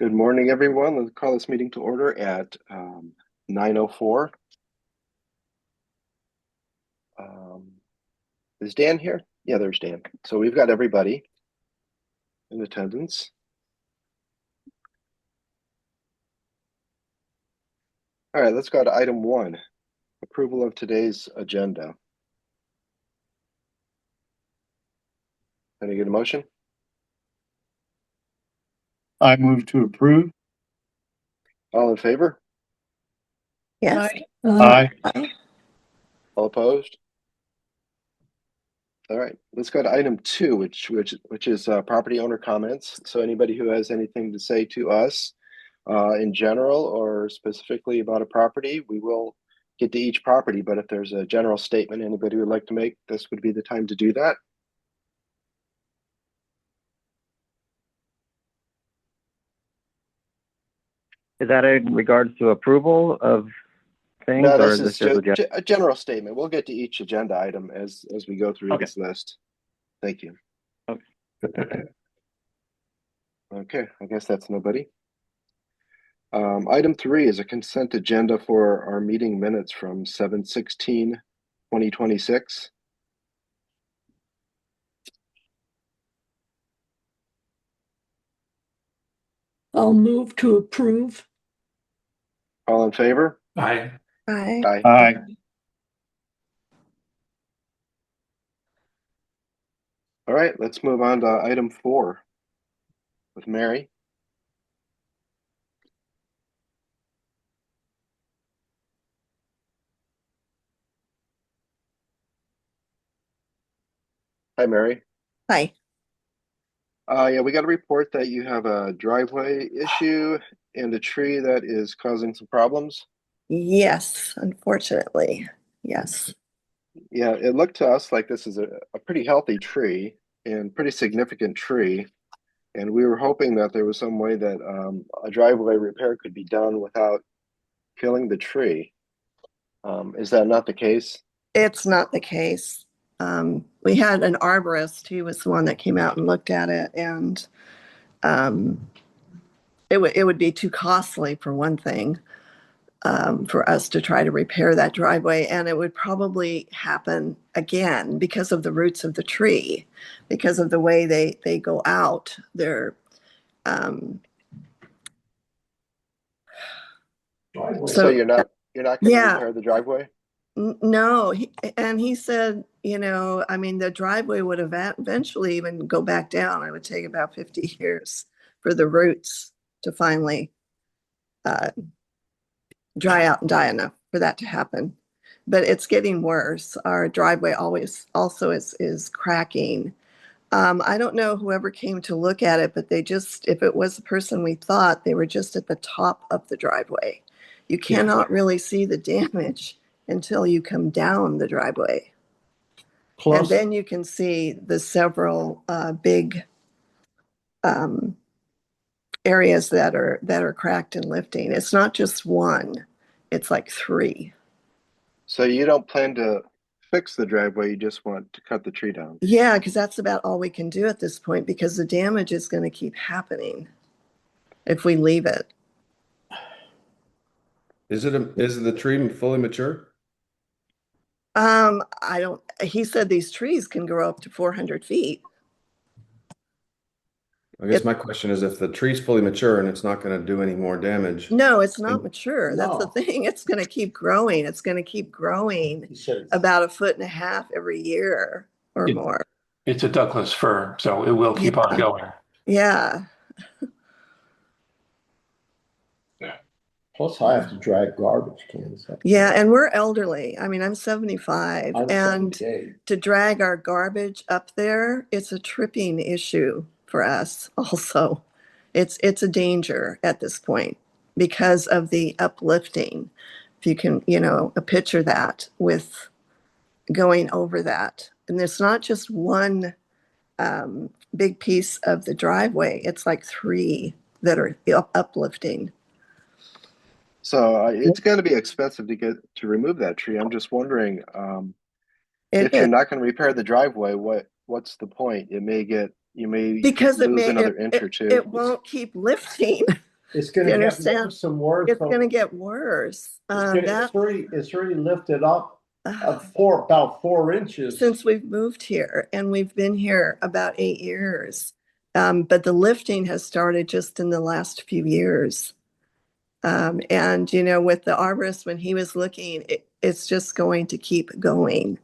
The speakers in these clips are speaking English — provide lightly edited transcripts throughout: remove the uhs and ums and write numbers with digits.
Good morning, everyone. Let's call this meeting to order at 9:04. Is Dan here? Yeah, there's Dan. So we've got everybody in attendance. All right, let's go to item 1, approval of today's agenda. Can I get a motion? I move to approve. All in favor? Yes. Aye. All opposed? All right, let's go to item 2, which is property owner comments. So anybody who has anything to say to us in general or specifically about a property, we will get to each property. But if there's a general statement anybody would like to make, this would be the time to do that. Is that in regards to approval of things? No, or this is is this just a general statement. We'll get to each agenda item as we go through Okay. this list. Thank you. Okay. Okay, I guess that's nobody. Item 3 is a consent agenda for our meeting minutes from 7/16/2026. I'll move to approve. All in favor? Aye. Aye. Aye. Aye. All right, let's move on to item 4 with Mary. Hi, Mary. Hi. Yeah, we got a report that you have a driveway issue and a tree that is causing some problems. Yes, unfortunately. Yes. Yeah, it looked to us like this is a pretty healthy tree and pretty significant tree. And we were hoping that there was some way that a driveway repair could be done without killing the tree. Is that not the case? It's not the case. We had an arborist. He was the one that came out and looked at it, and it would be too costly for one thing, for us to try to repair that driveway, and it would probably happen again because of the roots of the tree, because of the way they go out. They're So you're not going to Yeah. repair the driveway? No, and he said, I mean, the driveway would eventually even go back down. It would take about 50 years for the roots to finally dry out and die enough for that to happen. But it's getting worse. Our driveway also is cracking. I don't know whoever came to look at it, but if it was the person we thought, they were just at the top of the driveway. You cannot really see the damage until you come down the driveway. Plus, And then you can see the several big areas that are cracked and lifting. It's not just one, it's like 3. So you don't plan to fix the driveway, you just want to cut the tree down? Yeah, because that's about all we can do at this point, because the damage is going to keep happening if we leave it. Is the tree fully mature? He said these trees can grow up to 400 feet. I guess my question is, if the tree's fully mature and it's not going to do any more damage. No, it's not mature. That's the No. thing. It's going to keep growing. It's going to keep growing about 1.5 feet every year or more. It's a Douglas fir, so it will keep on going. Yeah. plus I have to drag garbage cans up. Yeah, and we're elderly. I mean, I'm 75, I'm and 78. to drag our garbage up there, it's a tripping issue for us also. It's a danger at this point because of the uplifting. If you can, picture that with going over that. And there's not just one big piece of the driveway. It's like 3 that are uplifting. So it's going to be expensive to remove that tree. I'm just wondering, if you're not going to repair the driveway, what's the point? You may lose another inch or two. It won't keep lifting. It's You gonna get understand? worse and worse. It's going to get worse. It's already lifted up about 4 inches. Since we've moved here, and we've been here about 8 years. But the lifting has started just in the last few years. And, with the arborist, when he was looking, it's just going to keep going.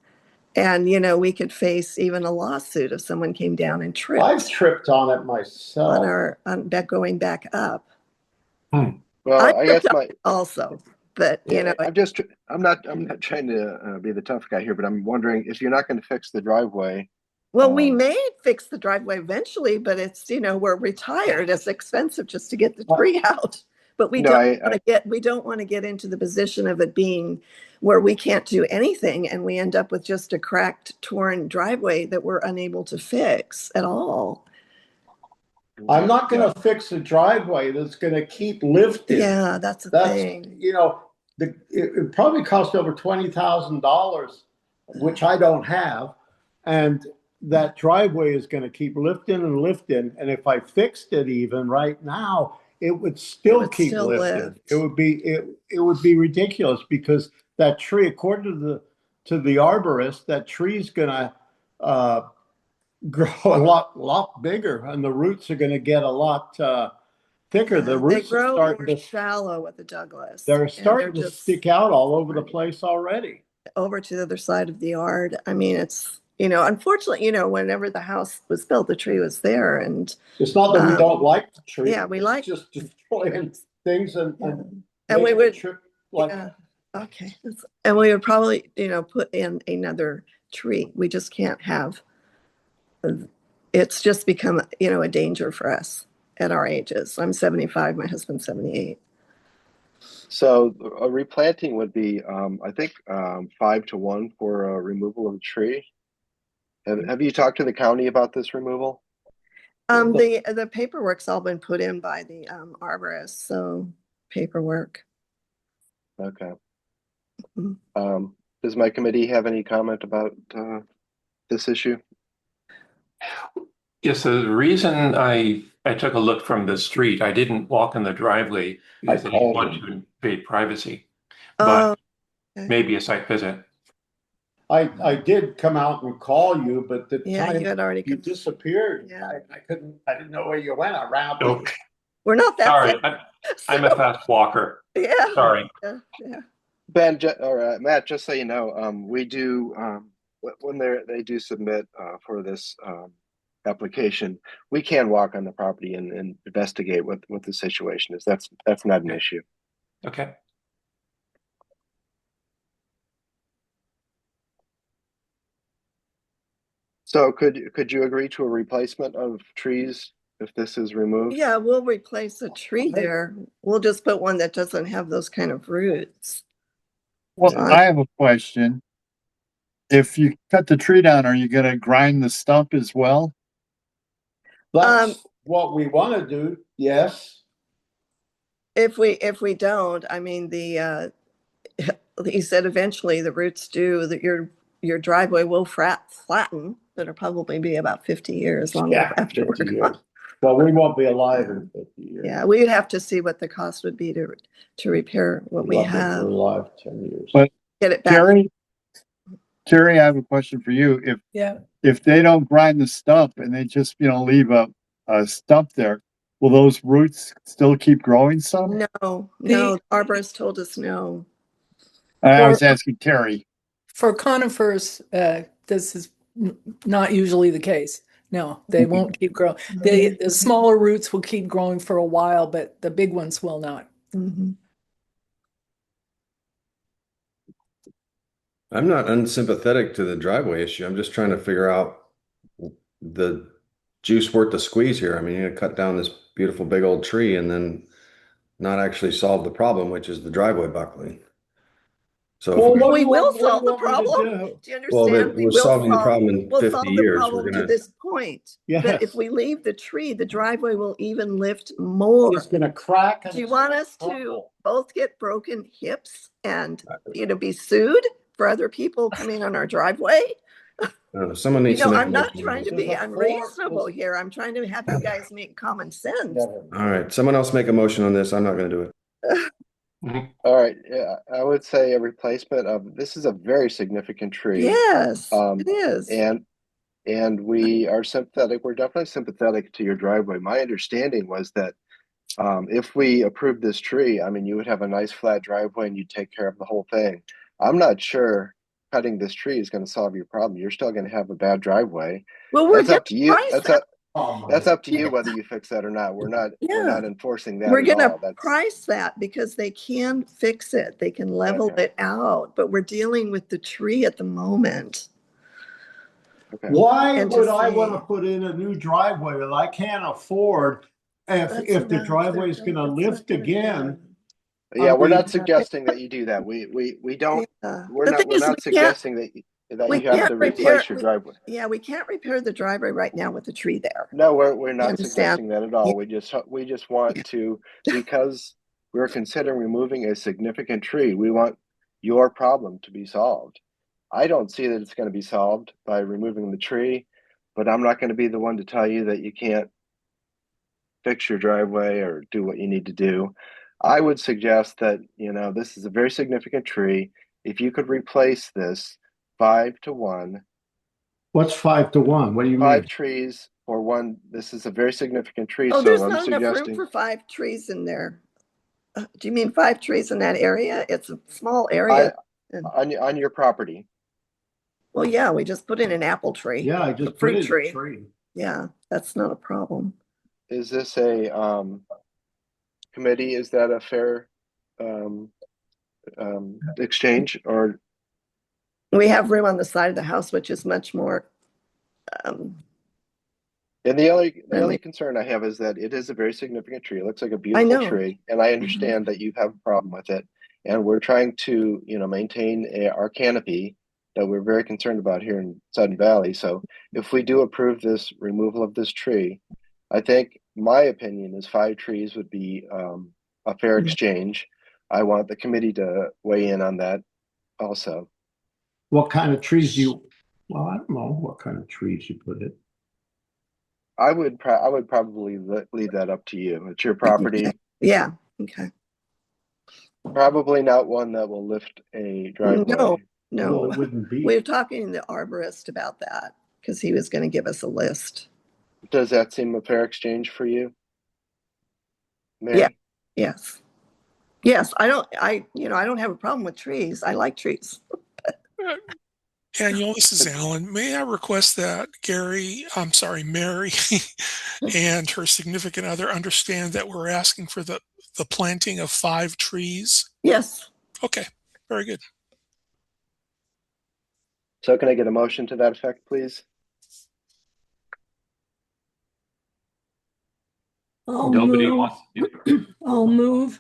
And, we could face even a lawsuit if someone came down and tripped I've tripped on it myself. going back up. Well, I guess Also, but I'm not trying to be the tough guy here, but I'm wondering if you're not going to fix the driveway. well, we may fix the driveway eventually, but it's, we're retired. It's expensive just to get the tree out. But we don't want to get into the position of it being where we can't do anything and we end up with just a cracked, torn driveway that we're unable to fix at all. I'm not going to fix a driveway that's going to keep lifting. Yeah, that's the thing. It probably cost over $20,000, which I don't have, and that driveway is going to keep lifting and lifting. And if I fixed it even right now, it would still keep lifting. It would be ridiculous because that tree, according to the arborist, that tree's going to grow a lot bigger, and the roots are going to get a lot thicker. The roots they grow are starting more to shallow with the Douglas. They're starting to stick out all over the place already. Over to the other side of the yard. I mean, it's unfortunately, whenever the house was built, the tree was there, and it's not that we don't like the tree. Yeah, we like just destroying things and we would okay. And we would probably put in another tree. We just can't have. It's just become a danger for us at our ages. I'm 75. My husband's 78. So a replanting would be, I think, 5-1 for a removal of a tree. Have you talked to the county about this removal? The paperwork's all been put in by the arborist, so paperwork. Okay. Mm-hmm. Does my committee have any comment about this issue? Yes, the reason I took a look from the street, I didn't walk in the driveway because I didn't want to invade privacy, but maybe a site visit. I did come out and call you, but the time you had already you disappeared. Yeah. I didn't know where you went around. Oh, we're not that sorry. I'm a fast walker. Yeah. Sorry. Yeah. Ben or Matt, just so you know, we do when they do submit for this application, we can walk on the property and investigate what the situation is. That's not an issue. Okay. So could you agree to a replacement of trees if this is removed? Yeah, we'll replace a tree there. We'll just put one that doesn't have those kind of roots. Well, I have a question. If you cut the tree down, are you going to grind the stump as well? That's what we want to do. Yes. If we don't, I mean, he said eventually the roots do that. Your driveway will flatten. That'll probably be about 50 years longer after we're gone. Well, we won't be alive in 50 years. Yeah, we'd have to see what the cost would be to repair what we have. We're alive 10 years. But get it back. Terry, I have a question for you. If they don't grind the stump and they just leave a stump there, will those roots still keep growing some? No. The arborist told us no. I was asking Terry. For conifers, this is not usually the case. No, they won't keep growing. The smaller roots will keep growing for a while, but the big ones will not. Mm-hmm. I'm not unsympathetic to the driveway issue. I'm just trying to figure out the juice worth the squeeze here. I mean, you're gonna cut down this beautiful big old tree and then not actually solve the problem, which is the driveway buckling. So we will solve the problem. Do you understand? Well, we're solving the problem in 50 years. We're going to this point. Yes. But if we leave the tree, the driveway will even lift more. It's going to crack. Do you want us to both get broken hips and be sued for other people coming on our driveway? I don't know. Someone needs to No, make a I'm not motion. trying to There's be a unreasonable there's- here. I'm trying to have you guys make common sense. All right, someone else make a motion on this. I'm not going to do it. All right, yeah, I would say a replacement of, this is a very significant tree. Yes, Um, it is. and we are sympathetic. We're definitely sympathetic to your driveway. My understanding was that if we approve this tree, I mean, you would have a nice flat driveway and you'd take care of the whole thing. I'm not sure cutting this tree is going to solve your problem. You're still going to have a bad driveway. Well, we're That's gonna up to you. price that. That's up to you whether you fix that or not. We're not enforcing that We're at gonna all. That's price that because they can fix it. They can level okay. it out, but we're dealing with the tree at the moment. Okay. Why And to would I see- want to put in a new driveway that I can't afford if the That's driveway is going to not lift gonna again? Yeah, we're mean- not suggesting that you do that. We don't. Yeah. We're The not. thing We're is, not we can't- suggesting that we you have can't to repair- replace your driveway. Yeah, we can't repair the driveway right now with the tree there. No, we're not understand. suggesting that at all. Yeah. We just want to, because we're considering removing a significant tree, we want your problem to be solved. I don't see that it's going to be solved by removing the tree, but I'm not going to be the one to tell you that you can't fix your driveway or do what you need to do. I would suggest that, this is a very significant tree. If you could replace this 5-to-1, What's 5-to-1? What do you mean? 5 trees or one, this is a very significant tree. Oh, So there's I'm not enough room suggesting for 5 trees in there. Do you mean 5 trees in that area? It's a small area. on your property. Well, yeah, we just put in an apple tree. Yeah, I just A fruit put in tree. a tree. Yeah, that's not a problem. Is this a committee? Is that a fair exchange? Or We have room on the side of the house, which is much more. and the only Friendly. concern I have is that it is a very significant tree. It looks like a beautiful know. tree, and I understand that you have a problem with it. And we're trying to, maintain our canopy that we're very concerned about here in Sudden Valley. So if we do approve this removal of this tree, I think my opinion is 5 trees would be a fair exchange. I want the committee to weigh in on that also. What kind of trees do you? Well, I don't know what kind of trees you put in. I would probably leave that up to you. It's your property. Yeah. Okay. Probably not one that will lift a driveway. No. Well, it wouldn't be. We were talking to the arborist about that because he was going to give us a list. Does that seem a fair exchange for you, Mary? Yeah. Yes. Yes. I don't have a problem with trees. I like trees. Daniel, this is Alan. May I request that Mary and her significant other understand that we're asking for the planting of 5 trees? Yes. Okay, very good. So can I get a motion to that effect, please? Nobody wants to do it. I'll move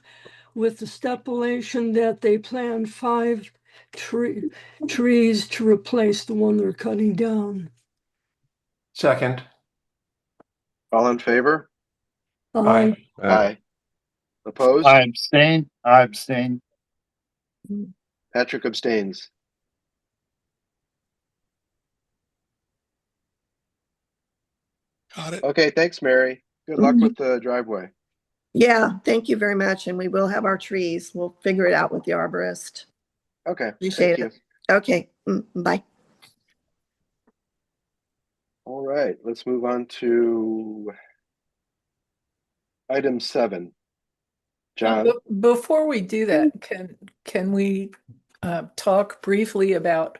with the stipulation that they plant 5 trees to replace the one they're cutting down. Second. All in favor? Aye. Aye. Opposed? I abstain. Patrick abstains. Got it. Okay, thanks, Mary. Good luck with the driveway. Yeah. Thank you very much. And we will have our trees. We'll figure it out with the arborist. Okay, Appreciate thank it. you. Okay. Bye. All right, let's move on to item 7. John? Before we do that, can we talk briefly about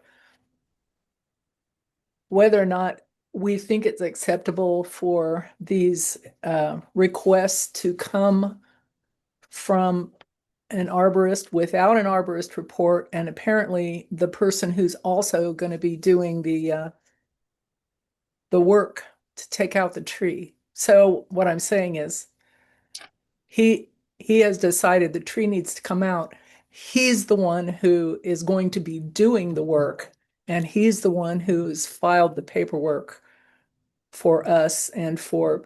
whether or not we think it's acceptable for these requests to come from an arborist without an arborist report, and apparently the person who's also going to be doing the work to take out the tree. So what I'm saying is he has decided the tree needs to come out. He's the one who is going to be doing the work, and he's the one who's filed the paperwork for us and for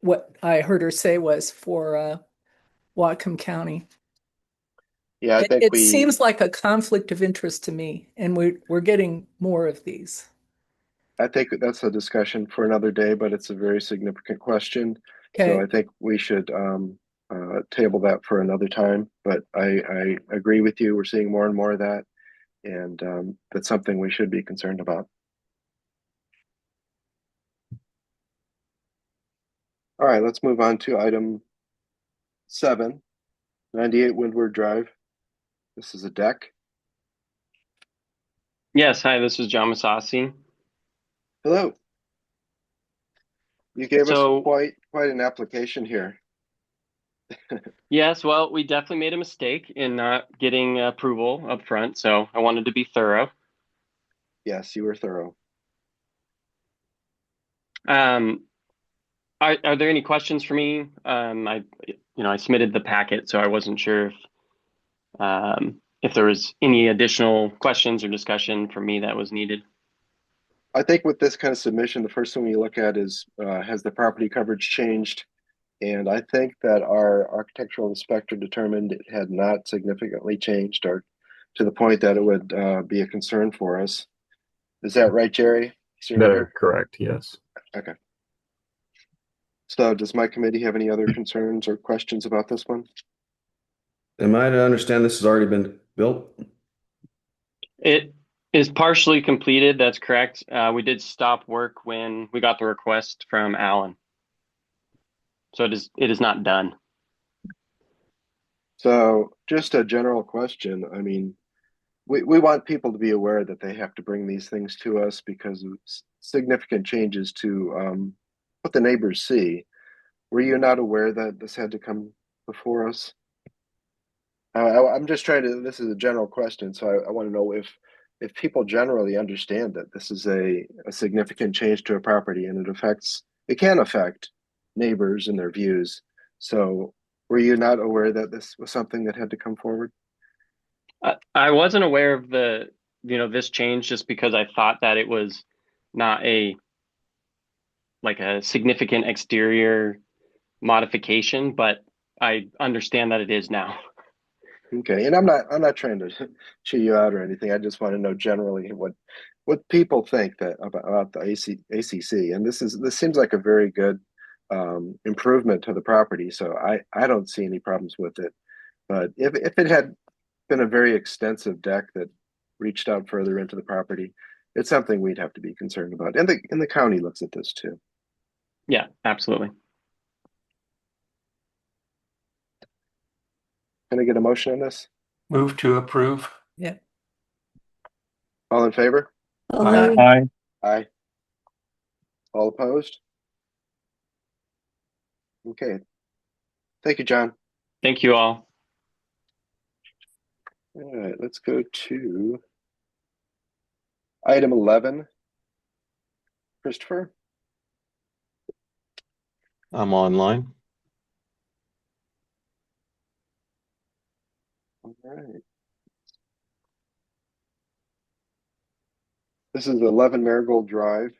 what I heard her say was for Whatcom County. Yeah, I think it seems like a conflict of interest to me, and we're getting more of these. I think that's a discussion for another day, but it's a very significant question. So I think we should table that for another time. But I agree with you. We're seeing more and more of that, and that's something we should be concerned about. All right, let's move on to item 7, 98 Windward Drive. This is a deck. Yes, hi, this is John Masasi. Hello. You gave So, us quite an application here. yes, well, we definitely made a mistake in not getting approval up front, so I wanted to be thorough. Yes, you were thorough. Are there any questions for me? I submitted the packet, so I wasn't sure if there was any additional questions or discussion from me that was needed. I think with this kind of submission, the first thing you look at is, has the property coverage changed? And I think that our architectural inspector determined it had not significantly changed, or to the point that it would be a concern for us. Is that right, Jerry? Correct, yes. Okay. So does my committee have any other concerns or questions about this one? Am I to understand this has already been built? It is partially completed, that's correct. We did stop work when we got the request from Alan. So it is not done. So just a general question. I mean, we want people to be aware that they have to bring these things to us because of significant changes to what the neighbors see. Were you not aware that this had to come before us? I'm just trying to, this is a general question, so I want to know if people generally understand that this is a significant change to a property and it can affect neighbors and their views. So were you not aware that this was something that had to come forward? I wasn't aware of this change just because I thought that it was not a significant exterior modification, but I understand that it is now. Okay, and I'm not trying to chew you out or anything. I just want to know generally what people think that about the ACC, and this seems like a very good improvement to the property. So I don't see any problems with it. But if it had been a very extensive deck that reached out further into the property, it's something we'd have to be concerned about. And the county looks at this too. Yeah, absolutely. Can I get a motion on this? Move to approve. Yeah. All in favor? Aye. Aye. All opposed? Okay. Thank you, John. Thank you all. All right, let's go to item 11. Christopher? I'm online. All right. This is 11 Marigold Drive.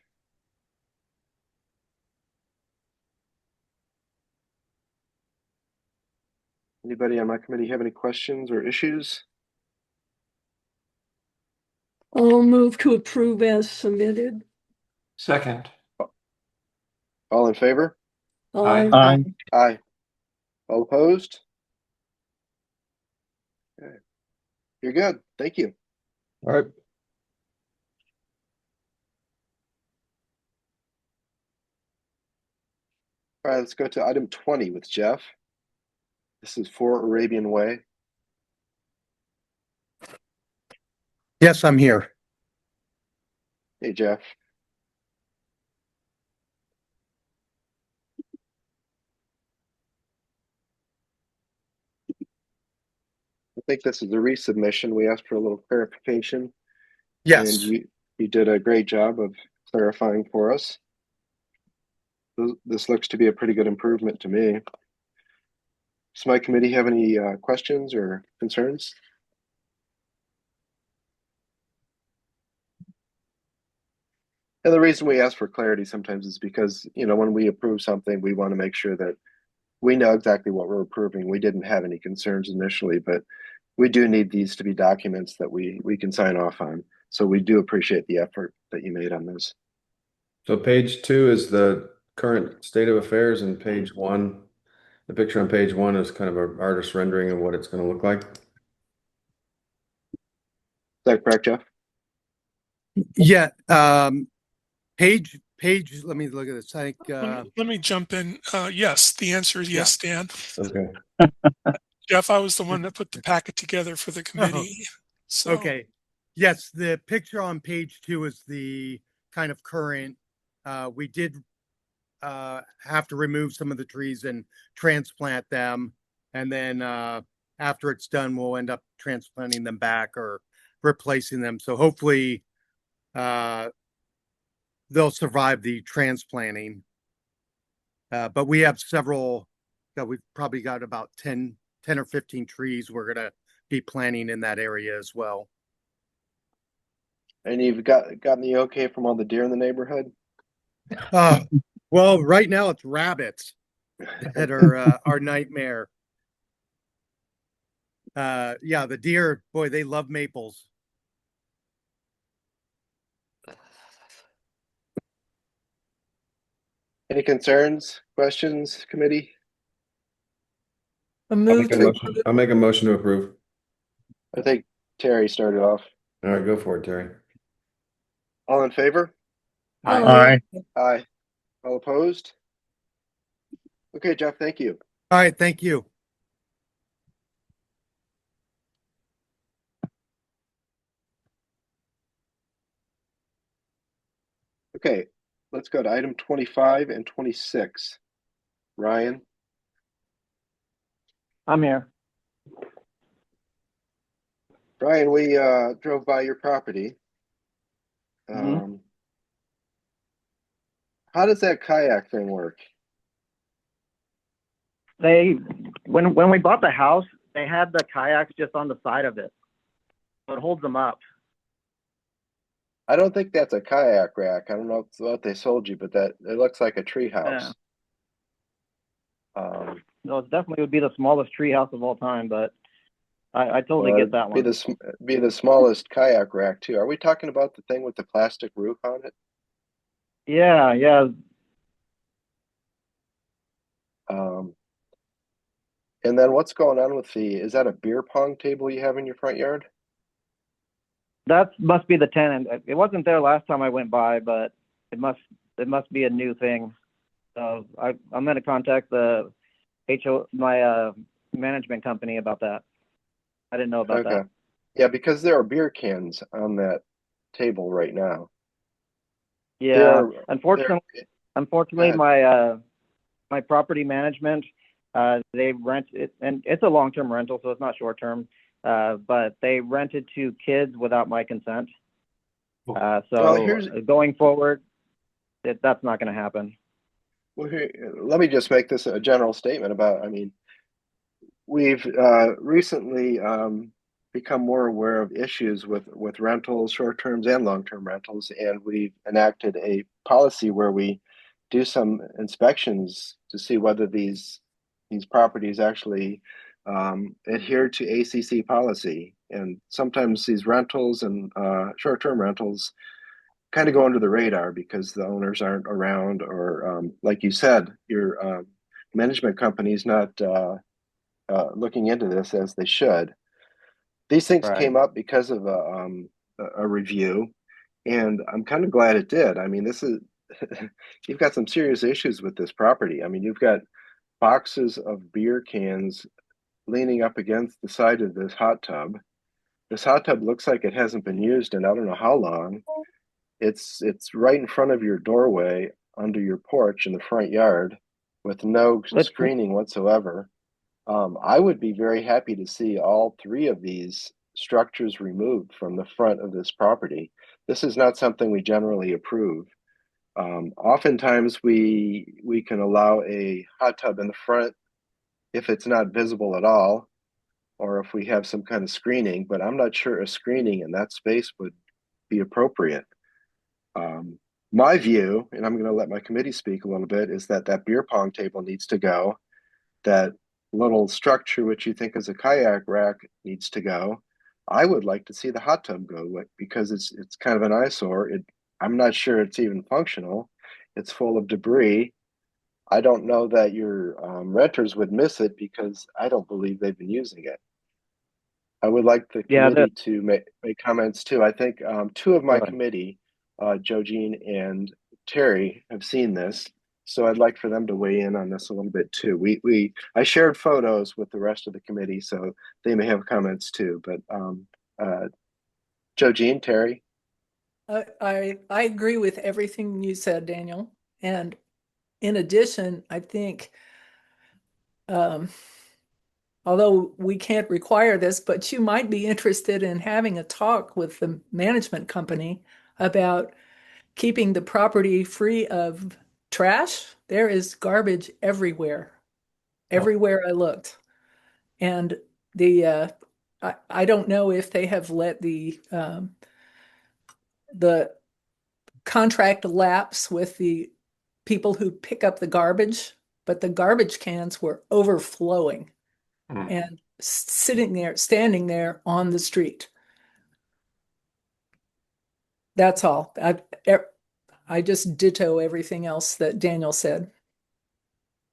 Anybody on my committee have any questions or issues? I'll move to approve as submitted. Second. All in favor? Aye. Aye. Aye. All opposed? Okay. You're good. Thank you. All right. All right, let's go to item 20 with Jeff. This is 4 Arabian Way. Yes, I'm here. Hey, Jeff. I think this is a resubmission. We asked for a little clarification. Yes. And you did a great job of clarifying for us. This looks to be a pretty good improvement to me. Does my committee have any questions or concerns? And the reason we ask for clarity sometimes is because, when we approve something, we want to make sure that we know exactly what we're approving. We didn't have any concerns initially, but we do need these to be documents that we can sign off on. So we do appreciate the effort that you made on this. So page 2 is the current state of affairs, and page 1, the picture on page 1 is kind of an artist rendering of what it's going to look like. Is that correct, Jeff? Yeah. Page, let me look at this. I think, let me jump in. Yes, the answer is yes, Dan. Okay. Jeff, I was the one that put the packet together for the committee. So. Okay. Yes, the picture on page 2 is the kind of current. We did have to remove some of the trees and transplant them. And then after it's done, we'll end up transplanting them back or replacing them. So hopefully they'll survive the transplanting. But we have several, we've probably got about 10 or 15 trees we're going to be planting in that area as well. And you've gotten the okay from all the deer in the neighborhood? Well, right now it's rabbits that are our nightmare. Yeah, the deer, boy, they love maples. Any concerns, questions, committee? I'll make a motion to approve. I think Terry started off. All right, go for it, Terry. All in favor? Aye. Aye. All opposed? Okay, Jeff, thank you. All right, thank you. Okay, let's go to item 25 and 26. Ryan? I'm here. Ryan, we drove by your property. How does that kayak thing work? When we bought the house, they had the kayaks just on the side of it. So it holds them up. I don't think that's a kayak rack. I don't know what they sold you, but that it looks like a tree house. Yeah. No, it definitely would be the smallest tree house of all time, but I totally get that one. Be the smallest kayak rack too. Are we talking about the thing with the plastic roof on it? Yeah. And then what's going on with is that a beer pong table you have in your front yard? That must be the tenant. It wasn't there last time I went by, but it must be a new thing. So I'm going to contact my management company about that. I didn't know about that. Yeah, because there are beer cans on that table right now. Yeah, unfortunately, my property management, they rent it, and it's a long-term rental, so it's not short-term. But they rented to kids without my consent. Going forward, that's not going to happen. Well, here, let me just make this a general statement about, we've recently become more aware of issues with rentals, short-terms and long-term rentals, and we've enacted a policy where we do some inspections to see whether these properties actually adhere to ACC policy. And sometimes these rentals and short-term rentals kind of go under the radar because the owners aren't around, or like you said, your management company is not looking into this as they should. These things came up because of a review, and I'm kind of glad it did. This is you've got some serious issues with this property. You've got boxes of beer cans leaning up against the side of this hot tub. This hot tub looks like it hasn't been used in I don't know how long. It's right in front of your doorway under your porch in the front yard with no screening whatsoever. I would be very happy to see all 3 of these structures removed from the front of this property. This is not something we generally approve. Oftentimes we can allow a hot tub in the front if it's not visible at all, or if we have some kind of screening, but I'm not sure a screening in that space would be appropriate. My view, and I'm going to let my committee speak a little bit, is that beer pong table needs to go. That little structure, which you think is a kayak rack, needs to go. I would like to see the hot tub go because it's kind of an eyesore. I'm not sure it's even functional. it's full of debris. I don't know that your renters would miss it because I don't believe they've been using it. I would like the Yeah, committee to make comments too. I think two of my Go ahead. committee, Joe Jean and Terry, have seen this. So I'd like for them to weigh in on this a little bit too. I shared photos with the rest of the committee, so they may have comments too. But Joe Jean, Terry. I agree with everything you said, Daniel. And in addition, I think, although we can't require this, but you might be interested in having a talk with the management company about keeping the property free of trash. There is garbage everywhere, everywhere I looked. And I don't know if they have let the contract lapse with the people who pick up the garbage, but the garbage cans were overflowing and standing there on the street. That's all. I just ditto everything else that Daniel said.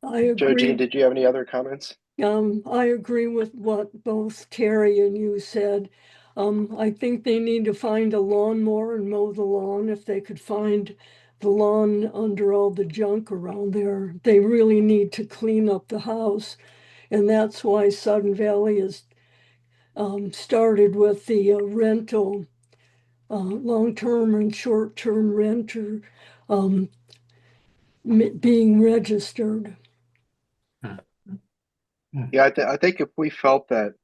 I Joe Jean, agree. did you have any other comments? I agree with what both Terry and you said. I think they need to find a lawnmower and mow the lawn. If they could find the lawn under all the junk around there, they really need to clean up the house. And that's why Sudden Valley has started with the rental, long-term and short-term renter being registered. Yeah, I think if we felt that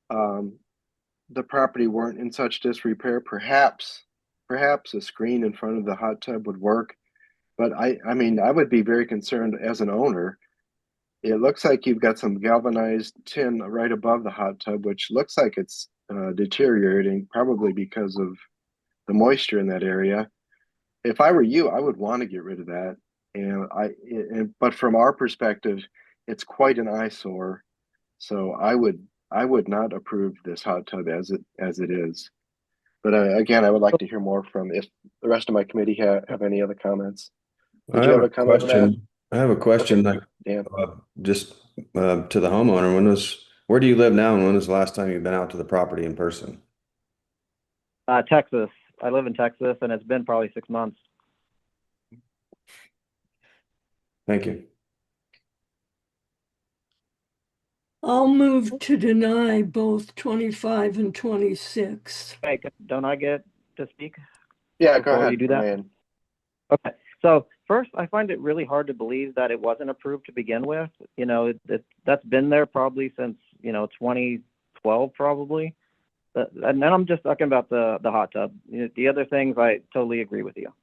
the property weren't in such disrepair, perhaps a screen in front of the hot tub would work. But I mean, I would be very concerned as an owner. It looks like you've got some galvanized tin right above the hot tub, which looks like it's deteriorating, probably because of the moisture in that area. If I were you, I would want to get rid of that. But from our perspective, it's quite an eyesore. So I would not approve this hot tub as it is. But again, I would like to hear more from if the rest of my committee have any other comments. Did you have a comment, Matt? I have a question. Dan. Just to the homeowner, where do you live now, and when was the last time you've been out to the property in person? Texas. I live in Texas, and it's been probably 6 months. Thank you. I'll move to deny both 25 and 26. Hey, don't I get to speak? Yeah, go ahead. You do that? Okay. So first, I find it really hard to believe that it wasn't approved to begin with. You know, that's been there probably since, 2012 probably. And then I'm just talking about the hot tub. The other things, I totally agree with you.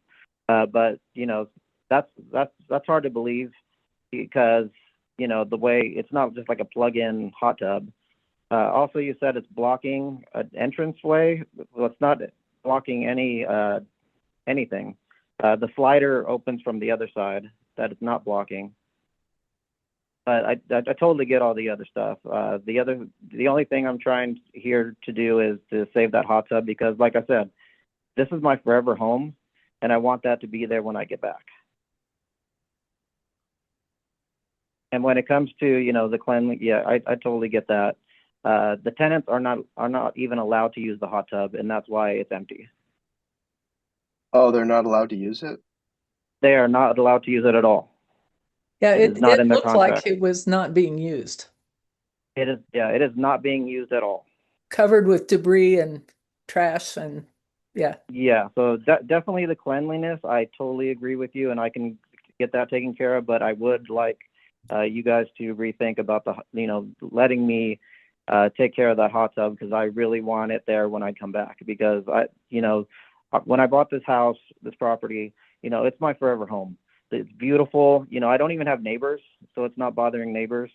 But, that's hard to believe because, the way it's not just like a plug-in hot tub. Also, you said it's blocking an entranceway. Well, it's not blocking anything. The slider opens from the other side. That is not blocking. But I totally get all the other stuff. The only thing I'm trying here to do is to save that hot tub because, like I said, this is my forever home, and I want that to be there when I get back. And when it comes to, the cleanliness, yeah, I totally get that. The tenants are not even allowed to use the hot tub, and that's why it's empty. Oh, they're not allowed to use it? They are not allowed to use it at all. Yeah, it looked like it was not being used. It is, yeah, it is not being used at all. Covered with debris and trash and, yeah. Yeah, so definitely the cleanliness, I totally agree with you, and I can get that taken care of, but I would like you guys to rethink about letting me take care of that hot tub because I really want it there when I come back because when I bought this house, this property, it's my forever home. It's beautiful. I don't even have neighbors, so it's not bothering neighbors.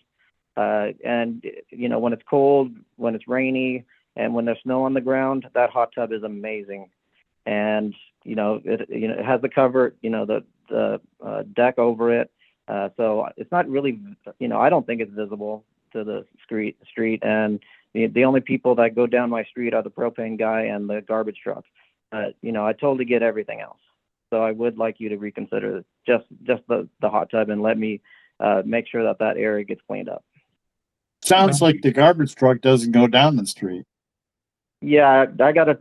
And when it's cold, when it's rainy, and when there's snow on the ground, that hot tub is amazing. And it has the cover, the deck over it. So it's not really, I don't think it's visible to the street. And the only people that go down my street are the propane guy and the garbage truck. I totally get everything else. So I would like you to reconsider just the hot tub and let me make sure that that area gets cleaned up. Sounds like the garbage truck doesn't go down the street. Yeah, I got to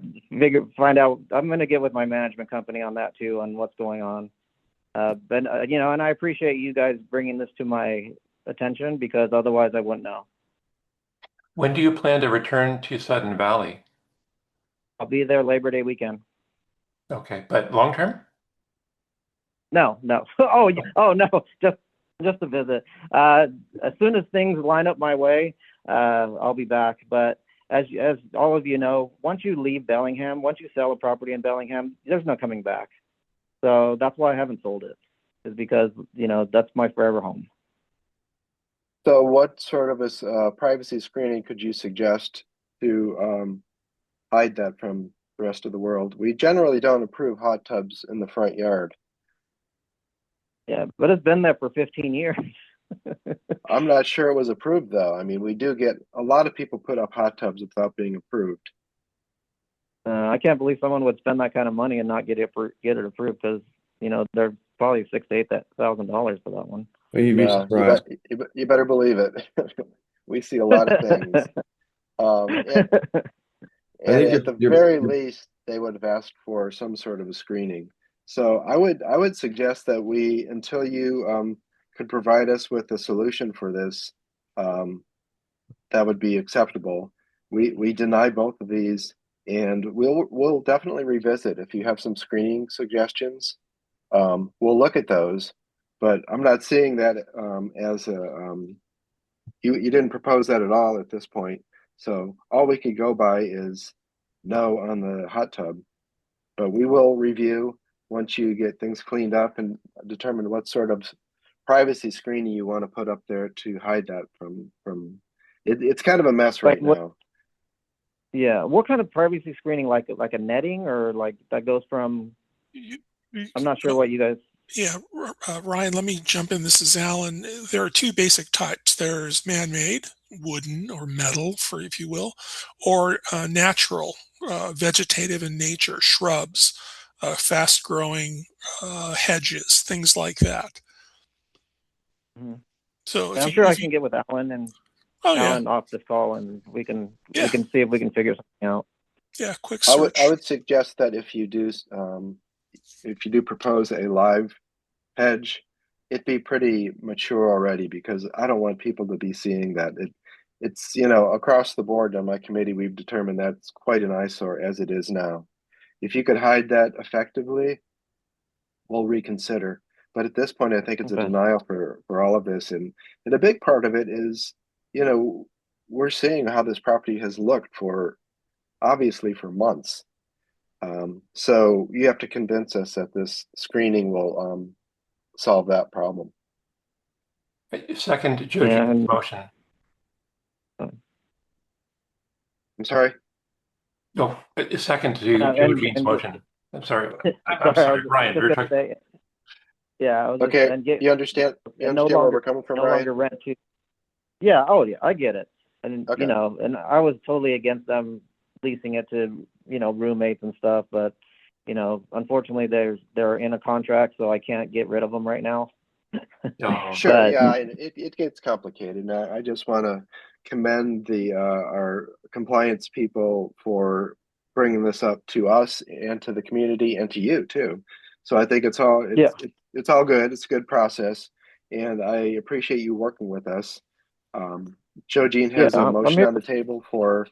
find out. I'm going to get with my management company on that too, on what's going on. But you know, and I appreciate you guys bringing this to my attention because otherwise I wouldn't know. When do you plan to return to Sudden Valley? I'll be there Labor Day weekend. Okay, but long term? No. Oh no, just a visit. As soon as things line up my way, I'll be back. But as all of you know, once you leave Bellingham, once you sell a property in Bellingham, there's no coming back. So that's why I haven't sold it, is because, you know, that's my forever home. So what sort of a privacy screening could you suggest to hide that from the rest of the world? We generally don't approve hot tubs in the front yard. Yeah, but it's been there for 15 years. I'm not sure it was approved though. I mean, we do get a lot of people put up hot tubs without being approved. I can't believe someone would spend that kind of money and not get it approved, because, you know, they're probably $6,000 to $8,000 for that one. Well, you'd be surprised. You better believe it. We see a lot of things. And at the very least, they would have asked for some sort of a screening. So I would suggest that we, until you could provide us with a solution for this, that would be acceptable. We deny both of these, and we'll definitely revisit if you have some screening suggestions. We'll look at those, but I'm not seeing that as a you didn't propose that at all at this point. So all we could go by is no on the hot tub, but we will review once you get things cleaned up and determine what sort of privacy screening you want to put up there to hide that from it's kind of a mess right now. Yeah, what kind of privacy screening, like a netting, or like that goes from? I'm not sure what you guys. Yeah, Ryan, let me jump in. This is Alan. There are two basic types. There's man-made, wooden or metal, for if you will, or natural, vegetative in nature, shrubs, fast-growing hedges, things like that. Mm-hmm. So I'm sure I can get with Alan and Alan off this call, and we can see if we can figure something out. Yeah, quick search. I would suggest that if you do propose a live hedge, it be pretty mature already, because I don't want people to be seeing that. It's you know, across the board on my committee, we've determined that's quite an eyesore as it is now. If you could hide that effectively, we'll reconsider. But at this point, I think it's a denial for all of this, and a big part of it is, you know, we're seeing how this property has looked for obviously for months. So you have to convince us that this screening will solve that problem. Second, Georgine's motion. I'm sorry? No, second to Georgine's motion. I'm sorry. I'm sorry, Ryan. You're talking. Yeah. I was okay. You understand? You understand where we're coming from, Ryan? Rent to. Yeah. Oh, yeah. I get it. And you know, and I was totally against them leasing it to, you know, roommates and stuff, but you know, unfortunately, they're in a contract, so I can't get rid of them right now. Sure. But, yeah, it gets complicated. And I just want to commend our compliance people for bringing this up to us and to the community and to you too. So I think it's all good. It's a good process, and I appreciate you working with us. Joe Jean has a motion on the table for.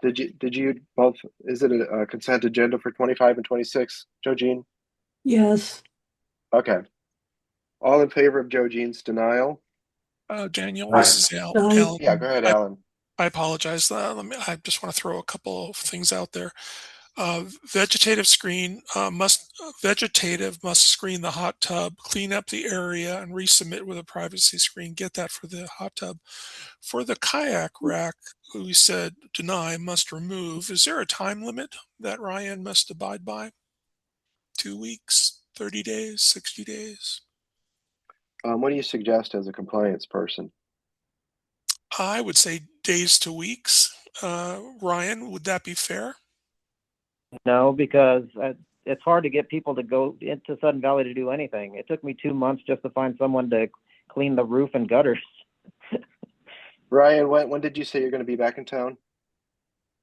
Did you both? Is it a consent agenda for 25 and 26, Joe Jean? Yes. Okay. All in favor of Joe Jean's denial? Daniel, this is Alan. Yeah, go ahead, Alan. I apologize. I just want to throw a couple of things out there. Vegetative must screen the hot tub, clean up the area, and resubmit with a privacy screen. Get that for the hot tub. For the kayak rack, we said deny, must remove. Is there a time limit that Ryan must abide by? 2 weeks, 30 days, 60 days? What do you suggest as a compliance person? I would say days to weeks. Ryan, would that be fair? No, because it's hard to get people to go into Sudden Valley to do anything. It took me 2 months just to find someone to clean the roof and gutters. Ryan, when did you say you're going to be back in town?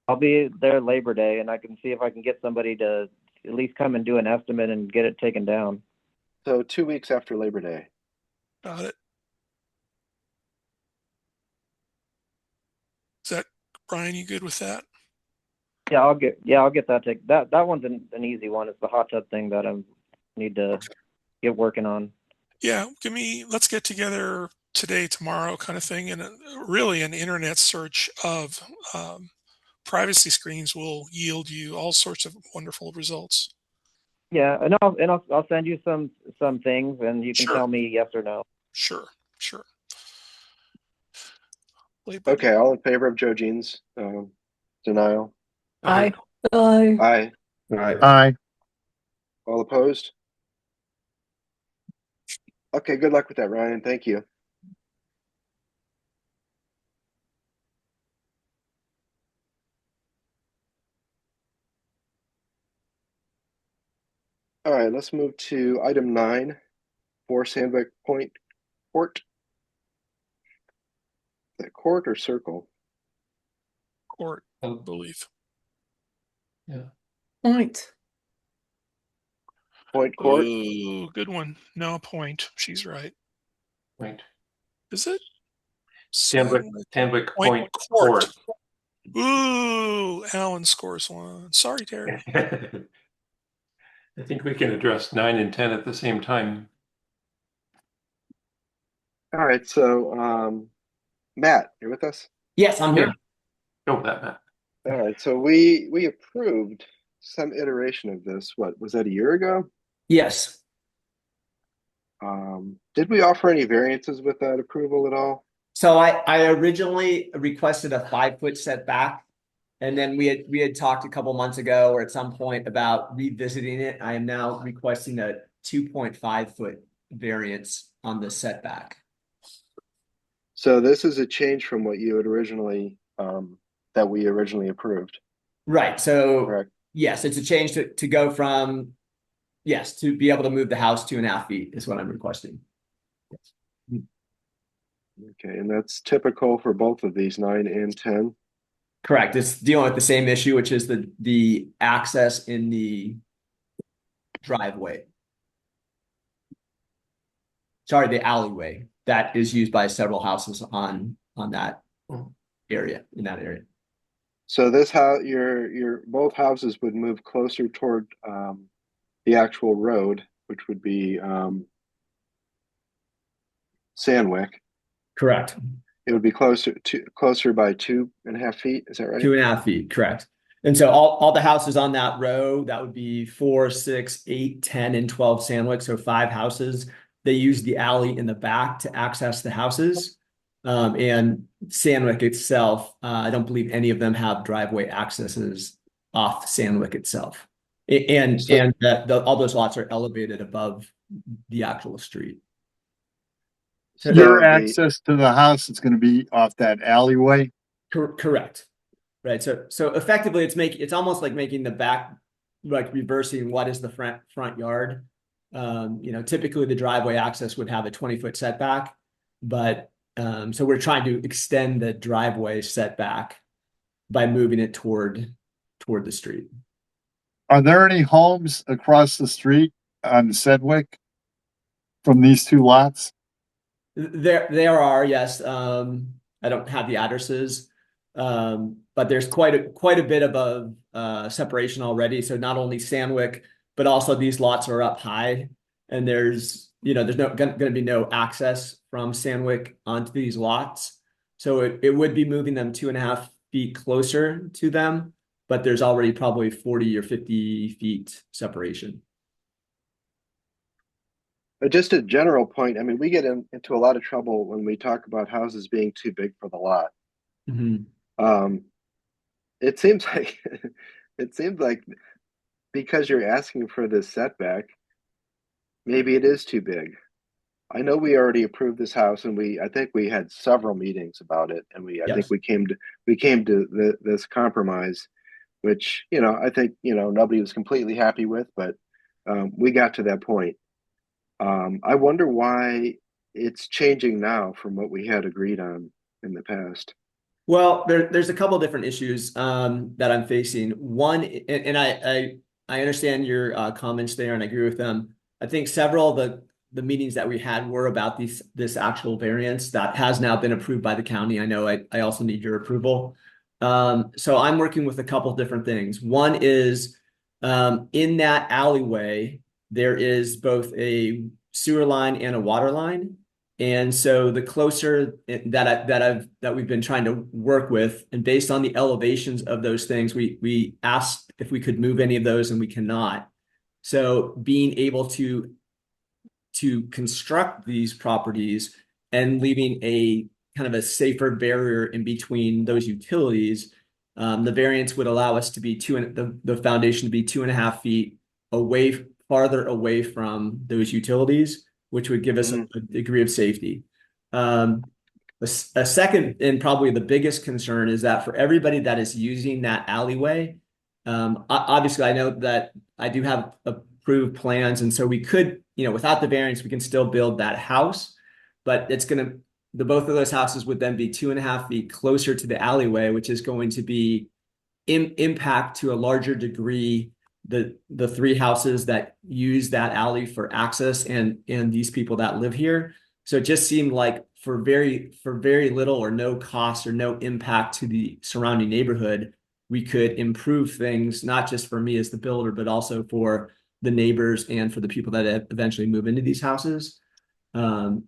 I'll be there Labor Day, and I can see if I can get somebody to at least come and do an estimate and get it taken down. So 2 weeks after Labor Day. Got it. Is that, Brian, you good with that? Yeah, I'll get that taken. That one's an easy one. It's the hot tub thing that I need to get working on. Yeah, let's get together today, tomorrow kind of thing. And really an internet search of privacy screens will yield you all sorts of wonderful results. Yeah, and I'll send you some things, and you can Sure. tell me yes or no. Sure. Okay, all in favor of Joe Jean's denial? Aye. Aye. Aye. Aye. All opposed? Okay, good luck with that, Ryan. Thank you. All right, let's move to item 9 for Sanwick Point Court. Is that court or circle? Court, I believe. Yeah. Point. Point Court. Ooh, good one. No, Point. She's right. Point. Is it? Sanwick Point Point Court. Court. Ooh, Alan scores one. Sorry, Terry. I think we can address 9 and 10 at the same time. All right, so Matt, you're with us? Yes, I'm here. Go, Matt. All right, so we approved some iteration of this. What was that, a year ago? Yes. Did we offer any variances with that approval at all? So I originally requested a 5-foot setback, and then we had talked a couple months ago or at some point about revisiting it. I am now requesting a 2.5-foot variance on the setback. So this is a change from what you had originally that we originally approved. Right. So correct. Yes, it's a change to go from to be able to move the house 2.5 feet is what I'm requesting. Yes. Okay, and that's typical for both of these, 9 and 10. Correct. It's dealing with the same issue, which is the access in the driveway. Sorry, the alleyway that is used by several houses on that area, in that area. So this house, your both houses would move closer toward the actual road, which would be Sanwick. Correct. It would be closer by 2.5 feet. Is that right? 2.5 feet, correct. And so all the houses on that row, that would be 4, 6, 8, 10, and 12 Sanwick. So 5 houses. They use the alley in the back to access the houses. And Sanwick itself, I don't believe any of them have driveway accesses off Sanwick itself. And all those lots are elevated above the actual street. So your access to the house is going to be off that alleyway? Correct. Right. So effectively it's almost like making the back, like reversing what is the front yard. Typically the driveway access would have a 20-foot setback, but so we're trying to extend the driveway setback by moving it toward the street. Are there any homes across the street on Sedgwick from these 2 lots? There are, yes. I don't have the addresses, but there's quite a bit of a separation already. So not only Sanwick, but also these lots are up high, and there's going to be no access from Sanwick onto these lots. So it would be moving them 2.5 feet closer to them, but there's already probably 40 or 50 feet separation. Just a general point, I mean, we get into a lot of trouble when we talk about houses being too big for the lot. Mm-hmm. It seems like because you're asking for this setback, maybe it is too big. I know we already approved this house, and I think we had several meetings about it, and I think we came to this compromise. which, I think, nobody was completely happy with, but we got to that point. I wonder why it's changing now from what we had agreed on in the past. Well, there's a couple of different issues that I'm facing. One, and I understand your comments there, and I agree with them. I think several of the meetings that we had were about this actual variance that has now been approved by the county. I know I also need your approval. So I'm working with a couple of different things. One is in that alleyway, there is both a sewer line and a water line. And so the closer that we've been trying to work with, and based on the elevations of those things, we asked if we could move any of those, and we cannot. So being able to construct these properties and leaving a kind of a safer barrier in between those utilities, the variance would allow us to be the foundation to be 2.5 feet farther away from those utilities, which would give us a degree of safety. A second, and probably the biggest concern, is that for everybody that is using that alleyway, obviously I know that I do have approved plans, and so we could, without the variance, we can still build that house, but both of those houses would then be 2.5 feet closer to the alleyway, which is going to be impact to a larger degree the 3 houses that use that alley for access and these people that live here. So it just seemed like for very little or no cost or no impact to the surrounding neighborhood, we could improve things, not just for me as the builder, but also for the neighbors and for the people that eventually move into these houses. So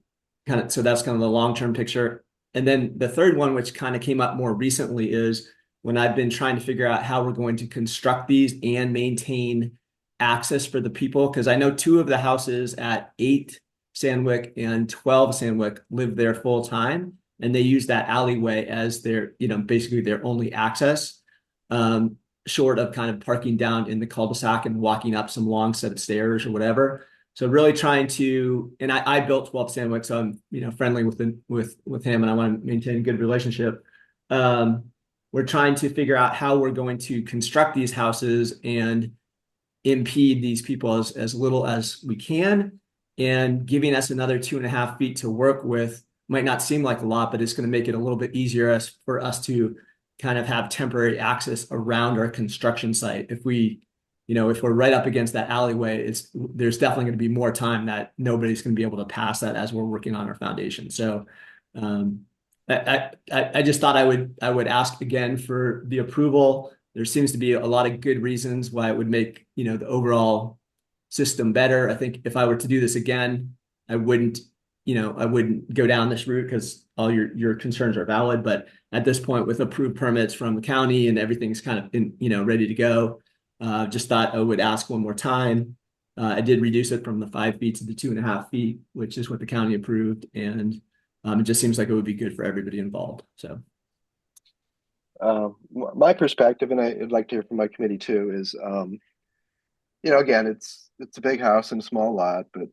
that's kind of the long-term picture. And then the third one, which kind of came up more recently, is when I've been trying to figure out how we're going to construct these and maintain access for the people. Because I know 2 of the houses at 8 Sanwick and 12 Sanwick live there full time, and they use that alleyway as their, basically their only access, short of kind of parking down in the cul-de-sac and walking up some long set of stairs or whatever. So really trying to, and I built 12 Sanwick, so I'm, friendly with him, and I want to maintain a good relationship. We're trying to figure out how we're going to construct these houses and impede these people as little as we can, and giving us another 2.5 feet to work with might not seem like a lot, but it's going to make it a little bit easier for us to kind of have temporary access around our construction site. If we're right up against that alleyway, there's definitely going to be more time that nobody's going to be able to pass that as we're working on our foundation. So I just thought I would ask again for the approval. There seems to be a lot of good reasons why it would make, the overall system better. I think if I were to do this again, I wouldn't go down this route because all your concerns are valid. But at this point, with approved permits from the county and everything's kind of ready to go, just thought I would ask one more time. I did reduce it from the 5 feet to the 2.5 feet, which is what the county approved, and it just seems like it would be good for everybody involved. So, my perspective, and I'd like to hear from my committee too, is, again, it's a big house and a small lot, but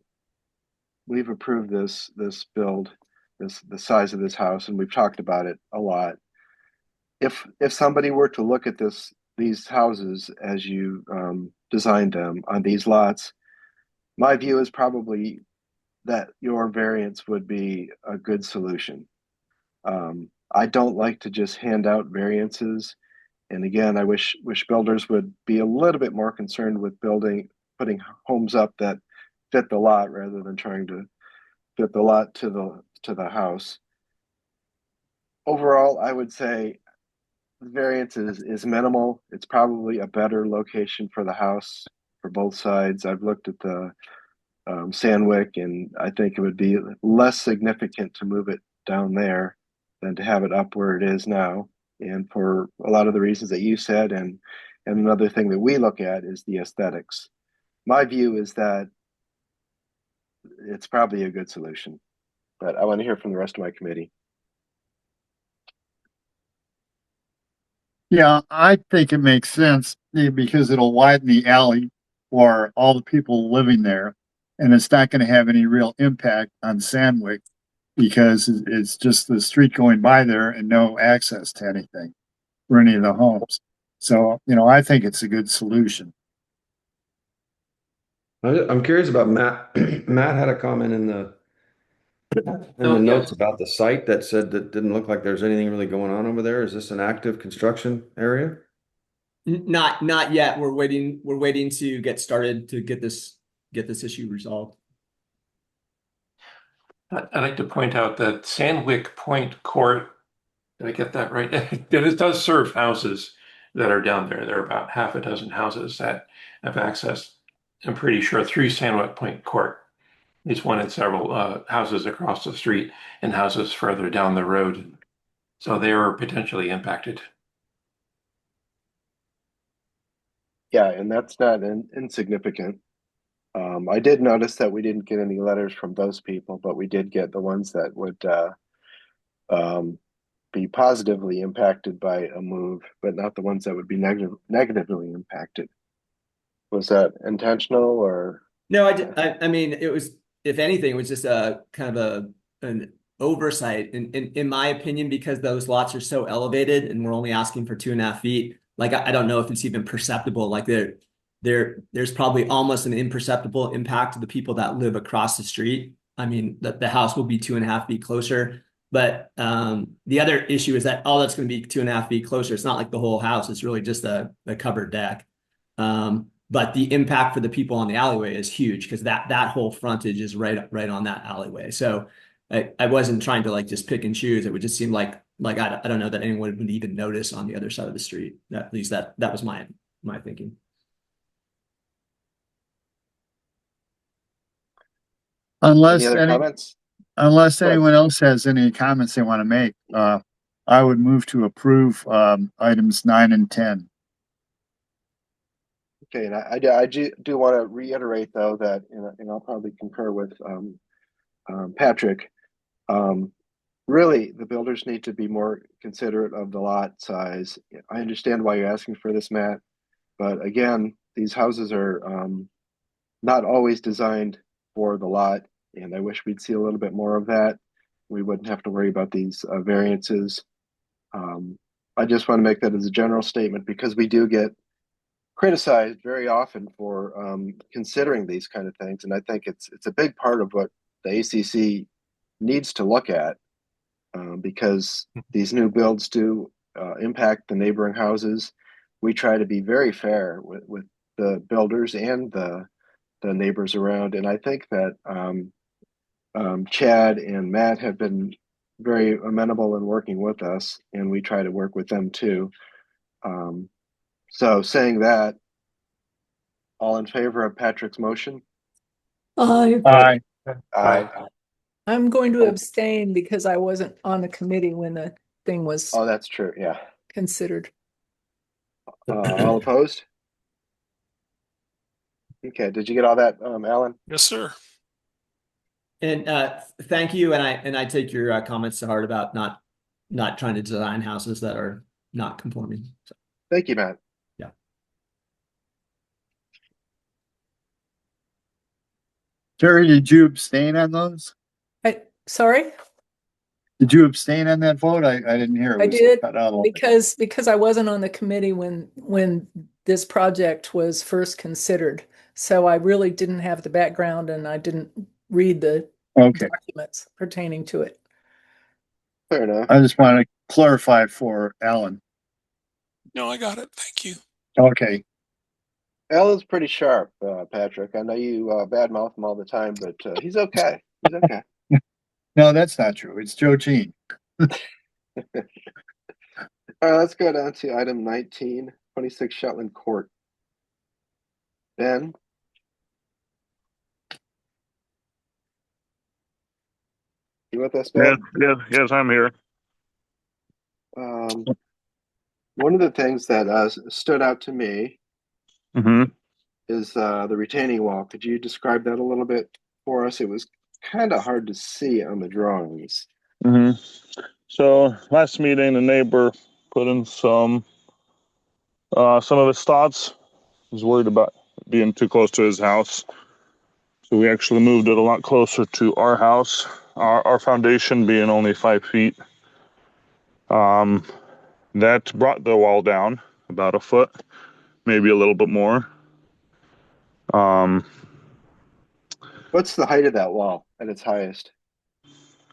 we've approved this build, the size of this house, and we've talked about it a lot. If somebody were to look at these houses as you designed them on these lots, my view is probably that your variance would be a good solution. I don't like to just hand out variances. And again, I wish builders would be a little bit more concerned with putting homes up that fit the lot rather than trying to fit the lot to the house. Overall, I would say the variance is minimal. It's probably a better location for the house for both sides. I've looked at the Sanwick, and I think it would be less significant to move it down there than to have it up where it is now. And for a lot of the reasons that you said, and another thing that we look at is the aesthetics. My view is that it's probably a good solution, but I want to hear from the rest of my committee. Yeah, I think it makes sense because it'll widen the alley for all the people living there, and it's not going to have any real impact on Sanwick because it's just the street going by there and no access to anything for any of the homes. So, I think it's a good solution. I'm curious about Matt. Matt had a comment in the notes about the site that said that didn't look like there's anything really going on over there. Is this an active construction area? Not yet. We're waiting to get started to get this issue resolved. I'd like to point out that Sanwick Point Court, did I get that right? It does serve houses that are down there. There are about half a dozen houses that have access, I'm pretty sure, through Sanwick Point Court. It's one in several houses across the street and houses further down the road. So they are potentially impacted. Yeah, and that's not insignificant. I did notice that we didn't get any letters from those people, but we did get the ones that would be positively impacted by a move, but not the ones that would be negatively impacted. Was that intentional or? No, I mean, it was, if anything, it was just a kind of an oversight in my opinion, because those lots are so elevated and we're only asking for 2.5 feet. Like, I don't know if it's even perceptible. Like there's probably almost an imperceptible impact to the people that live across the street. I mean, the house will be 2.5 feet closer. But the other issue is that all that's going to be 2.5 feet closer. It's not like the whole house. It's really just the covered deck. But the impact for the people on the alleyway is huge because that whole frontage is right on that alleyway. So I wasn't trying to like just pick and choose. It would just seem like I don't know that anyone would even notice on the other side of the street. At least that was my thinking. Unless Any other comments? Unless anyone else has any comments they want to make, I would move to approve items 9 and 10. Okay, and I do want to reiterate though that, and I'll probably concur with Patrick. Really, the builders need to be more considerate of the lot size. I understand why you're asking for this, Matt, but again, these houses are not always designed for the lot, and I wish we'd see a little bit more of that. We wouldn't have to worry about these variances. I just want to make that as a general statement because we do get criticized very often for considering these kind of things, and I think it's a big part of what the ACC needs to look at because these new builds do impact the neighboring houses. We try to be very fair with the builders and the neighbors around, and I think that Chad and Matt have been very amenable in working with us, and we try to work with them too. So saying that, all in favor of Patrick's motion? Aye. Aye. Aye. I'm going to abstain because I wasn't on the committee when the thing was Oh, that's true. Yeah. considered. All opposed? Okay. Did you get all that, Alan? Yes, sir. And thank you. And I take your comments to heart about not trying to design houses that are not conforming. So. Thank you, Matt. Yeah. Terry, did you abstain on those? Sorry? Did you abstain on that vote? I didn't hear it. I did cut out because I wasn't on the committee when this project was first considered. So I really didn't have the background and I didn't read the documents pertaining to it. Fair enough. I just want to clarify for Alan. No, I got it. Thank you. Okay. Alan's pretty sharp, Patrick. I know you badmouth him all the time, but he's okay. He's okay. No, that's not true. It's Joe Jean. All right, let's go down to item 19, 26 Shetland Court. Ben? You with us, Ben? Yes, I'm here. One of the things that stood out to me is the retaining wall. Could you describe that a little bit for us? It was kind of hard to see on the drawings. So last meeting, the neighbor put in some of his thoughts. He was worried about being too close to his house. So we actually moved it a lot closer to our house, our foundation being only 5 feet. That brought the wall down. about a foot, maybe a little bit more. What's the height of that wall at its highest?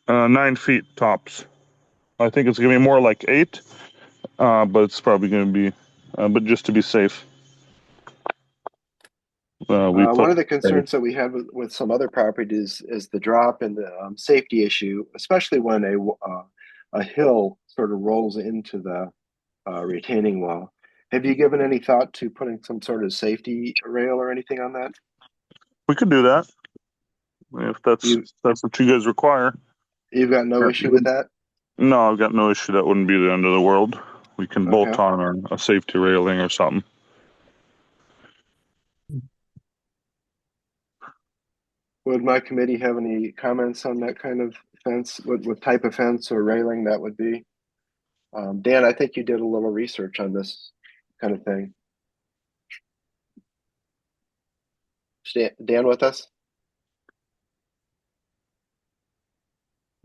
9 feet tops. I think it's gonna be more like 8, but it's probably gonna be, but just to be safe. One of the concerns that we have with some other properties is the drop in the safety issue, especially when a hill sort of rolls into the retaining wall. Have you given any thought to putting some sort of safety rail or anything on that? We could do that if that's what you guys require. You've got no issue with that? No, I've got no issue. That wouldn't be the end of the world. We can bolt Okay. on a safety railing or something. Would my committee have any comments on that kind of fence? What type of fence or railing that would be? Dan, I think you did a little research on this kind of thing. Dan with us?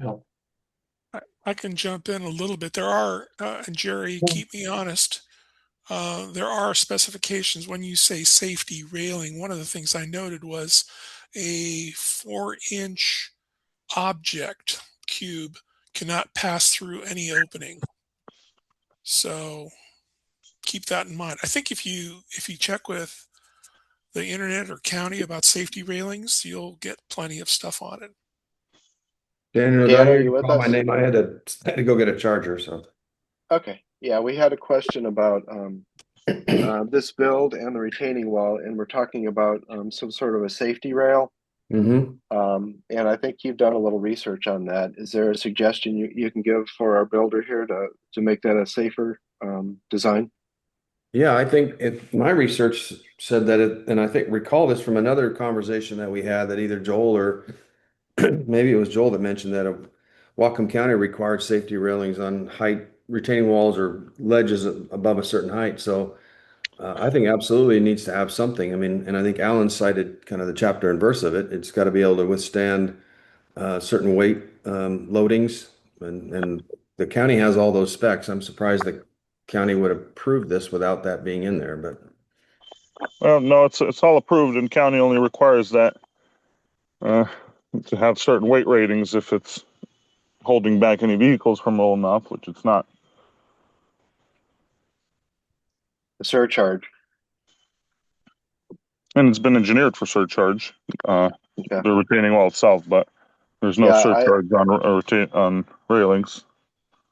No. I can jump in a little bit. There are, and Jerry, keep me honest. There are specifications when you say safety railing. One of the things I noted was a 4-inch object cube cannot pass through any opening. So keep that in mind. I think if you check with the internet or county about safety railings, you'll get plenty of stuff on it. Daniel, Dan, did I are hear you you with call my us? name? I had to go get a charger, so. Okay. Yeah, we had a question about this build and the retaining wall, and we're talking about some sort of a safety rail. Mm-hmm. And I think you've done a little research on that. Is there a suggestion you can give for our builder here to make that a safer design? Yeah, I think my research said that and I think recall this from another conversation that we had that either Joel or maybe it was Joel that mentioned that Whatcom County required safety railings on height retaining walls or ledges above a certain height. So I think absolutely it needs to have something. I mean, and I think Alan cited kind of the chapter and verse of it. It's got to be able to withstand certain weight loadings, and the county has all those specs. I'm surprised the county would approve this without that being in there, but. Well, no, it's all approved, and county only requires that to have certain weight ratings if it's holding back any vehicles from rolling off, which it's not. The surcharge. And it's been engineered for surcharge, the retaining wall itself, but there's no surcharge on railings.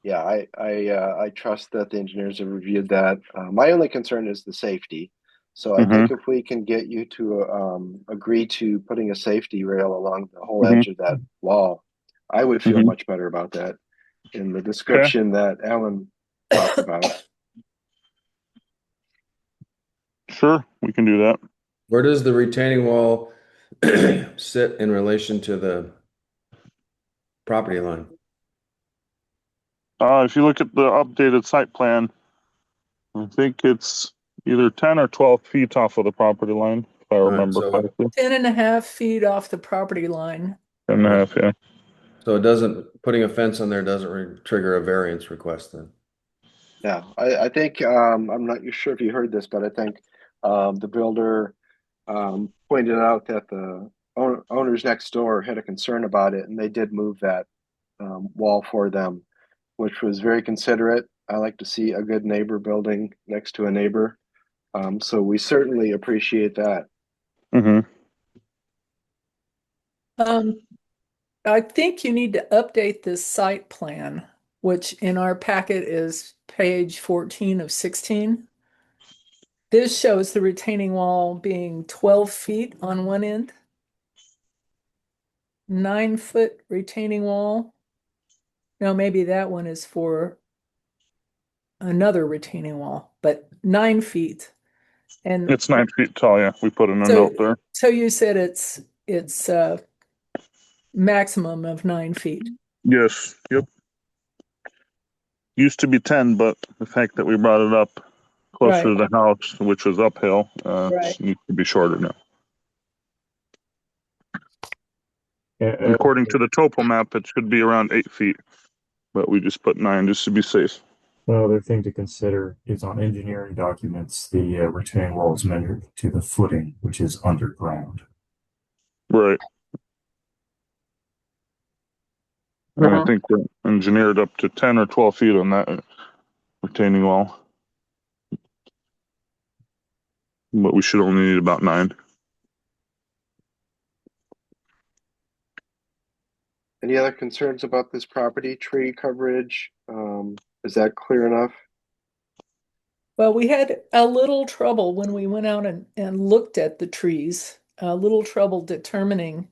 Yeah, I trust that the engineers have reviewed that. My only concern is the safety. So I think if we can get you to agree to putting a safety rail along the whole edge of that wall, I would feel much better about that in the description that Alan talked about. Sure, we can do that. Where does the retaining wall sit in relation to the property line? If you look at the updated site plan, I think it's either 10 or 12 feet off of the property line, if I remember correctly. 10.5 feet off the property line. 10.5, yeah. So putting a fence on there doesn't trigger a variance request then? No, I think, I'm not sure if you heard this, but I think the builder pointed out that the owners next door had a concern about it, and they did move that wall for them, which was very considerate. I like to see a good neighbor building next to a neighbor. So we certainly appreciate that. I think you need to update this site plan, which in our packet is page 14 of 16. This shows the retaining wall being 12 feet on one end, 9-foot retaining wall. Now, maybe that one is for another retaining wall, but 9 feet. And it's 9 feet tall, yeah. We put in a note there. So you said it's maximum of 9 feet. Yes, yep. Used to be 10, but the fact that we brought it up closer to the house, which was uphill, it needs to be shorter now. According to the topo map, it should be around 8 feet, but we just put 9 just to be safe. Another thing to consider is on engineering documents, the retaining wall is measured to the footing, which is underground. Right. And I Uh-huh. think we're engineered up to 10 or 12 feet on that retaining wall. But we should only need about 9. Any other concerns about this property? Tree coverage? Is that clear enough? Well, we had a little trouble when we went out and looked at the trees, a little trouble determining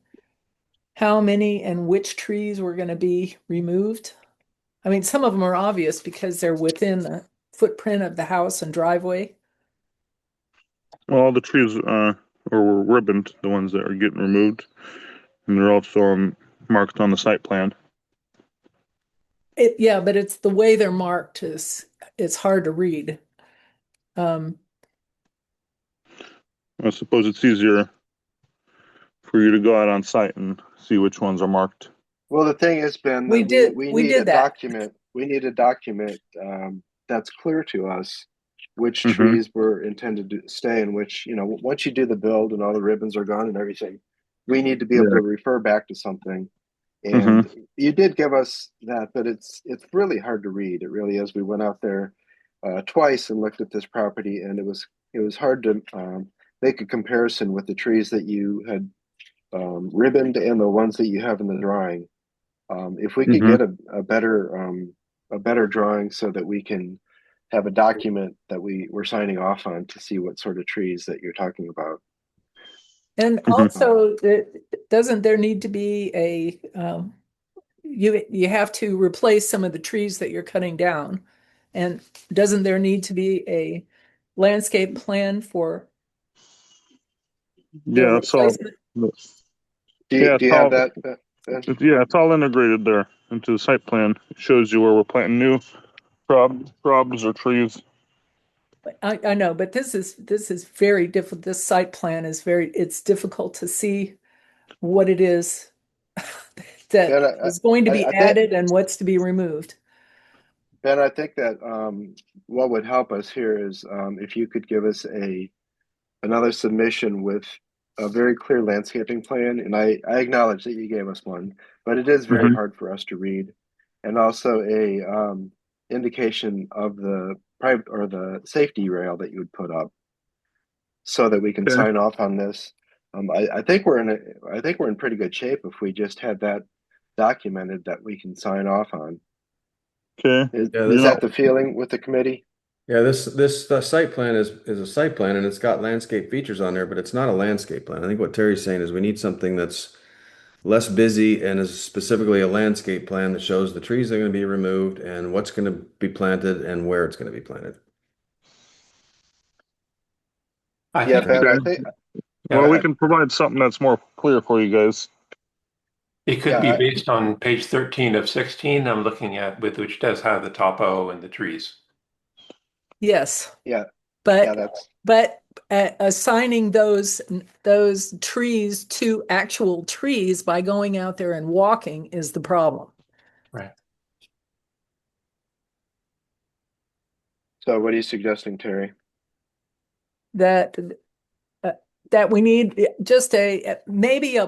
how many and which trees were going to be removed. I mean, some of them are obvious because they're within the footprint of the house and driveway. Well, all the trees were ribboned, the ones that are getting removed. And they're also marked on the site plan. Yeah, but it's the way they're marked it's hard to read. I suppose it's easier for you to go out on site and see which ones are marked. Well, the thing is, Ben, We that did- we we need did a that. document. We need a document that's clear to us which Mhm. trees were intended to stay and which, once you do the build and all the ribbons are gone and everything, we need to be able Yeah. to refer back to something. And you did give us that, but it's really hard to read. It really is. We went out there twice and looked at this property, and it was hard to make a comparison with the trees that you had ribboned and the ones that you have in the drawing. If we could get a better drawing so that we can have a document that we're signing off on to see what sort of trees that you're talking about. And also, doesn't there need to be you have to replace some of the trees that you're cutting down, and doesn't there need to be a landscape plan for the Yeah, so replacement? Do you have that? Ben? yeah, it's all integrated there into the site plan. It shows you where we're planting new shrubs or trees. I know, but this is very difficult. This site plan is it's difficult to see what it is that Ben, is going to be I think, added and what's to be removed. Ben, I think that what would help us here is if you could give us another submission with a very clear landscaping plan. And I acknowledge that you gave us one, but it is very hard for us to read. And also a indication of the private or the safety rail that you would put up so that we can sign off on this. I think we're in pretty good shape if we just had that documented that we can sign off on. Okay. Is that the feeling with the committee? Yeah, this site plan is a site plan and it's got landscape features on there, but it's not a landscape plan. I think what Terry's saying is we need something that's less busy and is specifically a landscape plan that shows the trees that are going to be removed and what's going to be planted and where it's going to be planted. Yeah, Ben, I think. Well, we can provide something that's more clear for you guys. It could be based on page 13 of 16 I'm looking at, which does have the topo and the trees. Yes. Yeah. But assigning those trees to actual trees by going out there and walking is the problem. Right. So what are you suggesting, Terry? That we need just maybe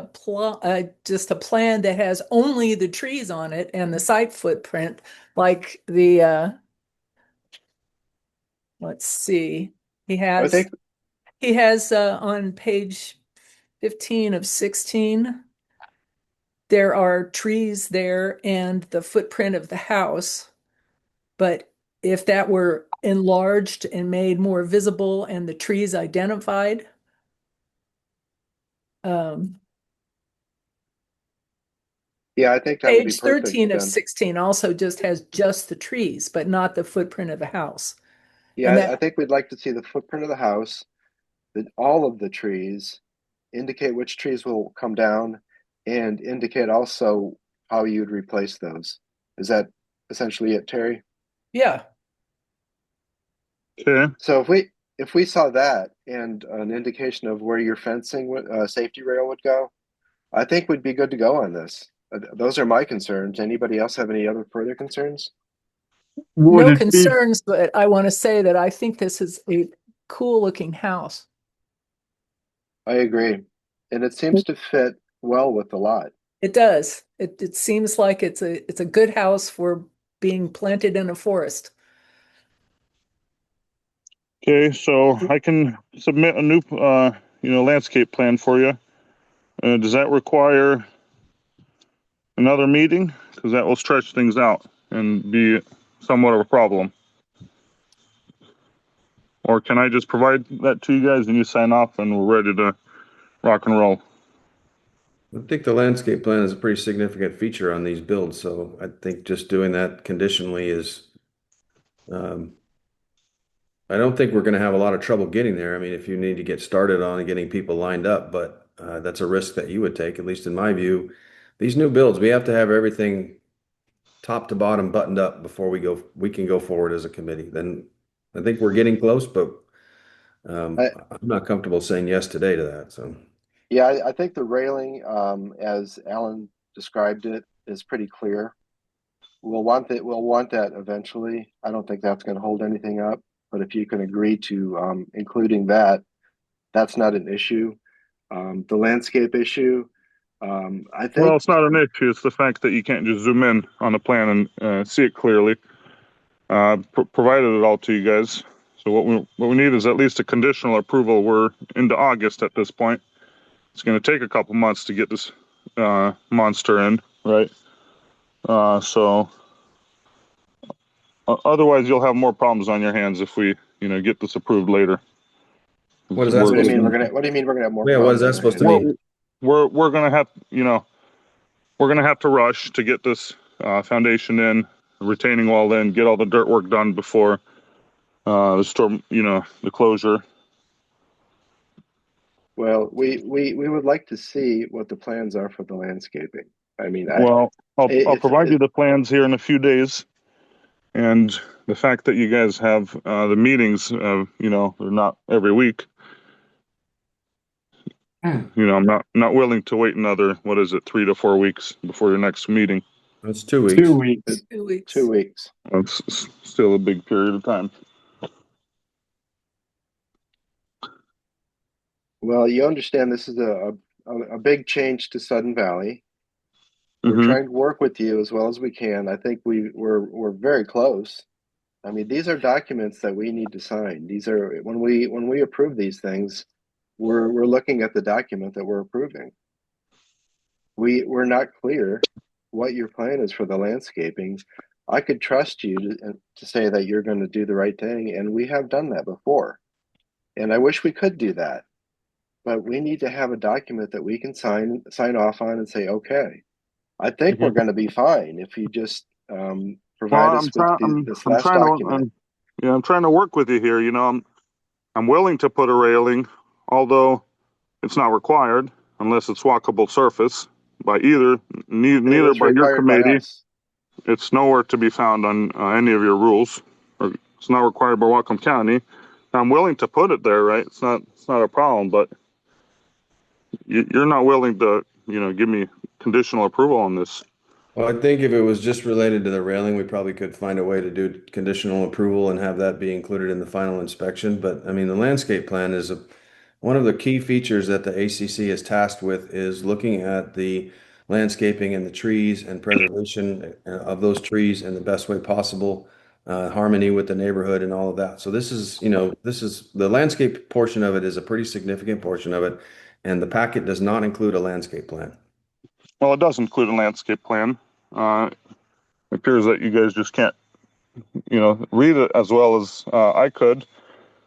just a plan that has only the trees on it and the site footprint, like the let's see, he has on page 15 of 16 there are trees there and the footprint of the house, but if that were enlarged and made more visible and the trees identified, yeah, I think that would be page perfect. 13 of 16 also just has just the trees, but not the footprint of the house. Yeah, I think we'd like to see the footprint of the house, all of the trees, indicate which trees will come down, and indicate also how you'd replace those. Is that essentially it, Terry? Yeah. Okay. So if we saw that and an indication of where your fencing safety rail would go, I think we'd be good to go on this. Those are my concerns. Anybody else have any other further concerns? Would No it be, concerns, but I want to say that I think this is a cool looking house. I agree. And it seems to fit well with the lot. It does. It seems like it's a good house for being planted in a forest. okay, so I can submit a new, landscape plan for you. Does that require another meeting? Because that will stretch things out and be somewhat of a problem. Or can I just provide that to you guys and you sign off and we're ready to rock and roll? I think the landscape plan is a pretty significant feature on these builds, so I think just doing that conditionally is, I don't think we're gonna have a lot of trouble getting there. I mean, if you need to get started on getting people lined up, but that's a risk that you would take, at least in my view. These new builds, we have to have everything top to bottom buttoned up before we can go forward as a committee. Then I think we're getting close, but I'm not comfortable saying yes today to that, so. Yeah, I think the railing, as Alan described it, is pretty clear. We'll want that eventually. I don't think that's going to hold anything up, but if you can agree to including that, that's not an issue. The landscape issue, I think. Well, it's not an issue. It's the fact that you can't just zoom in on the plan and see it clearly. Provided it all to you guys. So what we need is at least a conditional approval. We're into August at this point. It's going to take a couple months to get this monster in, right? So otherwise, you'll have more problems on your hands if we, get this approved later. What is that What do you supposed to mean mean? what do you mean we're gonna have more? Yeah, what is that problems supposed to mean? We're gonna have, we're gonna have to rush to get this foundation in, retaining wall in, get all the dirt work done before the storm, the closure. Well, we would like to see what the plans are for the landscaping. I mean, Well, I'll provide you the plans here in a few days, and the fact that you guys have the meetings, they're not every week. I'm not willing to wait another 3 to 4 weeks before your next meeting. That's 2 weeks. 2 weeks. 2 weeks. 2 weeks. That's still a big period of time. Well, you understand this is a big change to Sudden Valley. We're Mhm. trying to work with you as well as we can. I think we're very close. I mean, these are documents that we need to sign. These are when we approve these things, we're looking at the document that we're approving. We're not clear what your plan is for the landscaping. I could trust you to say that you're going to do the right thing, and we have done that before. And I wish we could do that, but we need to have a document that we can sign off on and say, okay, I think we're going to be fine if you just provide us with this last document. I'm trying to work with you here. I'm willing to put a railing, although it's not required unless it's walkable surface by neither by your committee. It's nowhere to be found on any of your rules, or it's not required by Whatcom County. I'm willing to put it there, right? It's not a problem, but you're not willing to, give me conditional approval on this. Well, I think if it was just related to the railing, we probably could find a way to do conditional approval and have that be included in the final inspection. But I mean, the landscape plan is one of the key features that the ACC is tasked with is looking at the landscaping and the trees and preservation of those trees in the best way possible, harmony with the neighborhood and all of that. So this is the landscape portion of it is a pretty significant portion of it. And the packet does not include a landscape plan. Well, it does include a landscape plan. It appears that you guys just can't, read it as well as I could.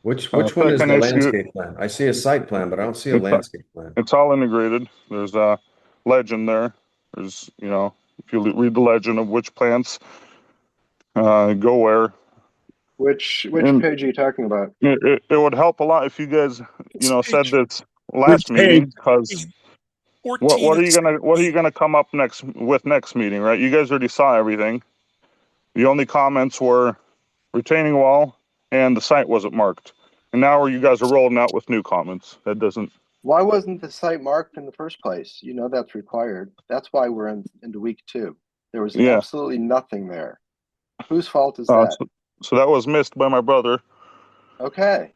Which one is the landscape plan? I see a site plan, but I don't see a landscape plan. It's all integrated. There's a legend there. There's, if you read the legend of which plants go where. Which page are you talking about? It would help a lot if you guys, said this last meeting, because what are you gonna come up next meeting, right? You guys already saw everything. The only comments were retaining wall and the site wasn't marked. And now you guys are rolling out with new comments. That doesn't. Why wasn't the site marked in the first place? That's required. That's why we're into week 2. There was absolutely nothing there. Whose fault is that? So that was missed by my brother. Okay.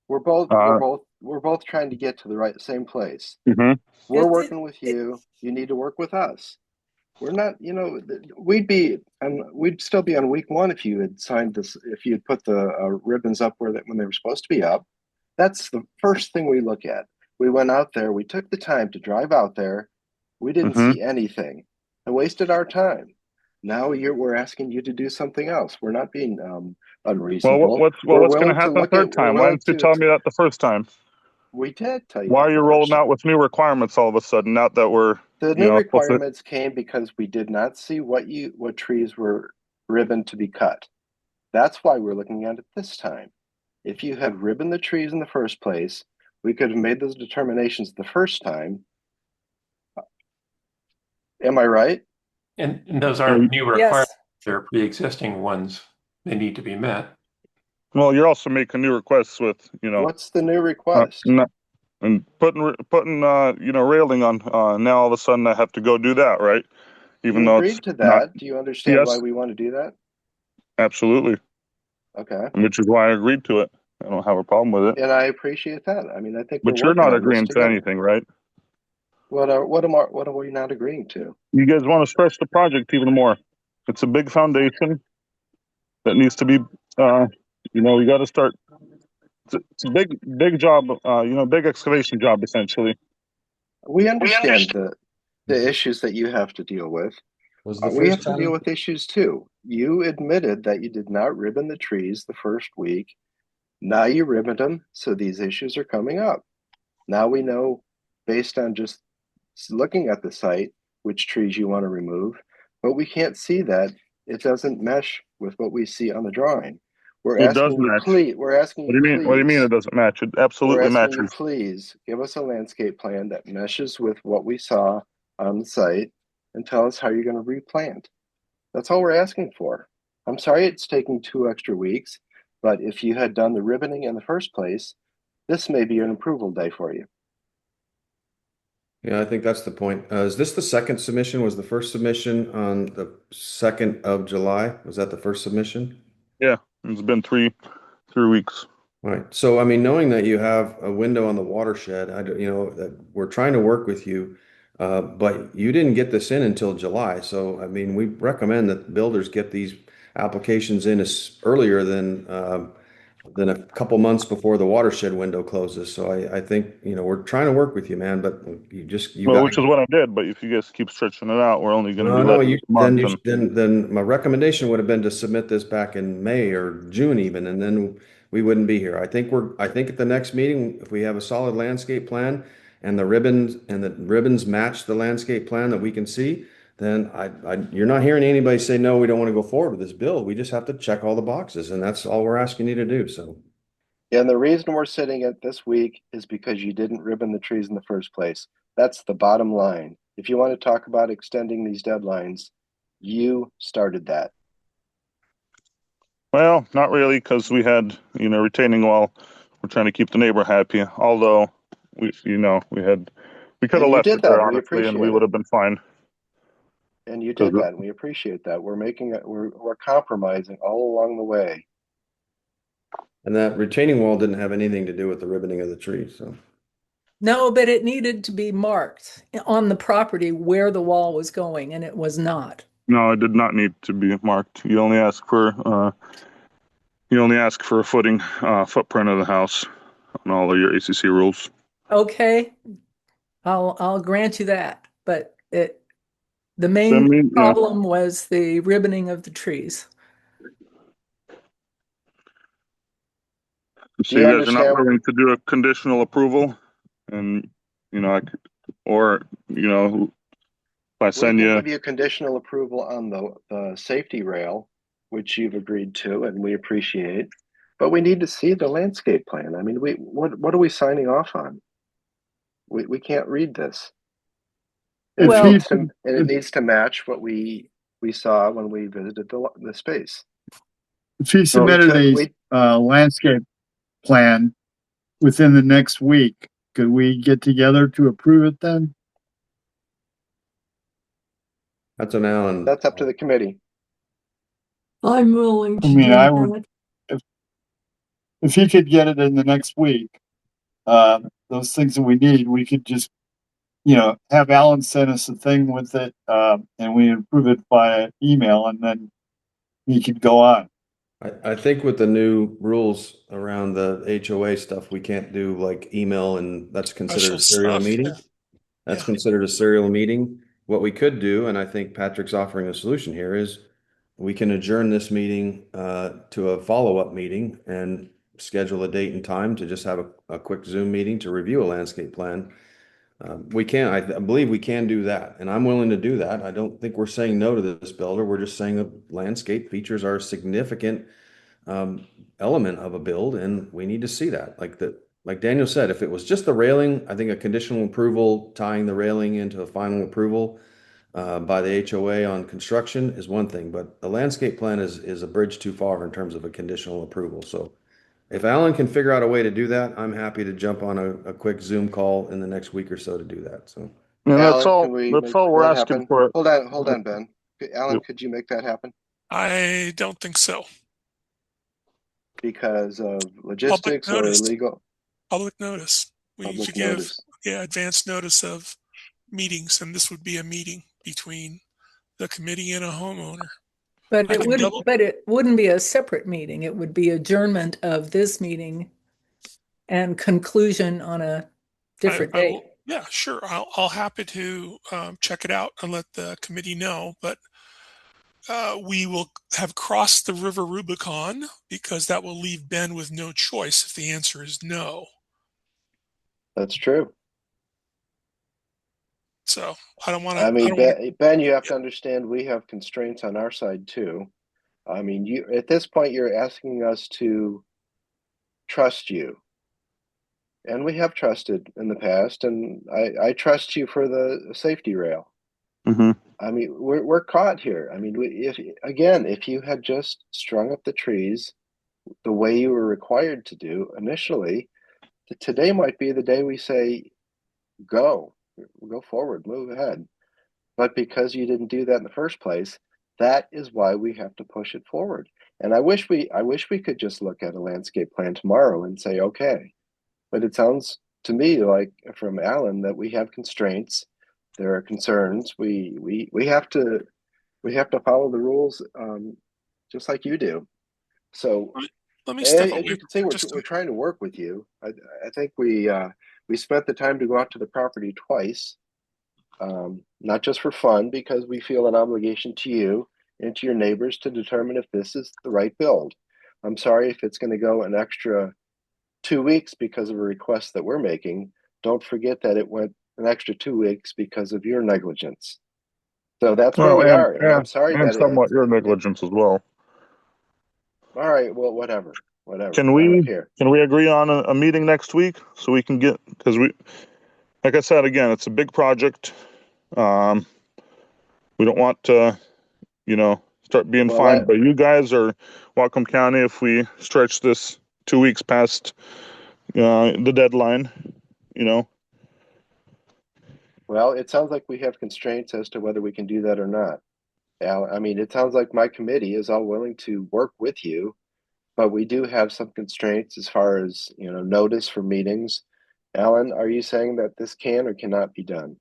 We're both trying to get to the same place. Mm-hmm. We're working with you. You need to work with us. We're not, we'd still be on week 1 if you had signed this, if you had put the ribbons up when they were supposed to be up. That's the first thing we look at. We went out there, we took the time to drive out there. We didn't see anything. I wasted our time. Now we're asking you to do something else. We're not being unreasonable. What's going to happen the third time? Why didn't you tell me that the first time? We did tell you. Why are you rolling out with new requirements all of a sudden? Now that we're the new requirements came because we did not see what trees were ribboned to be cut. That's why we're looking at it this time. If you had ribboned the trees in the first place, we could have made those determinations the first time. Am I right? And those aren't new requirements. They're pre-existing ones. They need to be met. Well, you're also making new requests with, What's the new request? And putting railing on. Now all of a sudden I have to go do that, right? Even though agreed to that. Do you understand why we want to do that? Absolutely. Okay. Which is why I agreed to it. I don't have a problem with it. And I appreciate that. I mean, I think. But you're not agreeing to anything, right? What are we not agreeing to? You guys want to stretch the project even more. It's a big foundation that needs to be. We got to start. It's a big job. Big excavation job essentially. We understand the issues that you have to deal with. We have to deal with issues too. You admitted that you did not ribbon the trees the first week. Now you ribboned them, so these issues are coming up. Now we know, based on just looking at the site, which trees you want to remove, but we can't see that. It doesn't mesh with what we see on the drawing. It does match. We're asking you, please. What do you mean it doesn't match? It absolutely matches. You, please give us a landscape plan that meshes with what we saw on the site and tell us how you're going to replant. That's all we're asking for. I'm sorry it's taking 2 extra weeks, but if you had done the ribboning in the first place, this may be an approval day for you. Yeah, I think that's the point. Is this the second submission? Was the first submission on the 2nd of July? Was that the first submission? Yeah, it's been three weeks. All right. So, I mean, knowing that you have a window on the watershed, that we're trying to work with you, but you didn't get this in until July. So, I mean, we recommend that builders get these applications in earlier than a couple months before the watershed window closes. So I think, we're trying to work with you, man, but which is what I did. But if you guys keep stretching it out, we're only going to be then my recommendation would have been to submit this back in May or June even, and then we wouldn't be here. I think at the next meeting, if we have a solid landscape plan and the ribbons match the landscape plan that we can see, then you're not hearing anybody say, no, we don't want to go forward with this bill. We just have to check all the boxes, and that's all we're asking you to do. So, yeah, and the reason we're sitting at this week is because you didn't ribbon the trees in the first place. That's the bottom line. If you want to talk about extending these deadlines, you started that. Well, not really, because we had, retaining wall. We're trying to keep the neighbor happy. Although we could have left it there, honestly, and we would have been fine. And you did that, and we appreciate that. We're compromising all along the way. And that retaining wall didn't have anything to do with the ribboning of the tree, so. No, but it needed to be marked on the property where the wall was going, and it was not. No, it did not need to be marked. You only ask for a footprint of the house on all of your ACC rules. Okay, I'll grant you that, but the main problem was the ribboning of the trees. So you guys are not willing to do a conditional approval, and if I send you, give you conditional approval on the safety rail, which you've agreed to, and we appreciate. But we need to see the landscape plan. I mean, what are we signing off on? We can't read this. It needs to match what we saw when we visited the space. If he submitted a landscape plan within the next week, could we get together to approve it then? That's an Alan. That's up to the committee. I'm willing I to mean, do I would, that. if he could get it in the next week, those things that we need, we could just, have Alan send us a thing with it, and we approve it by email, and then he could go on. I think with the new rules around the HOA stuff, we can't do like email, and that's considered Special a serial stuff. meeting. Yeah. That's Yeah. considered a serial meeting. What we could do, and I think Patrick's offering a solution here, is we can adjourn this meeting to a follow-up meeting and schedule a date and time to just have a quick Zoom meeting to review a landscape plan. I believe we can do that, and I'm willing to do that. I don't think we're saying no to this builder. We're just saying that landscape features are a significant element of a build, and we need to see that. Like Daniel said, if it was just the railing, I think a conditional approval tying the railing into a final approval by the HOA on construction is one thing, but a landscape plan is a bridge too far in terms of a conditional approval. So if Alan can figure out a way to do that, I'm happy to jump on a quick Zoom call in the next week or so to do that. So And that's Alan, all, can we that's make all we're that asking happen? for. Hold on, Ben. Alan, Yep. could you make that happen? I don't think so. Because of logistics or legal? Public notice. We Public should give notice. advance notice of meetings, and this would be a meeting between the committee and a homeowner. But it wouldn't be a separate meeting. It would be adjournment of this meeting and conclusion on a different date. Yeah, sure. I'll happy to check it out and let the committee know, but we will have crossed the river Rubicon, because that will leave Ben with no choice if the answer is no. That's true. So I don't want to. I mean, Ben, you have to understand we have constraints on our side too. I mean, you at this point you're asking us to trust you, and we have trusted in the past, and I trust you for the safety rail. Mm-hmm. I mean, we're caught here. I mean, if you had just strung up the trees the way you were required to do initially, today might be the day we say, go forward, move ahead. But because you didn't do that in the first place, that is why we have to push it forward. And I wish we could just look at a landscape plan tomorrow and say, okay. But it sounds to me like from Alan that we have constraints. There are concerns. We have to follow the rules, just like you do. So let me step away. As you can see, we're trying to work with you. I think we spent the time to go out to the property twice, not just for fun, because we feel an obligation to you and to your neighbors to determine if this is the right build. I'm sorry if it's going to go an extra 2 weeks because of a request that we're making. Don't forget that it went an extra 2 weeks because of your negligence. So that's where we are. And I'm sorry and that somewhat your negligence as well. All right, well, whatever. Can we agree on a meeting next week so we can get, because like I said, again, it's a big project. We don't want to, start being fined by you guys or Whatcom County if we stretch this 2 weeks past the deadline, Well, it sounds like we have constraints as to whether we can do that or not. I mean, it sounds like my committee is all willing to work with you, but we do have some constraints as far as, notice for meetings. Alan, are you saying that this can or cannot be done?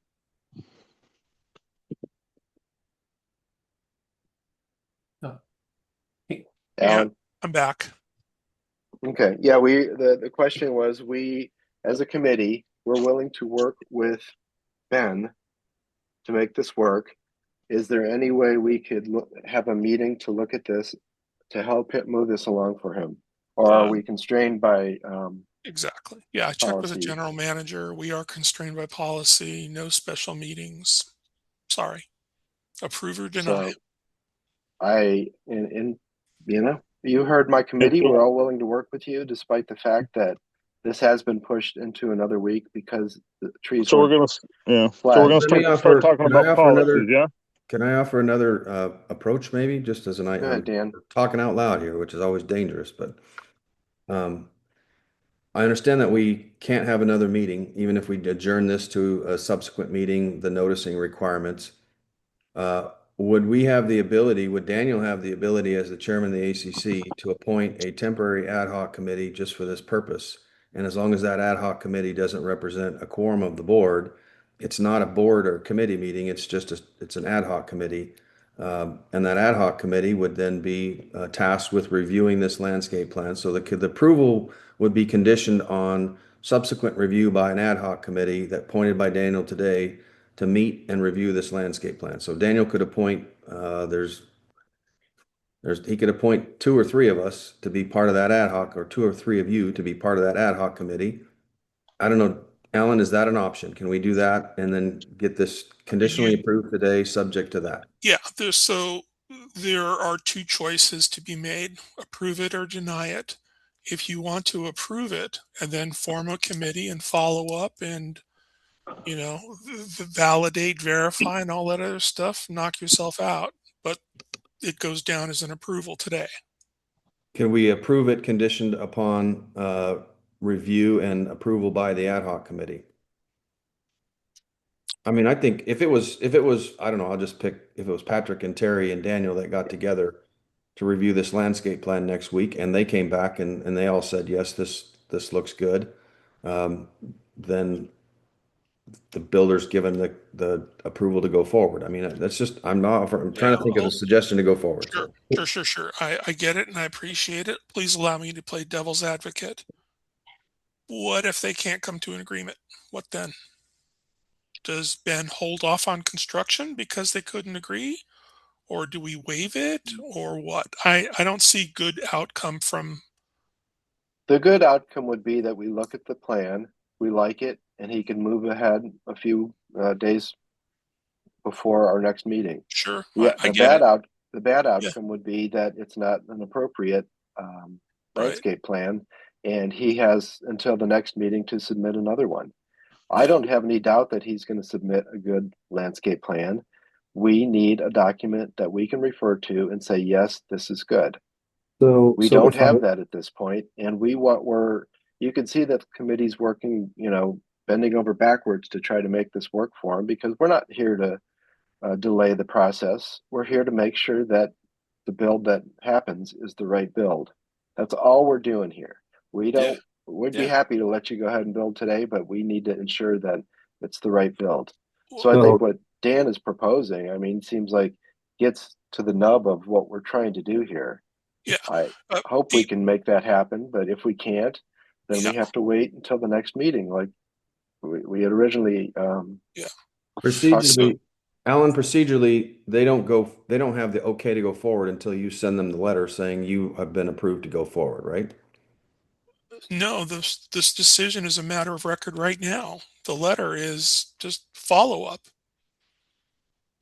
Alan? I'm back. Okay. Yeah, the question was, we as a committee, we're willing to work with Ben to make this work. Is there any way we could have a meeting to look at this to help move this along for him? Or are we constrained by exactly. Yeah, I checked with the policy? general manager. We are constrained by policy. No special meetings. Sorry. Approve or deny. So you heard my committee. We're all willing to work with you, despite the fact that this has been pushed into another week because the trees. So we're gonna start talking about policies. Yeah. Can I offer another approach, maybe, just as an Go ahead, Dan. talking out loud here, which is always dangerous, but I understand that we can't have another meeting, even if we adjourn this to a subsequent meeting, the noticing requirements. would we have the ability, would Daniel have the ability as the chairman of the ACC to appoint a temporary ad hoc committee just for this purpose? And as long as that ad hoc committee doesn't represent a quorum of the board, it's not a board or committee meeting, it's just it's an ad hoc committee. And that ad hoc committee would then be tasked with reviewing this landscape plan. So the approval would be conditioned on subsequent review by an ad hoc committee that appointed by Daniel today to meet and review this landscape plan. So Daniel could appoint, he could appoint 2 or 3 of us to be part of that ad hoc, or 2 or 3 of you to be part of that ad hoc committee. I don't know, Alan, is that an option? Can we do that and then get this conditionally approved today, subject to that? Yeah, so there are 2 choices to be made: approve it or deny it. If you want to approve it and then form a committee and follow up and, validate, verify, and all that other stuff, knock yourself out. But it goes down as an approval today. Can we approve it conditioned upon review and approval by the ad hoc committee? I mean, I think if it was, I don't know, I'll just pick, if it was Patrick and Terry and Daniel that got together to review this landscape plan next week, and they came back and they all said, yes, this looks good, then the builder's given the approval to go forward. I mean, that's just, I'm trying to think of a suggestion to go forward. Sure. I get it and I appreciate it. Please allow me to play devil's advocate. What if they can't come to an agreement? What then? Does Ben hold off on construction because they couldn't agree? Or do we waive it, or what? I don't see good outcome from. The good outcome would be that we look at the plan, we like it, and he can move ahead a few days before our next meeting. Sure. Yeah. The bad outcome would be that it's not an appropriate landscape plan, and he has until the next meeting to submit another one. I don't have any doubt that he's going to submit a good landscape plan. We need a document that we can refer to and say, yes, this is good. So we don't have that at this point, and you can see that the committee's working, bending over backwards to try to make this work for him, because we're not here to delay the process. We're here to make sure that the build that happens is the right build. That's all we're doing here. We'd be happy to let you go ahead and build today, but we need to ensure that it's the right build. So I think what Dan is proposing, seems like gets to the nub of what we're trying to do here. Yeah. I hope we can make that happen, but if we can't, then we have to wait until the next meeting, like we had originally. Procedurally, Alan, they don't have the okay to go forward until you send them the letter saying you have been approved to go forward, right? No, this decision is a matter of record right now. The letter is just follow up.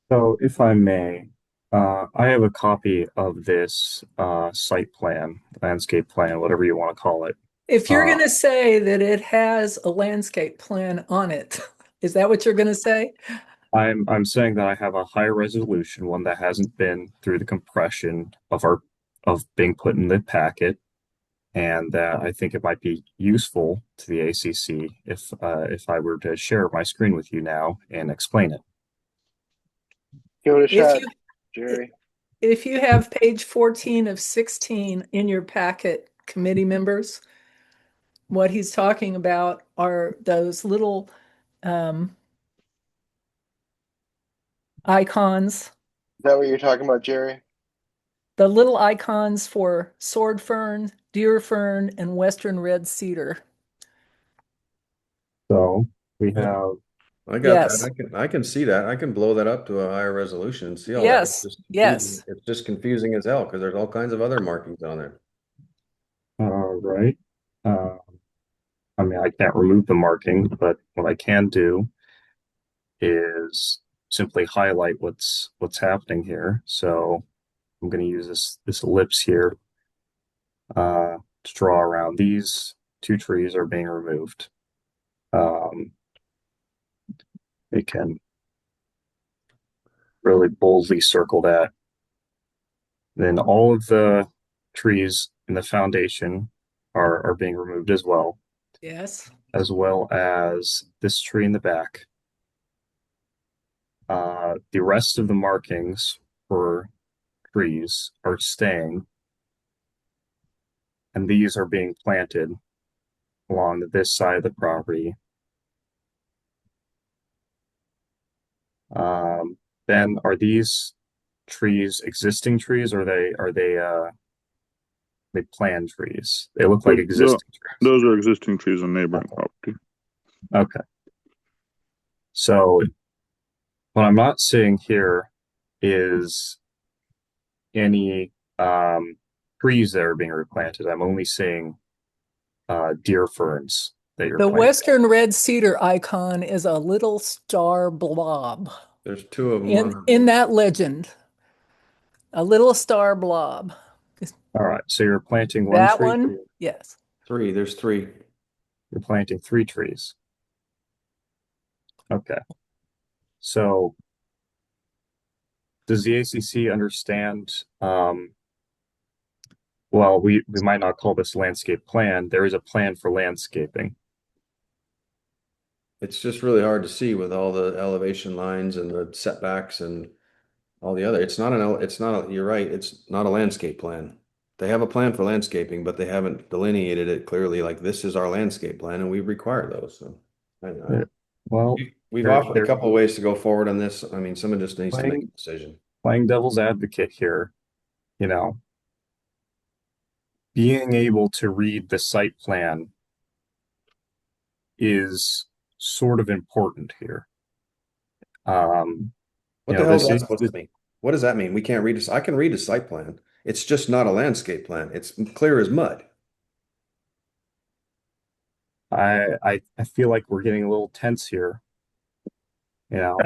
So if I may, I have a copy of this site plan, landscape plan, whatever you want to call it. If you're going to say that it has a landscape plan on it, is that what you're going to say? I'm saying that I have a higher resolution, one that hasn't been through the compression of being put in the packet, and that I think it might be useful to the ACC if I were to share my screen with you now and explain it. Give it a shot, Jerry. If you have page 14 of 16 in your packet, committee members, what he's talking about are those little icons. Is that what you're talking about, Jerry? The little icons for sword fern, deer fern, and western red cedar. So we have. I got that. I can see that. I can blow that up to a higher resolution and see all that. Yes. It's just confusing as hell because there's all kinds of other markings on there. Right. I can't remove the marking, but what I can do is simply highlight what's happening here. So I'm going to use this ellipse here to draw around. These 2 trees are being removed. They can really boldly circle that. Then all of the trees in the foundation are being removed as well. Yes. As well as this tree in the back. The rest of the markings for trees are staying, and these are being planted along this side of the property. Then are these trees existing trees, or are they planned trees? They look like existing trees. Those are existing trees on neighboring property. Okay. So what I'm not seeing here is any trees that are being replanted. I'm only seeing deer ferns that you're The planting. western red cedar icon is a little star blob There's two of them in that legend. A little star blob. All right, so you're planting one That tree? one, yes. Three. There's three. You're planting 3 trees. Okay. So does the ACC understand, well, we might not call this landscape plan. There is a plan for landscaping. It's just really hard to see with all the elevation lines and the setbacks and all the other. You're right. It's not a landscape plan. They have a plan for landscaping, but they haven't delineated it clearly. Like, this is our landscape plan, and we require those. So, Well, we've offered a couple of ways to go forward on this. I mean, someone just needs to make a decision. Playing devil's advocate here, you know, being able to read the site plan is sort of important here. What the hell is that supposed to mean? What does that mean? We can't read this. I can read a site plan. It's just not a landscape plan. It's clear as mud. I feel like we're getting a little tense here. You know,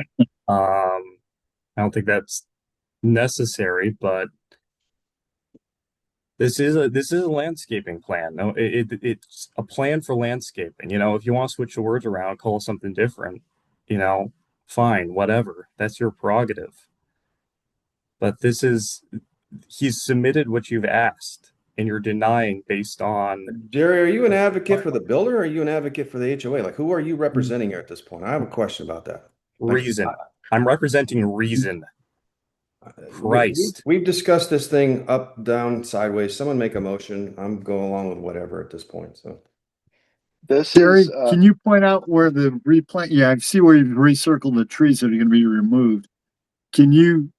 I don't think that's necessary, but this is a landscaping plan. No, it's a plan for landscaping. You know, if you want to switch the words around, call it something different, you know, fine, whatever. That's your prerogative. But he's submitted what you've asked, and you're denying based on. Jerry, are you an advocate for the builder, or are you an advocate for the HOA? Like, who are you representing here at this point? I have a question about that. Reason. I'm representing reason. Christ. We've discussed this thing up, down, sideways. Someone make a motion. I'm going along with whatever at this point. So, Jerry, can you point out where the replant? Yeah, I see where you've recircled the trees that are going to be removed. Can you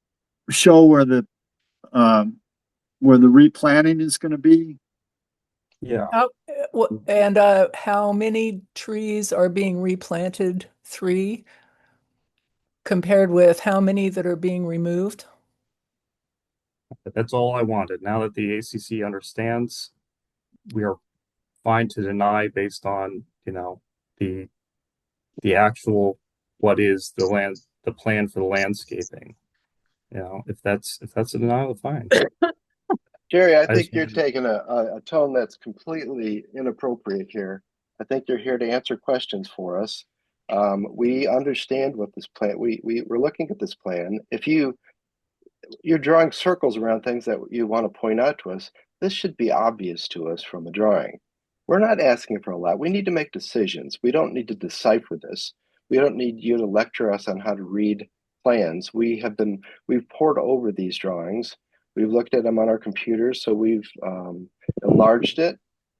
show where the replanting is going to be? Yeah. And how many trees are being replanted? 3, compared with how many that are being removed? That's all I wanted. Now that the ACC understands, we are fine to deny based on, you know, the actual what is the plan for the landscaping. You know, if that's a denial, fine. Jerry, I think you're taking a tone that's completely inappropriate here. I think you're here to answer questions for us. We understand what this plan, we're looking at this plan. If you're drawing circles around things that you want to point out to us, this should be obvious to us from a drawing. We're not asking for a lot. We need to make decisions. We don't need to decipher this. We don't need you to lecture us on how to read plans. We've poured over these drawings. We've looked at them on our computers, so we've enlarged it.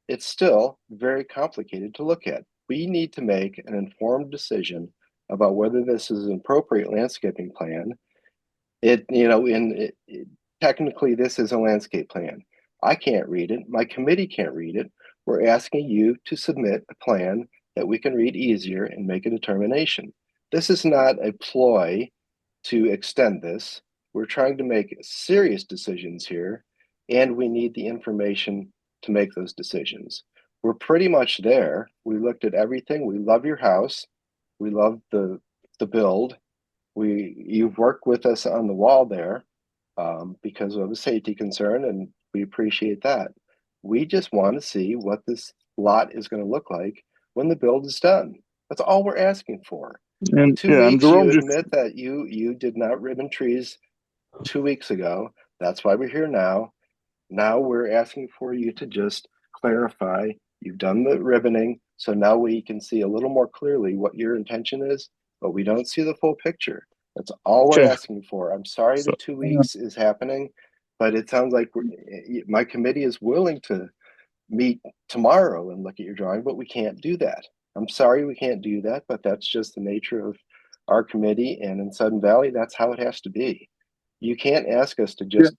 It's still very complicated to look at. We need to make an informed decision about whether this is an appropriate landscaping plan. Technically, this is a landscape plan. I can't read it. My committee can't read it. We're asking you to submit a plan that we can read easier and make a determination. This is not a ploy to extend this. We're trying to make serious decisions here, and we need the information to make those decisions. We're pretty much there. We looked at everything. We love your house. We love the build. You've worked with us on the wall there because of a safety concern, and we appreciate that. We just want to see what this lot is going to look like when the build is done. That's all we're asking for. And 2 weeks, you admit that you did not ribbon trees 2 weeks ago. That's why we're here now. Now we're asking for you to just clarify. You've done the ribboning, so now we can see a little more clearly what your intention is, but we don't see the full picture. That's all we're Okay. asking for. I'm sorry So- the 2 weeks is happening, but it sounds like my committee is willing to meet tomorrow and look at your drawing, but we can't do that. I'm sorry we can't do that, but that's just the nature of our committee, and in Sudden Valley, that's how it has to be. You can't ask us to just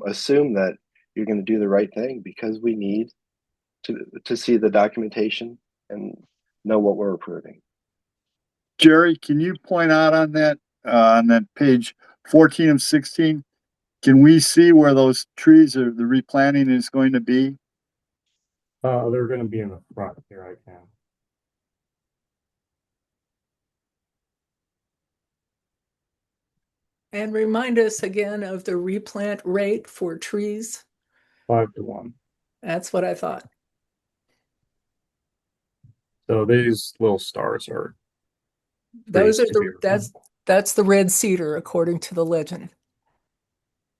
assume that you're going to do the right thing, because we need to see the documentation and know what we're approving. Jerry, can you point out on that page 14 of 16? Can we see where those trees or the replanting is going to be? They're going to be in the front here. I can. And remind us again of the replant rate for trees. 5-1. That's what I thought. So these little stars are. Those are trees. that's the red cedar according to the legend.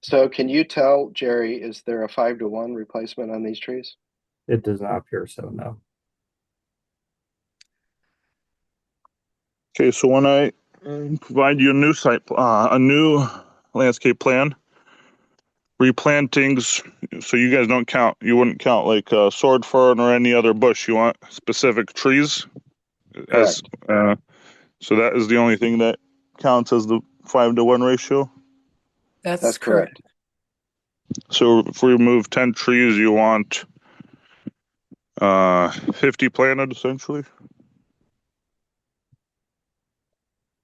So can you tell, Jerry, is there a 5-1 replacement on these trees? It does not appear so, no. Okay, so when I provide you a new a new landscape plan, replantings, so you guys don't count, you wouldn't count like sword fern or any other bush. You want specific trees? Correct. So that is the only thing that counts as the 5-1 ratio? That's correct. So if we remove 10 trees, you want 50 planted, essentially?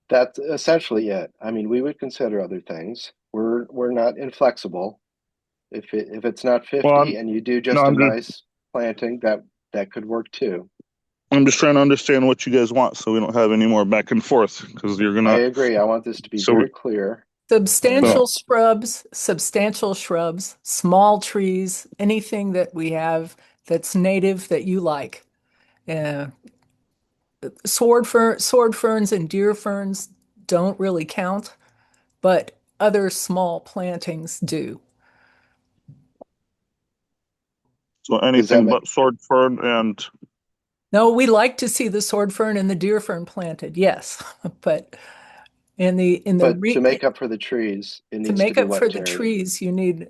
That's essentially it. I mean, we would consider other things. We're not inflexible. If it's not 50 and you do just a nice planting, that could work too. I'm just trying to understand what you guys want, so we don't have any more back and forth, because you're gonna. I agree. I want this to be very clear. Substantial shrubs, small trees, anything that we have that's native that you like. Sword ferns and deer ferns don't really count, but other small plantings do. So anything but sword fern and. No, we like to see the sword fern and the deer fern planted, yes, but to make up for the trees, it needs to be what, for the Terry? trees, you need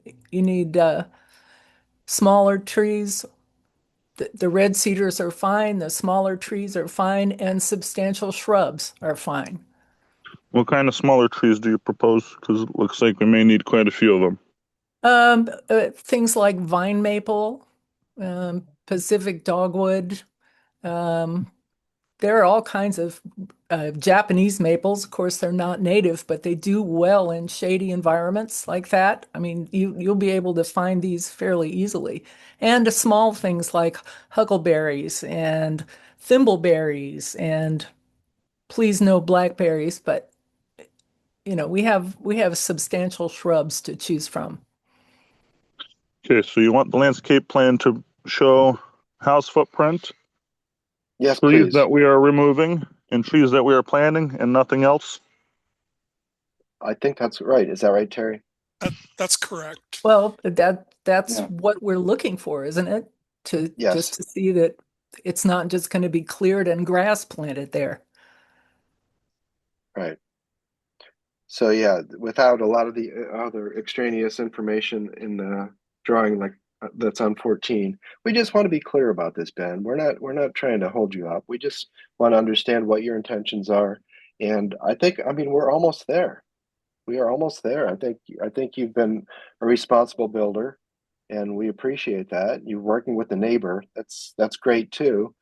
smaller trees. The red cedars are fine, the smaller trees are fine, and substantial shrubs are fine. What kind of smaller trees do you propose? Because it looks like we may need quite a few of them. Things like vine maple, Pacific dogwood. There are all kinds of Japanese maples. Of course, they're not native, but they do well in shady environments like that. I mean, you'll be able to find these fairly easily. And small things like huckleberries and thimbleberries and please no blackberries, but we have substantial shrubs to choose from. Okay, so you want the landscape plan to show house footprint? Yes, trees please. that we are removing and trees that we are planting and nothing else? I think that's right. Is that right, Terry? That's correct. Well, that's what we're looking for, isn't it? Just to see that it's not just going to be cleared and grass planted there. Right. So yeah, without a lot of the other extraneous information in the drawing, like that's on 14, we just want to be clear about this, Ben. We're not trying to hold you up. We just want to understand what your intentions are, and I mean we're almost there. We are almost there. I think you've been a responsible builder, and we appreciate that. You're working with the neighbor. That's great too.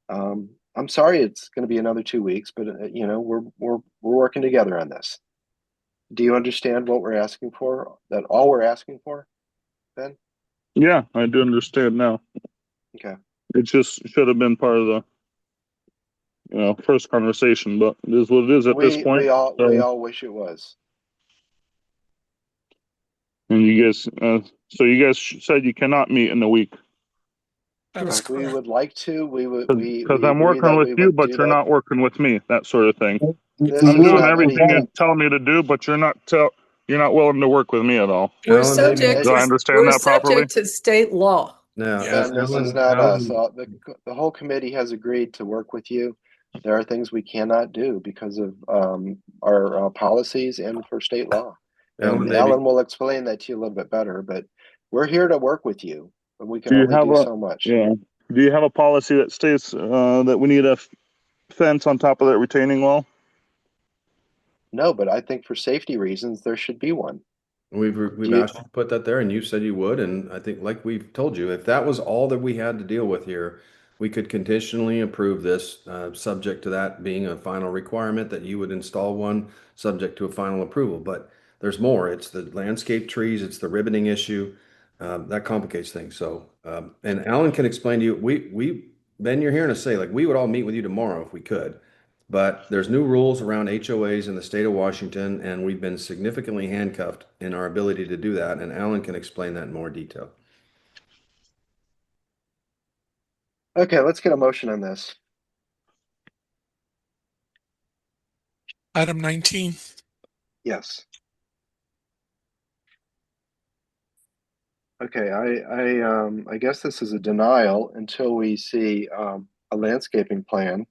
I'm sorry it's going to be another 2 weeks, but we're working together on this. Do you understand what we're asking for? That all we're asking for, Ben? Yeah, I do understand now. Okay. It just should have been part of the first conversation, but it is what it is at this point. We all wish it was. And you guys, so you guys said you cannot meet in the week. We would like to. Because I'm working with you, but you're not working with me. That sort of thing. I'm doing everything you're telling me to do, but you're not willing to work with me at all. We're subject. Do I understand that properly? Subject to state law. No, And this is not us. The whole committee has agreed to work with you. there are things we cannot do because of our policies and for state law. Alan, And maybe. Alan will explain that to you a little bit better, but we're here to work with you, and we can Do you only have do a so much. yeah? Do you have a policy that states that we need a fence on top of that retaining wall? No, but I think for safety reasons, there should be one. We've Do you- asked you to put that there, and you said you would, and I think, like we've told you, if that was all that we had to deal with here, we could conditionally approve this, subject to that being a final requirement that you would install one, subject to a final approval. But there's more. It's the landscape trees, it's the ribboning issue, that complicates things. So, and Alan can explain to you. Ben, you're hearing us say, like, we would all meet with you tomorrow if we could. But there's new rules around HOAs in the state of Washington, and we've been significantly handcuffed in our ability to do that. And Alan can explain that in more detail. Okay, let's get a motion on this. Item 19. Yes. Okay, I guess this is a denial until we see a landscaping plan.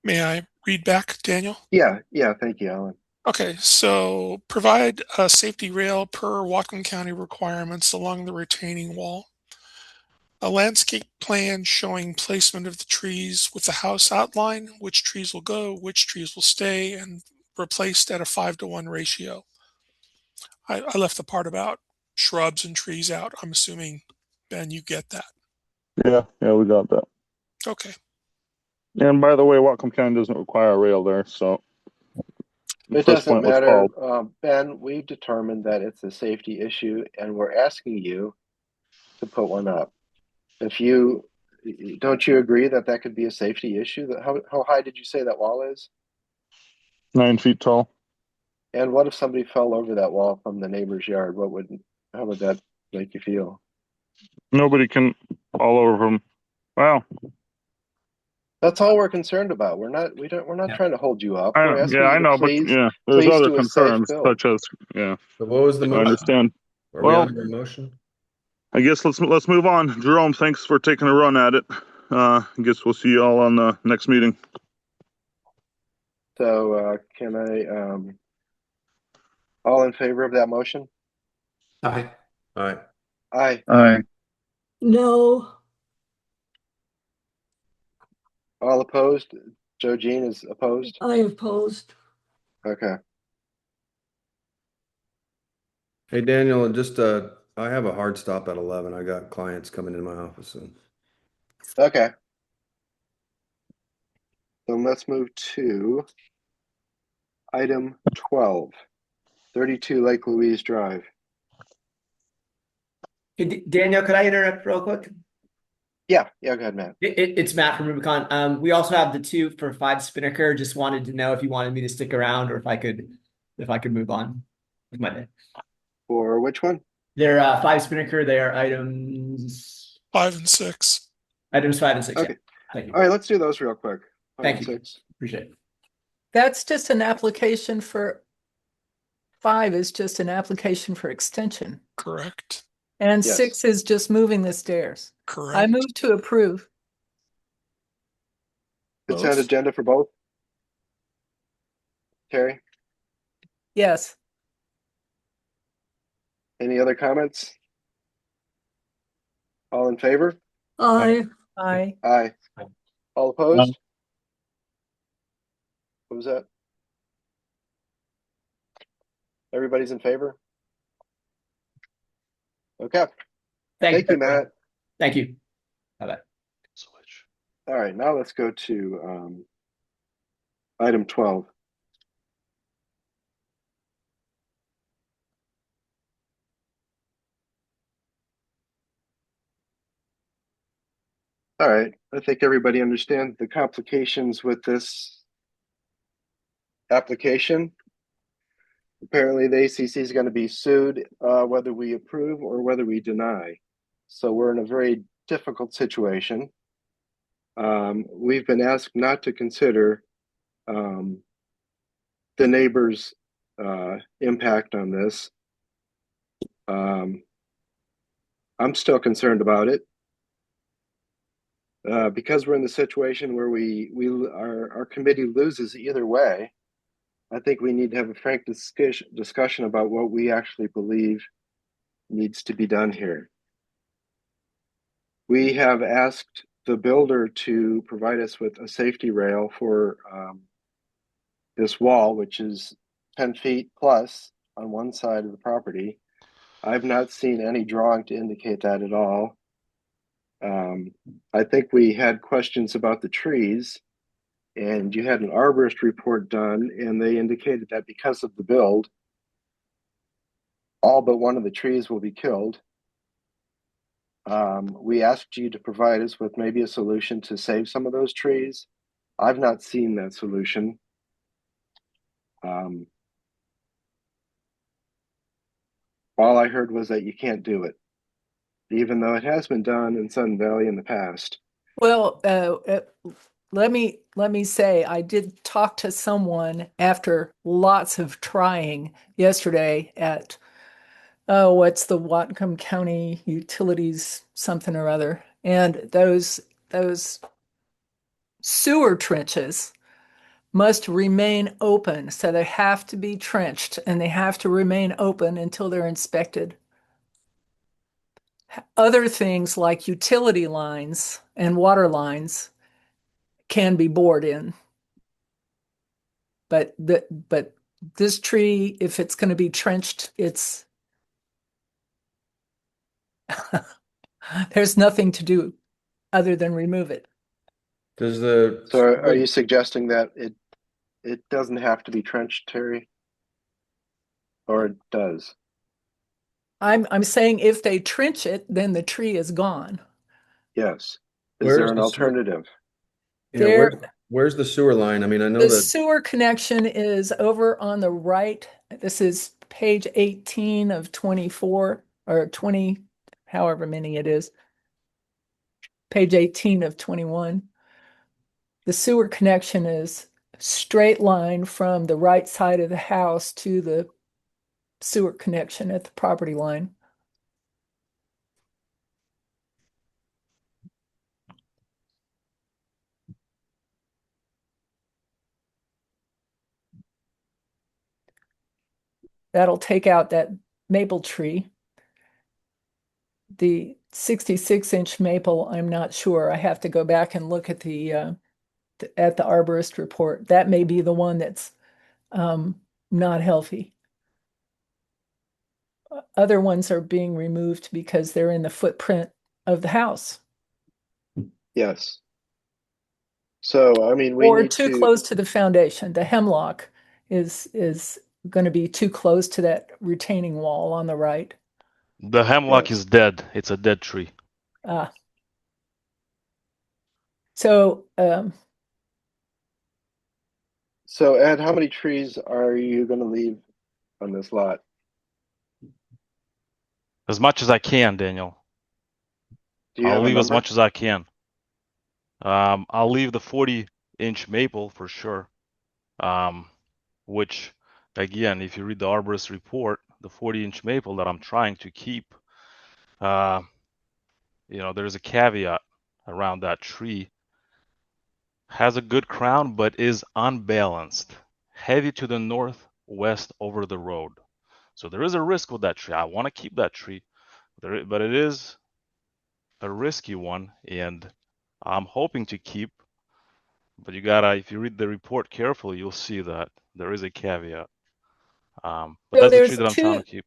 May I read back, Daniel? Yeah, thank you, Alan. Okay, so provide a safety rail per Whatcom County requirements along the retaining wall. A landscape plan showing placement of the trees with the house outline, which trees will go, which trees will stay, and replaced at a 5-to-1 ratio. I left the part about shrubs and trees out. I'm assuming, Ben, you get that. Yeah, we got that. Okay. And by the way, Whatcom County doesn't require a rail there, so the It first doesn't point was matter, called. Ben, we've determined that it's a safety issue and we're asking you to put one up. Don't you agree that that could be a safety issue? How high did you say that wall is? 9 feet tall. And what if somebody fell over that wall from the neighbor's yard? How would that make you feel? Nobody can fall over from. Wow. That's all we're concerned about. We're not trying to hold you up. We're asking you I to know, but there's please other do a safe concerns build. such as So what was the I motion? understand. Are we on the motion? I guess let's move on. Jerome, thanks for taking a run at it. I guess we'll see you all on the next meeting. So can I all in favor of that motion? Aye. Aye. Aye. Aye. No. All opposed? Joe Jean is opposed? I opposed. Okay. Hey, Daniel, just I have a hard stop at 11. I got clients coming in my office soon. Okay. Then let's move to item 12, 32 Lake Louise Drive. Hey, Daniel, could I interrupt real quick? Yeah, go ahead, Matt. It's Matt from Rubicon. We also have the 2 for 5 Spinnaker. Just wanted to know if you wanted me to stick around or if I could move on with my day. For which one? They're 5 Spinnaker. They are items 5 and 6. Items 5 and 6. Okay. Yeah. Thank you. All right, let's do those real quick. Thank you. 6. Appreciate it. That's just an application for 5 is just an application for extension. Correct. And Yes. 6 is just moving the stairs. Correct. I move to approve. Consent Both. agenda for both? Terry, Yes. any other comments? All in favor? Aye. Aye. Aye. All opposed? What was that? Everybody's in favor? Okay. Thank you, Matt. Thank you. Bye-bye. All right, now let's go to item 12. All right, I think everybody understands the complications with this application. Apparently the ACC is going to be sued whether we approve or whether we deny. So we're in a very difficult situation. We've been asked not to consider the neighbors' impact on this. I'm still concerned about it. because we're in the situation where our committee loses either way, I think we need to have a frank discussion about what we actually believe needs to be done here. We have asked the builder to provide us with a safety rail for this wall, which is 10 feet plus on one side of the property. I've not seen any drawing to indicate that at all. I think we had questions about the trees, and you had an arborist report done, and they indicated that because of the build, all but one of the trees will be killed. We asked you to provide us with maybe a solution to save some of those trees. I've not seen that solution. All I heard was that you can't do it, even though it has been done in Sun Valley in the past. Well, let me say, I did talk to someone after lots of trying yesterday at what's the Whatcom County Utilities something or other, and those sewer trenches must remain open, so they have to be trenched and they have to remain open until they're inspected. Other things like utility lines and water lines can be bored in. But this tree, if it's going to be trenched, it's there's nothing to do other than remove it. Does So are you suggesting that it doesn't have to be trenched, Terry? Or it does? I'm saying if they trench it, then the tree is gone. Yes. Is Where's there an the sewer- alternative? Yeah, where's the sewer line? I mean, I know The that sewer connection is over on the right. This is page 18 of 24 or 20, however many it is. Page 18 of 21. The sewer connection is straight line from the right side of the house to the sewer connection at the property line. That'll take out that maple tree. The 66-inch maple, I'm not sure. I have to go back and look at the arborist report. That may be the one that's not healthy. Other ones are being removed because they're in the footprint of the house. Yes. So, I mean, we Or need too to, close to the foundation. The hemlock is going to be too close to that retaining wall on the right. The hemlock Yes. is dead. It's a dead tree. So So Ed, how many trees are you going to leave on this lot? As much as I can, Daniel. Do you I'll have a leave as number? much as I can. I'll leave the 40-inch maple for sure. Which, again, if you read the arborist report, the 40-inch maple that I'm trying to keep, there's a caveat around that tree. Has a good crown, but is unbalanced, heavy to the northwest over the road. So there is a risk with that tree. I want to keep that tree, but it is a risky one, and I'm hoping to keep. But if you read the report carefully, you'll see that there is a caveat. But so that's the tree there's that I'm trying to keep.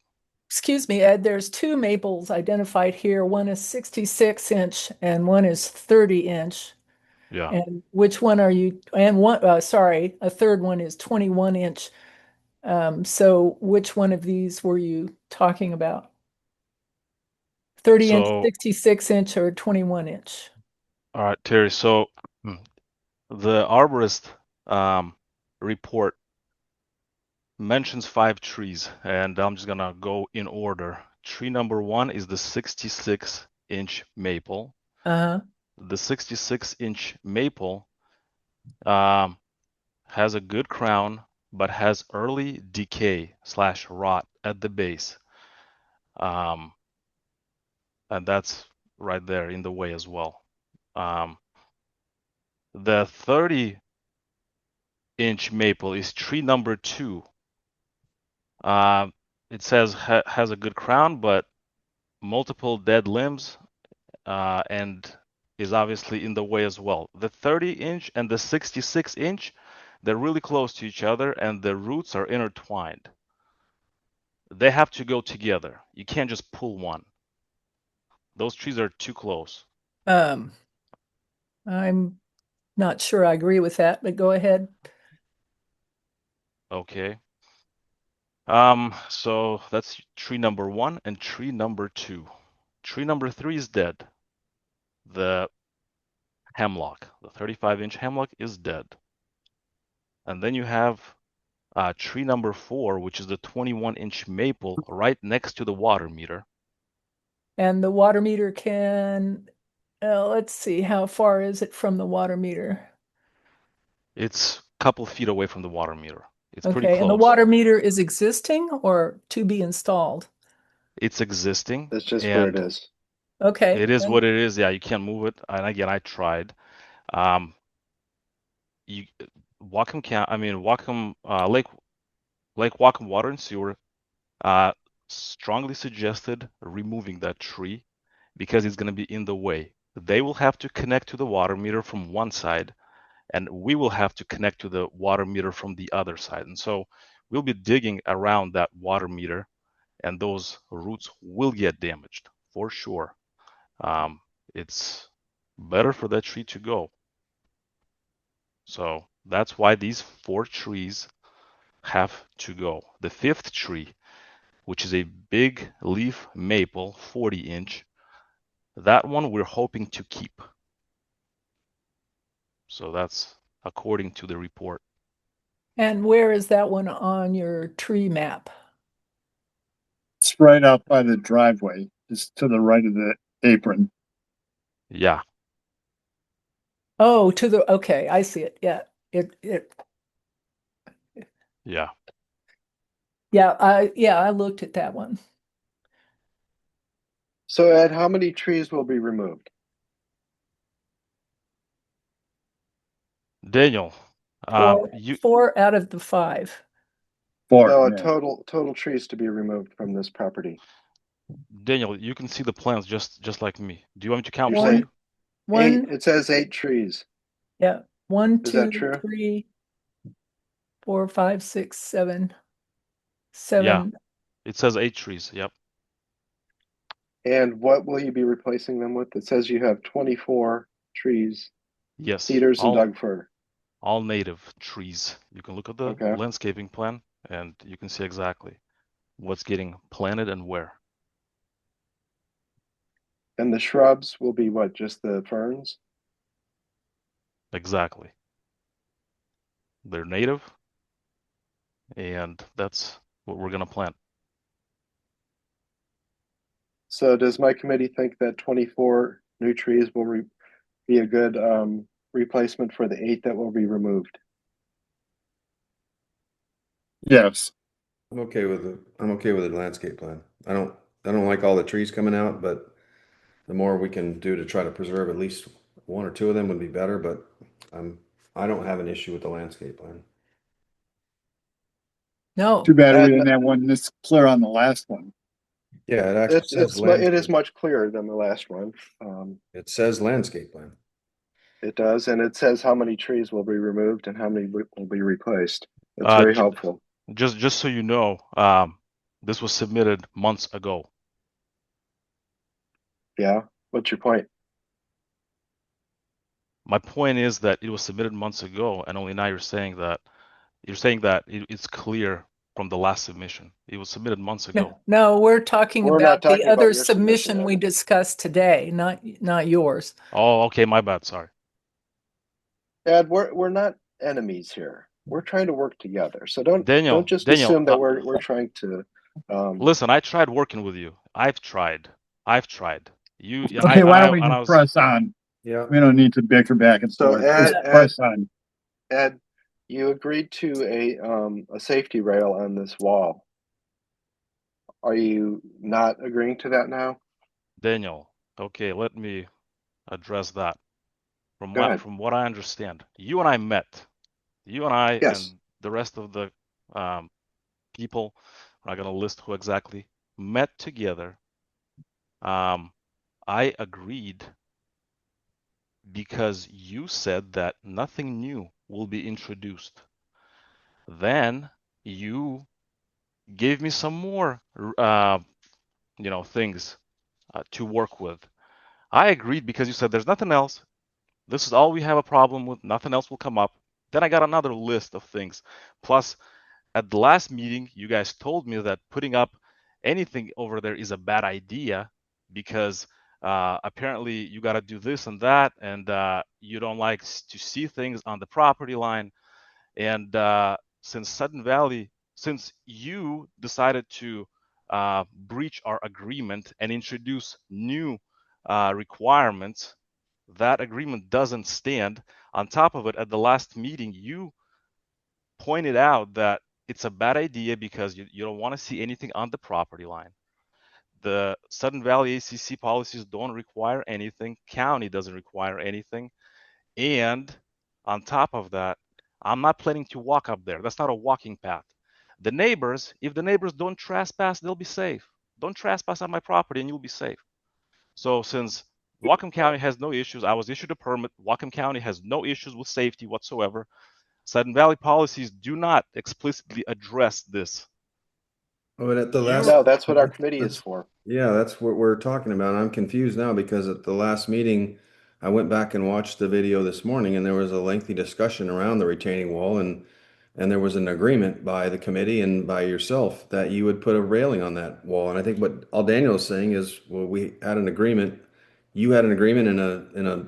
excuse me, Ed, there's two maples identified here. One is 66-inch and one is 30-inch. Yeah. And which one are you? And one, a third one is 21-inch. So which one of these were you talking about? 30-inch, So, 66-inch, or 21-inch? all right, Terry. So the arborist report mentions 5 trees, and I'm just gonna go in order. Tree number 1 is the 66-inch maple. Uh-huh. The 66-inch maple has a good crown, but has early decay / rot at the base. And that's right there in the way as well. The 30-inch maple is tree number 2. It says has a good crown, but multiple dead limbs, and is obviously in the way as well. The 30-inch and the 66-inch, they're really close to each other, and the roots are intertwined. They have to go together. You can't just pull one. Those trees are too close. I'm not sure I agree with that, but go ahead. Okay. So that's tree number 1 and tree number 2. Tree number 3 is dead. The hemlock, the 35-inch hemlock is dead. And then you have tree number 4, which is the 21-inch maple right next to the water meter. And the water meter can, let's see, how far is it from the water meter? It's a couple feet away from the water meter. It's pretty Okay, and the close. water meter is existing or to be installed? It's existing. That's just where it is. Okay. It is what it is. Yeah, you can't move it. And again, I tried. You Whatcom Lake Whatcom Water and Sewer strongly suggested removing that tree because it's going to be in the way. They will have to connect to the water meter from one side, and we will have to connect to the water meter from the other side. And so we'll be digging around that water meter, and those roots will get damaged for sure. It's better for that tree to go. So that's why these 4 trees have to go. The 5th tree, which is a big leaf maple, 40-inch, that one we're hoping to keep. So that's according to the report. And where is that one on your tree map? It's right out by the driveway, just to the right of the apron. Yeah. Oh, okay, I see it. Yeah. Yeah. Yeah, I looked at that one. So Ed, how many trees will be removed? Daniel, 4 out of the 5. 4. No, Yeah. total trees to be removed from this property. Daniel, you can see the plans just like me. Do you want me to count You're for saying you? 8, it says 8 trees. Yeah. 1, Is 2, that true? 3, 4, 5, 6, 7. 7. Yeah. It says 8 trees. Yep. And what will you be replacing them with? It says you have 24 trees. Yes. Cedars and Doug fir. All native trees. You can look at the Okay. landscaping plan and you can see exactly what's getting planted and where. And the shrubs will be what? Just the ferns? Exactly. They're native, and that's what we're going to plant. So does my committee think that 24 new trees will be a good replacement for the 8 that will be removed? Yes. I'm okay with the landscape plan. I don't like all the trees coming out, but the more we can do to try to preserve at least 1 or 2 of them would be better, but I don't have an issue with the landscape plan. No. Too bad we didn't have one this clear on the last one. Yeah, it actually says landscape. It is much clearer than the last one. It says landscape plan. It does, and it says how many trees will be removed and how many will be replaced. It's very helpful. Just so you know, this was submitted months ago. Yeah, what's your point? My point is that it was submitted months ago, and only now you're saying that it's clear from the last submission. It was submitted months ago. No, we're talking We're about not talking the about other your submission, submission Ed. we discussed today, not yours. Oh, okay, my bad. Sorry. Ed, we're not enemies here. We're trying to work together. So don't just Daniel, assume that we're trying to. Listen, I tried working with you. I've tried. You. Okay, why don't we just press on? Yeah. We don't need to bicker back and So forth. Just press on. Ed, you agreed to a safety rail on this wall. Are you not agreeing to that now? Daniel, okay, let me address that. Go ahead. from what I understand, you and I met. You and I Yes. and the rest of the people, I'm not going to list who exactly, met together. I agreed because you said that nothing new will be introduced. Then you gave me some more, things to work with. I agreed because you said there's nothing else. This is all we have a problem with. Nothing else will come up. Then I got another list of things. Plus, at the last meeting, you guys told me that putting up anything over there is a bad idea because apparently you got to do this and that, and you don't like to see things on the property line. And since you decided to breach our agreement and introduce new requirements, that agreement doesn't stand. On top of it, at the last meeting, you pointed out that it's a bad idea because you don't want to see anything on the property line. The Sudden Valley ACC policies don't require anything. County doesn't require anything. And on top of that, I'm not planning to walk up there. That's not a walking path. The neighbors, if the neighbors don't trespass, they'll be safe. Don't trespass on my property and you'll be safe. So since Whatcom County has no issues, I was issued a permit. Whatcom County has no issues with safety whatsoever. Sudden Valley policies do not explicitly address this. But at the You- last, No, that's what our committee is for. yeah, that's what we're talking about. I'm confused now because at the last meeting, I went back and watched the video this morning, and there was a lengthy discussion around the retaining wall, and there was an agreement by the committee and by yourself that you would put a railing on that wall. And I think what all Daniel is saying is, well, we had an agreement. You had an agreement in a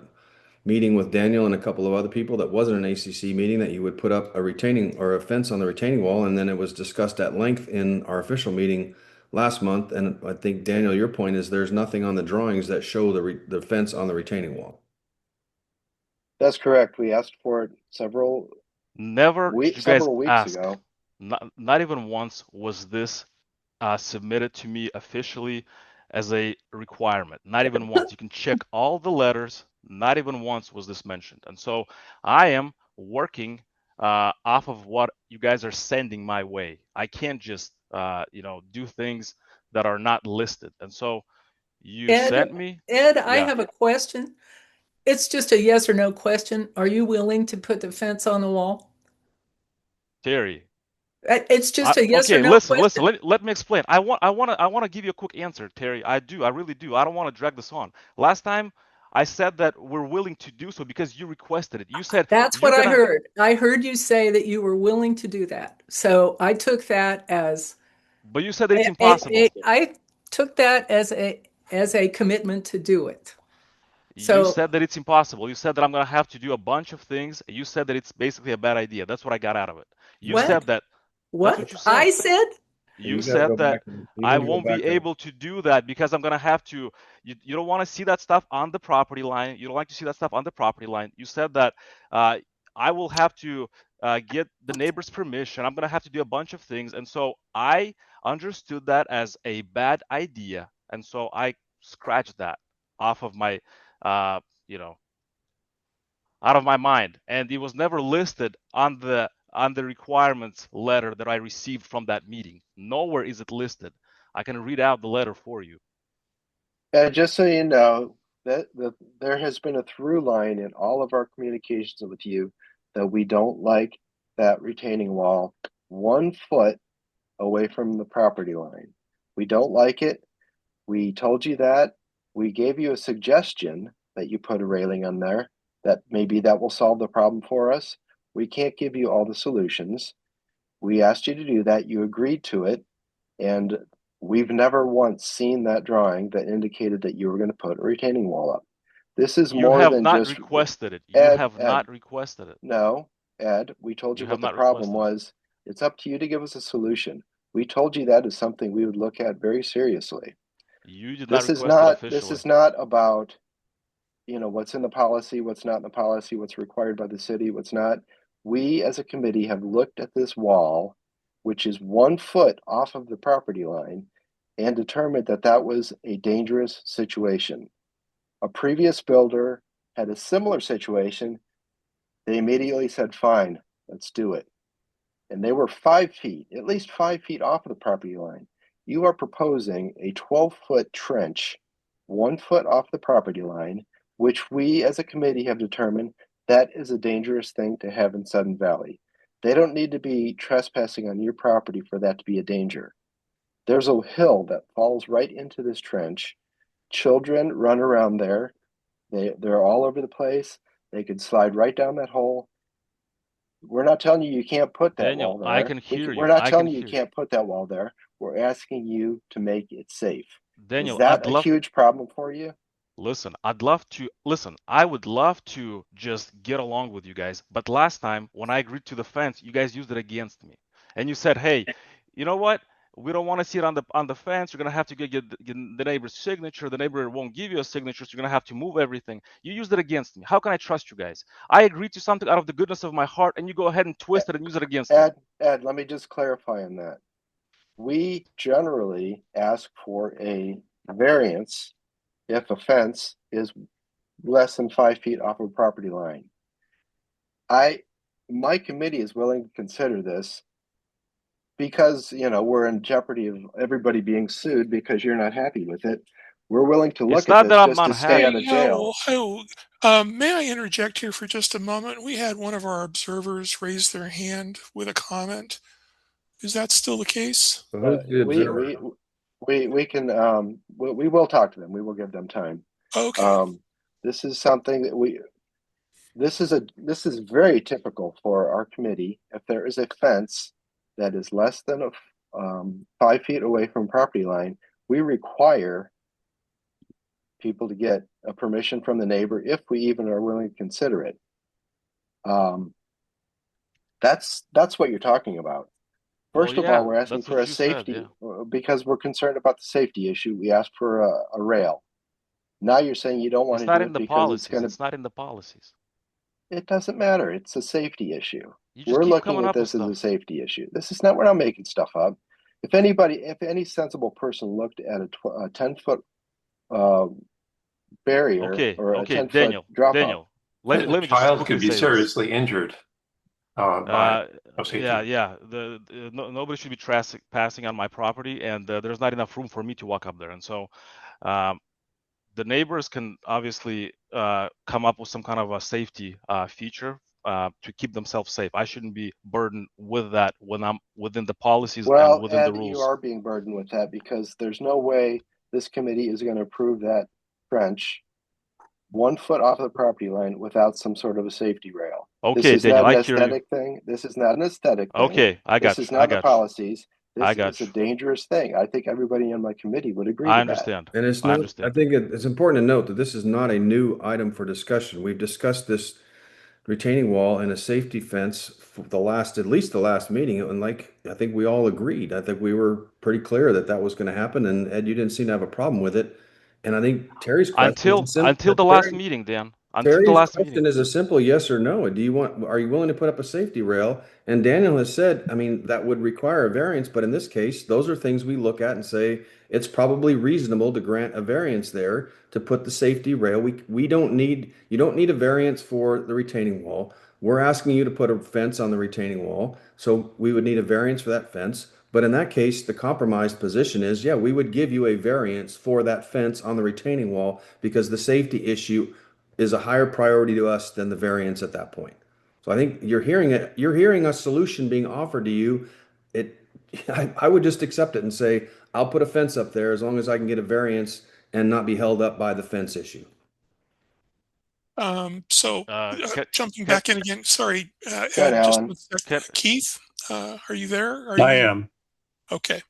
meeting with Daniel and a couple of other people that wasn't an ACC meeting that you would put up a retaining or a fence on the retaining wall, and then it was discussed at length in our official meeting last month. And I think Daniel, your point is there's nothing on the drawings that show the fence on the retaining wall. That's correct. We asked for it several Never did you guys weeks ask. ago. Not even once was this submitted to me officially as a requirement. Not even once. You can check all the letters. Not even once was this mentioned. And so I am working off of what you guys are sending my way. I can't just do things that are not listed. And so you sent me. Ed, I Yeah. have a question. It's just a yes or no question. Are you willing to put the fence on the wall? Terry. It's just a yes okay, or no listen, question. let me explain. I want to give you a quick answer, Terry. I really do. I don't want to drag this on. Last time I said that we're willing to do so because you requested it. You said That's what I heard. I heard you say that you were willing to do that. So I took that as. But you said that it's impossible. I took that as a commitment to do it. You said that it's impossible. You said that I'm going to have to do a bunch of things. You said that it's basically a bad idea. That's what I got out of it. You said that. What? That's what you said. I said? You said that I won't be able to do that because I'm going to have to. You don't want to see that stuff on the property line. You don't like to see that stuff on the property line. You said that I will have to get the neighbor's permission. I'm going to have to do a bunch of things. And so I understood that as a bad idea. And so I scratched that off of my, out of my mind. And it was never listed on the requirements letter that I received from that meeting. Nowhere is it listed. I can read out the letter for you. Just so you know, that there has been a through line in all of our communications with you that we don't like that retaining wall 1 foot away from the property line. We don't like it. We told you that. We gave you a suggestion that you put a railing on there, that maybe that will solve the problem for us. We can't give you all the solutions. We asked you to do that. You agreed to it. And we've never once seen that drawing that indicated that you were going to put a retaining wall up. This is more than just. You have not requested it. You have not requested it. No, Ed, we told you what the problem was. It's up to you to give us a solution. We told you that is something we would look at very seriously. You did not request it officially. This is not about, what's in the policy, what's not in the policy, what's required by the city, what's not. We as a committee have looked at this wall, which is 1 foot off of the property line, and determined that that was a dangerous situation. A previous builder had a similar situation, they immediately said, fine, let's do it. And they were 5 feet, at least 5 feet off of the property line. You are proposing a 12-foot trench, 1 foot off the property line, which we as a committee have determined that is a dangerous thing to have in Sudden Valley. They don't need to be trespassing on your property for that to be a danger. There's a hill that falls right into this trench. Children run around there. They're all over the place. They could slide right down that hole. We're not telling you can't put that Daniel, wall there. I can hear you. We're not I telling can you hear can't put that wall there. We're asking you to make it safe. Daniel, Is that I'd a love huge problem for you? Listen, I would love to just get along with you guys, but last time when I agreed to the fence, you guys used it against me. And you said, "Hey, you know what? We don't want to see it on the fence. You're gonna have to get the neighbor's signature. The neighbor won't give you a signature, so you're gonna have to move everything." You used it against me. How can I trust you guys? I agreed to something out of the goodness of my heart, and you go ahead and twist it and use it against me. Ed, let me just clarify on that. We generally ask for a variance if a fence is less than 5 feet off a property line. My committee is willing to consider this because, we're in jeopardy of everybody being sued because you're not happy with it. We're willing to look It's at not this that I'm just to stay unhappy. out of jail. May I interject here for just a moment? We had one of our observers raise their hand with a comment. Is that still the case? Who's the observer? We can we will talk to them. We will give them time. Okay. This is something that this is very typical for our committee. If there is a fence that is less than 5 feet away from property line, we require people to get a permission from the neighbor if we even are willing to consider it. That's what you're talking about. First of all, we're asking for a safety because we're concerned about the safety issue. We asked for a rail. Now you're saying you don't want to do it because it's going to. It's not in the policies. It doesn't matter. It's a safety issue. We're looking at this as a safety issue. This is not. We're not making stuff up. If any sensible person looked at a 10-foot barrier or a 10-foot drop Daniel, let me just child could be seriously injured. Nobody should be passing on my property, and there's not enough room for me to walk up there. And so the neighbors can obviously come up with some kind of a safety feature to keep themselves safe. I shouldn't be burdened with that when I'm within the policies and within the rules. You are being burdened with that because there's no way this committee is going to approve that trench 1 foot off the property line without some sort of a safety rail. Okay, this is Daniel, not an I hear aesthetic you. thing. This is not an aesthetic thing. Okay, I got you. This is not the policies. This is you. a dangerous thing. I think everybody on my committee would agree I with understand. that. And it's not, I think it's important to note that this is not a new item for discussion. We've discussed this retaining wall and a safety fence for at least the last meeting. And I think we all agreed. I think we were pretty clear that was going to happen. And Ed, you didn't seem to have a problem with it. And I think Terry's question until the last meeting, Dan. Terry's question is a simple yes or no. Are you willing to put up a safety rail? And Daniel has said, that would require a variance, but in this case, those are things we look at and say it's probably reasonable to grant a variance there to put the safety rail. You don't need a variance for the retaining wall. We're asking you to put a fence on the retaining wall, so we would need a variance for that fence. But in that case, the compromised position is, we would give you a variance for that fence on the retaining wall because the safety issue is a higher priority to us than the variance at that point. So I think you're hearing a solution being offered to you. I would just accept it and say, I'll put a fence up there as long as I can get a variance and not be held up by the fence issue. Jumping back in again, sorry, Ed, just one sec. Keith, are you there? I am. Okay.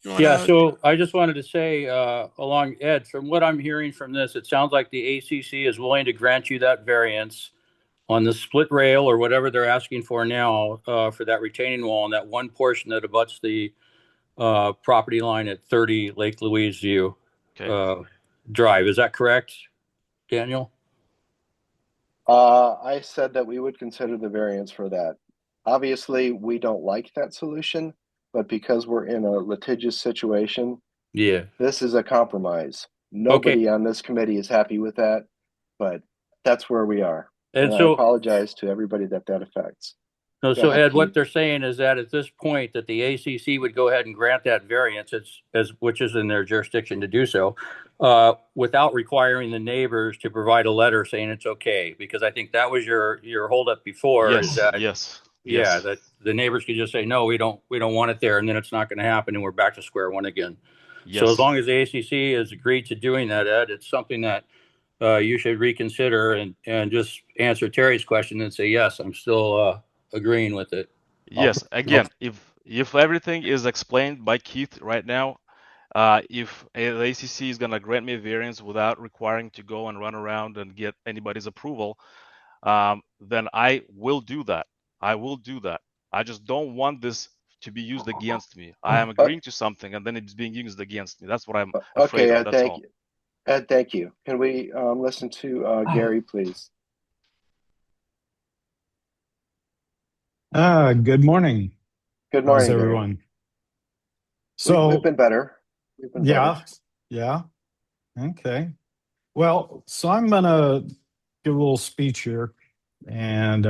So I just wanted to say, along Ed, from what I'm hearing from this, it sounds like the ACC is willing to grant you that variance on the split rail or whatever they're asking for now for that retaining wall and that one portion that abuts the property line at 30 Lake Louise View Drive. Is that correct, Daniel? I said that we would consider the variance for that. Obviously, we don't like that solution. But because we're in a litigious situation, this is a compromise. Nobody on this committee is happy with that, but that's where we are. And I so, apologize to everybody that affects. no, Go so ahead, Ed, what Keith. they're saying is that at this point, that the ACC would go ahead and grant that variance, which is in their jurisdiction to do so, without requiring the neighbors to provide a letter saying it's okay. Because I think that was your holdup before. Is Yes, that, yes, yeah, yes, that the neighbors could just say, no, we don't want it there, and then it's not going to happen, and we're back to square one again. So as yes. long as the ACC has agreed to doing that, Ed, it's something that you should reconsider and just answer Terry's question and say, yes, I'm still agreeing with it. Yes, again, if everything is explained by Keith right now, if the ACC is gonna grant me a variance without requiring to go and run around and get anybody's approval, then I will do that. I will do that. I just don't want this to be used against me. I am agreeing to something and then it's being used against me. That's what I'm afraid Okay, of. Ed, That's thank all. you. Ed, thank you. Can we listen to Gary, please? Good morning. Good How's morning, Gary. everyone? So we've been better. We've been better. Yeah. Okay. Well, so I'm gonna give a little speech here. And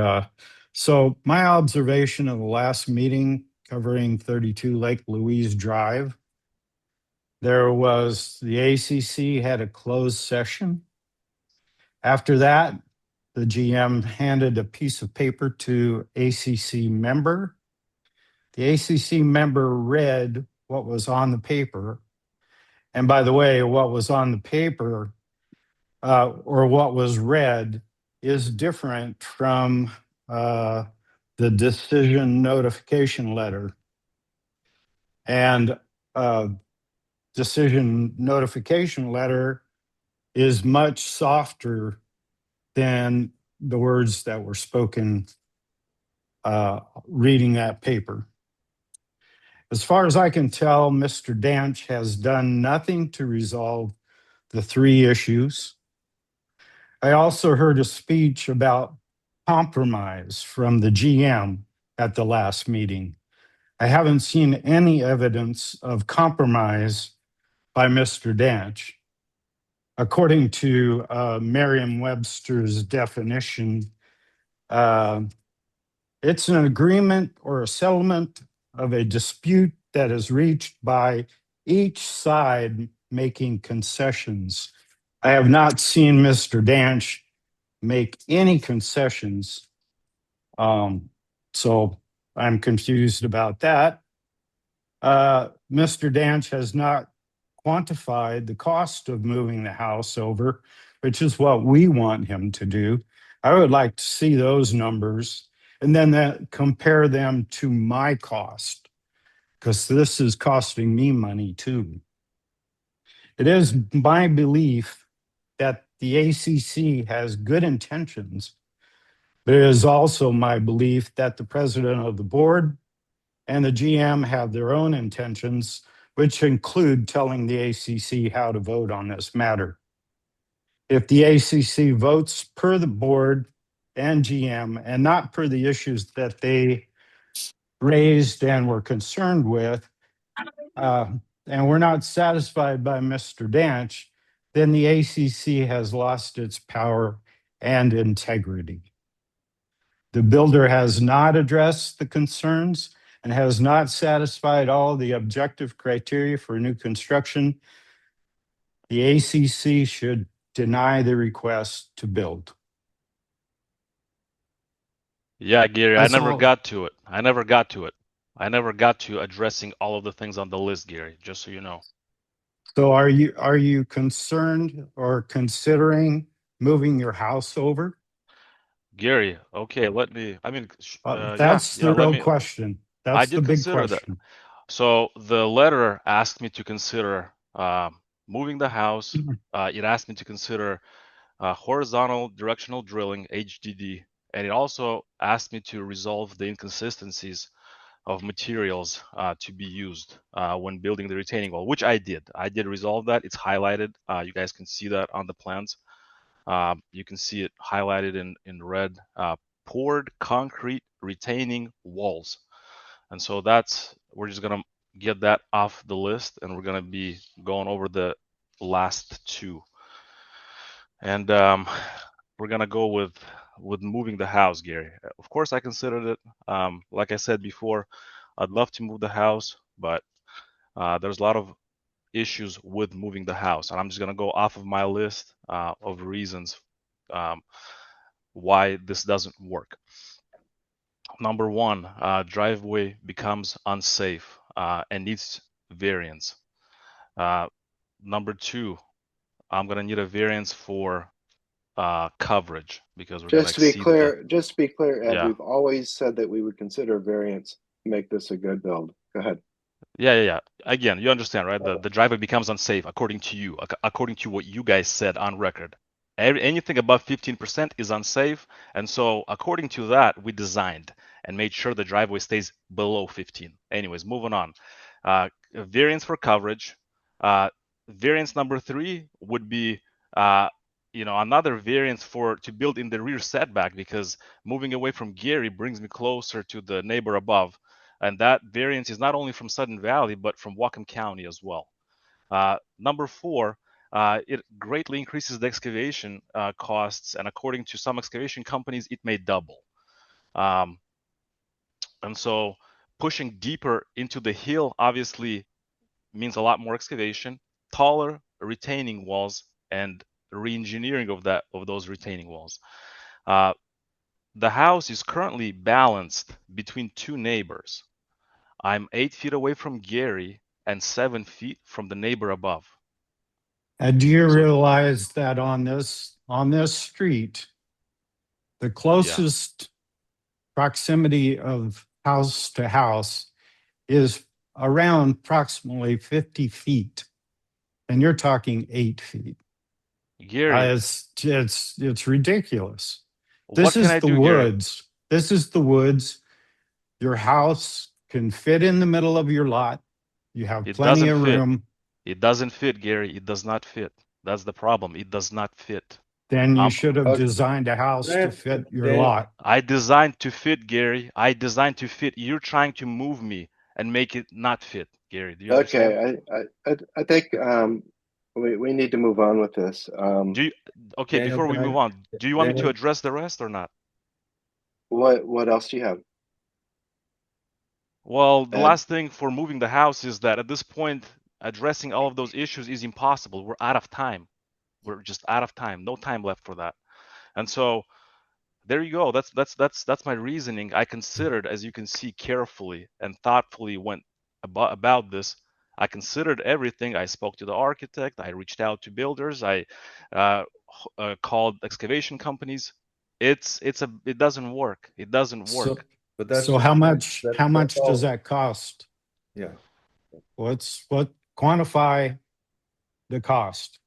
so my observation of the last meeting covering 32 Lake Louise Drive, there was the ACC had a closed session. After that, the GM handed a piece of paper to ACC member. The ACC member read what was on the paper. And by the way, what was on the paper or what was read is different from the decision notification letter. And decision notification letter is much softer than the words that were spoken reading that paper. As far as I can tell, Mr. Danch has done nothing to resolve the three issues. I also heard a speech about compromise from the GM at the last meeting. I haven't seen any evidence of compromise by Mr. Danch. According to Merriam-Webster's definition, it's an agreement or a settlement of a dispute that is reached by each side making concessions. I have not seen Mr. Danch make any concessions. So I'm confused about that. Mr. Danch has not quantified the cost of moving the house over, which is what we want him to do. I would like to see those numbers and then compare them to my cost, because this is costing me money too. It is my belief that the ACC has good intentions, but it is also my belief that the president of the board and the GM have their own intentions, which include telling the ACC how to vote on this matter. If the ACC votes per the board and GM and not per the issues that they raised and were concerned with, and we're not satisfied by Mr. Danch, then the ACC has lost its power and integrity. The builder has not addressed the concerns and has not satisfied all the objective criteria for new construction. The ACC should deny the request to build. Yeah, Gary, That's I never all. got to it. I never got to it. I never got to addressing all of the things on the list, Gary, just so you know. So are you concerned or considering moving your house over? Gary, okay, let me, That's the let real me, question. I That's the did big consider that. question. So the letter asked me to consider moving the house. It asked me to consider horizontal directional drilling, HDD, and it also asked me to resolve the inconsistencies of materials to be used when building the retaining wall, which I did. I did resolve that. It's highlighted. You guys can see that on the plans. You can see it highlighted in red. Poured concrete retaining walls. And so we're just gonna get that off the list, and we're gonna be going over the last two. And we're gonna go with moving the house, Gary. Of course, I considered it. Like I said before, I'd love to move the house, but there's a lot of issues with moving the house, and I'm just gonna go off of my list of reasons why this doesn't work. Number one, driveway becomes unsafe and needs variance. Number two, I'm gonna need a variance for coverage because we're gonna Just to be exceed clear, Ed, yeah. we've always said that we would consider variance to make this a good build. Go ahead. Yeah. Again, you understand, right? The driveway becomes unsafe according to you, according to what you guys said on record. Anything above 15% is unsafe, and so according to that, we designed and made sure the driveway stays below 15. Anyways, moving on. Variance for coverage. Variance number 3 would be, another variance to build in the rear setback, because moving away from Gary brings me closer to the neighbor above. And that variance is not only from Sudden Valley, but from Whatcom County as well. Number 4, it greatly increases the excavation costs, and according to some excavation companies, it may double. And so pushing deeper into the hill obviously means a lot more excavation, taller retaining walls, and re-engineering of those retaining walls. The house is currently balanced between 2 neighbors. I'm 8 feet away from Gary and 7 feet from the neighbor above. And do you realize that on this street, the closest proximity of house to house is around approximately 50 feet, and you're talking 8 feet. Gary, it's ridiculous. what This can is I the do, Gary? woods. This is the woods. Your house can fit in the middle of your lot. You have It plenty doesn't of fit. room. It doesn't fit, Gary. It does not fit. That's the problem. It does not fit. Then you should have designed a house to fit your lot. I designed to fit, Gary. I designed to fit. You're trying to move me and make it not fit, Gary. Do you understand? Okay, I think we need to move on with this. Before we move on, do you want me to address the rest or not? What else do you have? Well, the last thing for moving the house is that at this point, addressing all of those issues is impossible. We're out of time. We're just out of time. No time left for that. And so there you go. That's my reasoning. I considered, as you can see, carefully and thoughtfully went about this. I considered everything. I spoke to the architect. I reached out to builders. I called excavation companies. It doesn't work. It doesn't work. So how much does that cost? Yeah. Quantify the cost.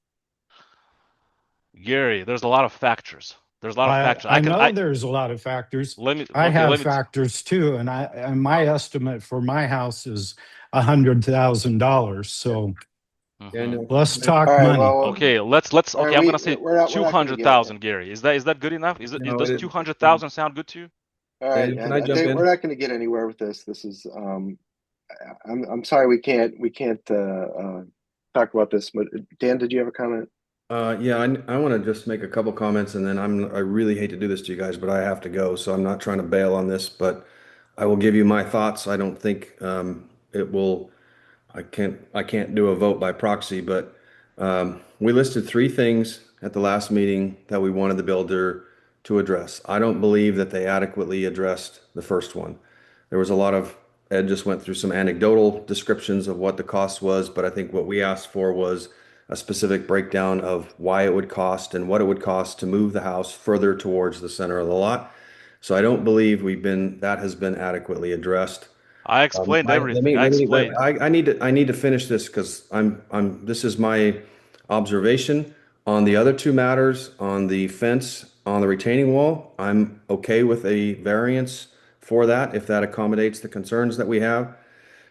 Gary, there's a lot of factors. There's a lot of factors. I know there's a lot of factors. I have factors too, and my estimate for my house is $100,000. So let's talk money. Okay, let's. Okay, I'm gonna say 200,000, Gary. Is that good enough? Does 200,000 sound good to you? All right, I think we're not going to get anywhere with this. This is I'm sorry we can't talk about this. But Dan, did you have a comment? Yeah, I want to just make a couple comments, and then I really hate to do this to you guys, but I have to go, so I'm not trying to bail on this, but I will give you my thoughts. I don't think it will. I can't do a vote by proxy, but we listed 3 things at the last meeting that we wanted the builder to address. I don't believe that they adequately addressed the first one. There was a lot of, Ed just went through some anecdotal descriptions of what the cost was, but I think what we asked for was a specific breakdown of why it would cost and what it would cost to move the house further towards the center of the lot. So I don't believe that has been adequately addressed. I explained everything. I need to finish this because this is my observation on the other 2 matters, on the fence, on the retaining wall. I'm okay with a variance for that if that accommodates the concerns that we have.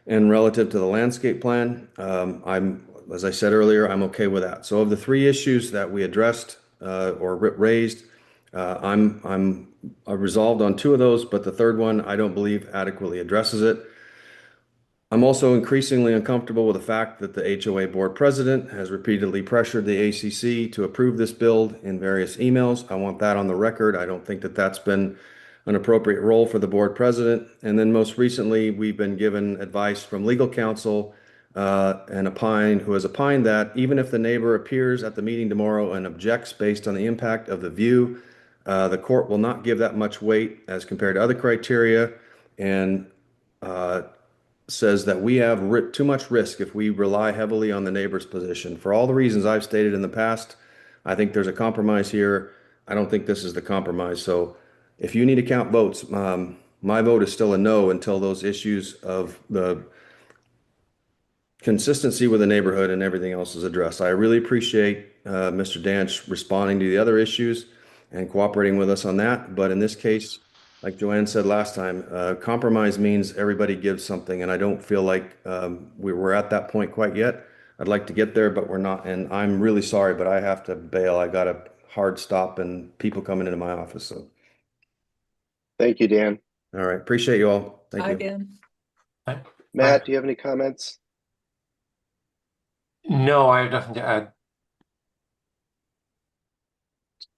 And relative to the landscape plan, as I said earlier, I'm okay with that. So of the 3 issues that we addressed or raised, I'm resolved on 2 of those, but the third one I don't believe adequately addresses it. I'm also increasingly uncomfortable with the fact that the HOA board president has repeatedly pressured the ACC to approve this build in various emails. I want that on the record. I don't think that that's been an appropriate role for the board president. And then most recently, we've been given advice from legal counsel who has opined that even if the neighbor appears at the meeting tomorrow and objects based on the impact of the view, the court will not give that much weight as compared to other criteria, and says that we have too much risk if we rely heavily on the neighbor's position. For all the reasons I've stated in the past, I think there's a compromise here. I don't think this is the compromise. So if you need to count votes, my vote is still a no until those issues of the consistency with the neighborhood and everything else is addressed. I really appreciate Mr. Danch responding to the other issues and cooperating with us on that. But in this case, like Joanne said last time, compromise means everybody gives something, and I don't feel like we're at that point quite yet. I'd like to get there, but we're not. And I'm really sorry, but I have to bail. I got a hard stop and people coming into my office. So Thank you, Dan. all right, appreciate you all. Thank you. Again. Matt, do you have any comments? No, I have nothing to add.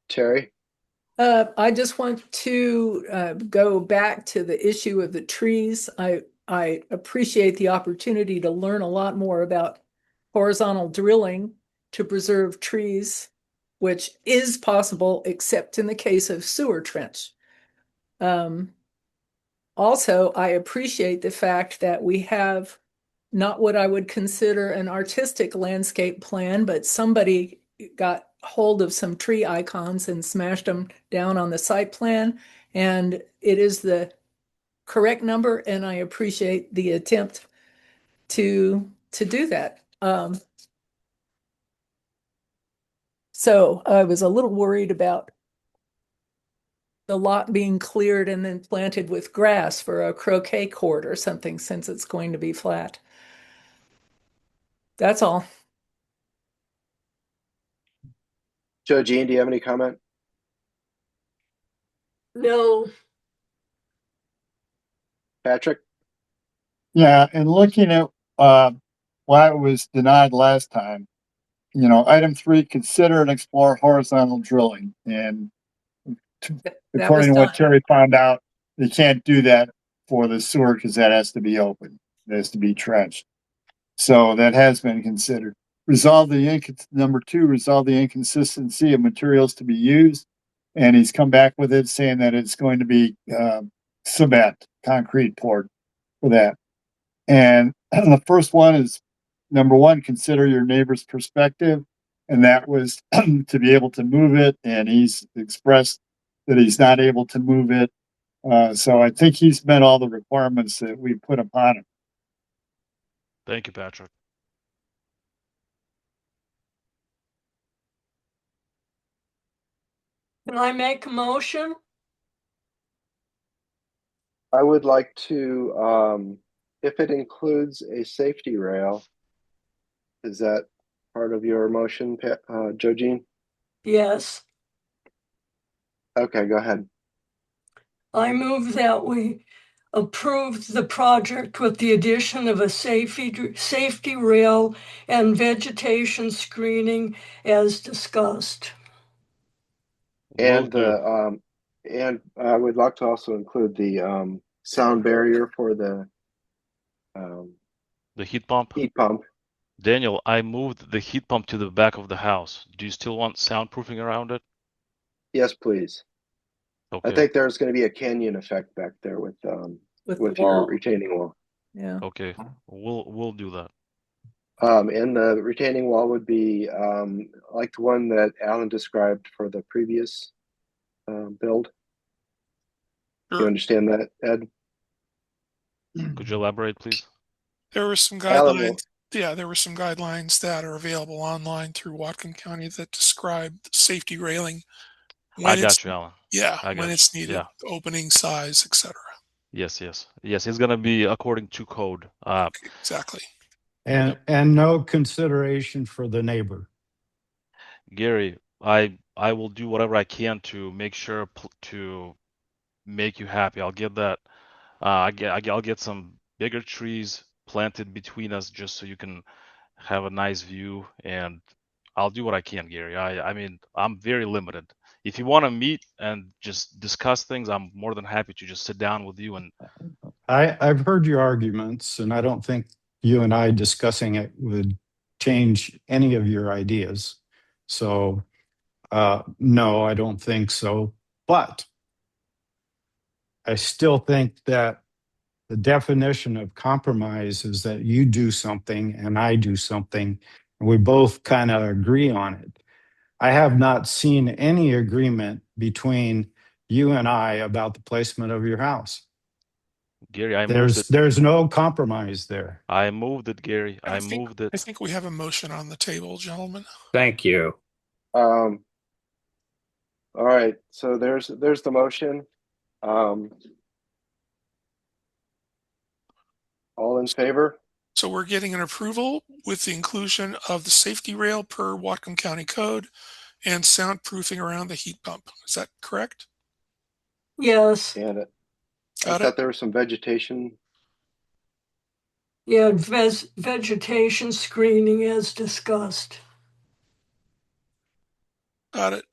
Terry? I just want to go back to the issue of the trees. I appreciate the opportunity to learn a lot more about horizontal drilling to preserve trees, which is possible except in the case of sewer trench. Also, I appreciate the fact that we have not what I would consider an artistic landscape plan, but somebody got hold of some tree icons and smashed them down on the site plan, and it is the correct number, and I appreciate the attempt to do that. So I was a little worried about the lot being cleared and then planted with grass for a croquet court or something, since it's going to be flat. That's all. Joe Jean, do you have any comment? No. Patrick? Yeah, and looking at why it was denied last time, item 3, consider and explore horizontal drilling. And according to what Terry found out, they can't do that for the sewer because that has to be open. It has to be trenched. So that has been considered. Number 2, resolve the inconsistency of materials to be used. And he's come back with it saying that it's going to be cement, concrete poured for that. And the first one is, number 1, consider your neighbor's perspective. And that was to be able to move it. And he's expressed that he's not able to move it. So I think he's met all the requirements that we put upon him. Thank you, Patrick. Can I make a motion? I would like to, if it includes a safety rail, is that part of your motion, Joe Jean? Yes. Okay, go ahead. I move that we approve the project with the addition of a safety rail and vegetation screening as discussed. And I would like to also include the sound barrier for the heat pump. Heat pump. Daniel, I moved the heat pump to the back of the house. Do you still want soundproofing around it? Yes, please. Okay. I think there's going to be a canyon effect back there with your retaining wall. Yeah. Okay, we'll do that. And the retaining wall would be like the one that Alan described for the previous build. Do you understand that, Ed? Could you elaborate, please? There were some guidelines. Yeah, there were some guidelines that are available online through Whatcom County that describe safety railing. I got you, Alan. Yeah, when it's needed, yeah. opening size, etc. Yes. It's gonna be according to code. Exactly. And no consideration for the neighbor. Gary, I will do whatever I can to make sure to make you happy. I'll get that. I'll get some bigger trees planted between us just so you can have a nice view, and I'll do what I can, Gary. I mean, I'm very limited. If you want to meet and just discuss things, I'm more than happy to just sit down with you. And I've heard your arguments, and I don't think you and I discussing it would change any of your ideas. So, no, I don't think so. But I still think that the definition of compromise is that you do something and I do something, and we both kind of agree on it. I have not seen any agreement between you and I about the placement of your house. Gary, I moved it. There's no compromise there. I moved it, Gary. I think, moved it. I think we have a motion on the table, gentlemen. Thank you. All right, so there's the motion. All in favor? So we're getting an approval with the inclusion of the safety rail per Whatcom County Code and soundproofing around the heat pump. Is that correct? Yes. And I Got thought it. there was some vegetation. Yeah, vegetation screening as discussed. Got it.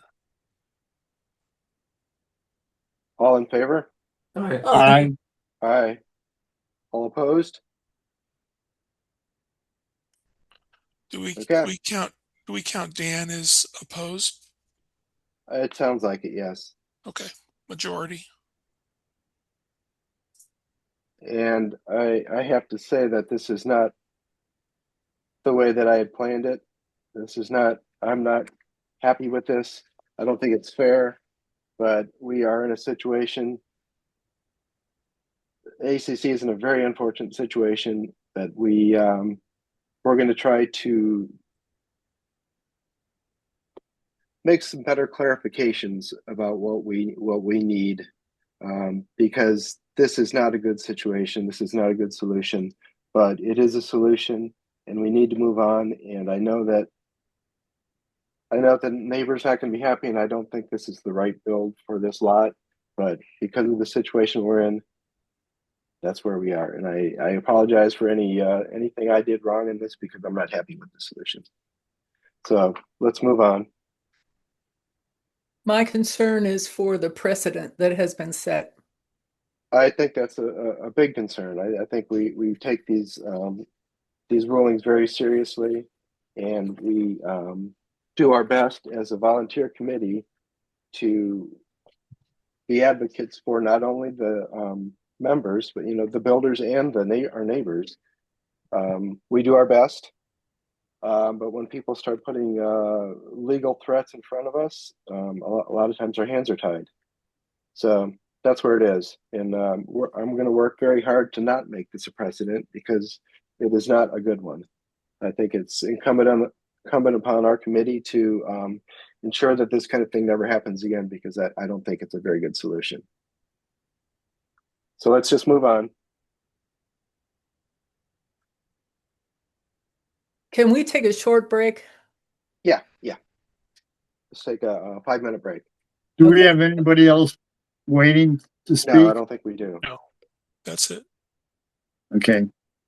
All in favor? Aye. Aye. All opposed? Do we Okay. do we count Dan as opposed? It sounds like it, yes. Okay, majority. And I have to say that this is not the way that I had planned it. I'm not happy with this. I don't think it's fair, but we are in a situation. ACC is in a very unfortunate situation that we're going to try to make some better clarifications about what we need, because this is not a good situation. This is not a good solution, but it is a solution, and we need to move on. And I know that the neighbor's not going to be happy, and I don't think this is the right build for this lot. But because of the situation we're in, that's where we are. And I apologize for anything I did wrong in this, because I'm not happy with the solution. So let's move on. My concern is for the precedent that has been set. I think that's a big concern. I think we take these rulings very seriously, and we do our best as a volunteer committee to be advocates for not only the members, but the builders and our neighbors. We do our best, but when people start putting legal threats in front of us, a lot of times our hands are tied. So that's where it is, and I'm going to work very hard to not make this a precedent, because it is not a good one. I think it's incumbent upon our committee to ensure that this kind of thing never happens again, because I don't think it's a very good solution. So let's just move on. Can we take a short break? Yeah. Let's take a 5-minute break. Do we have anybody else waiting to speak? No, I don't think we do. No, that's it. Okay.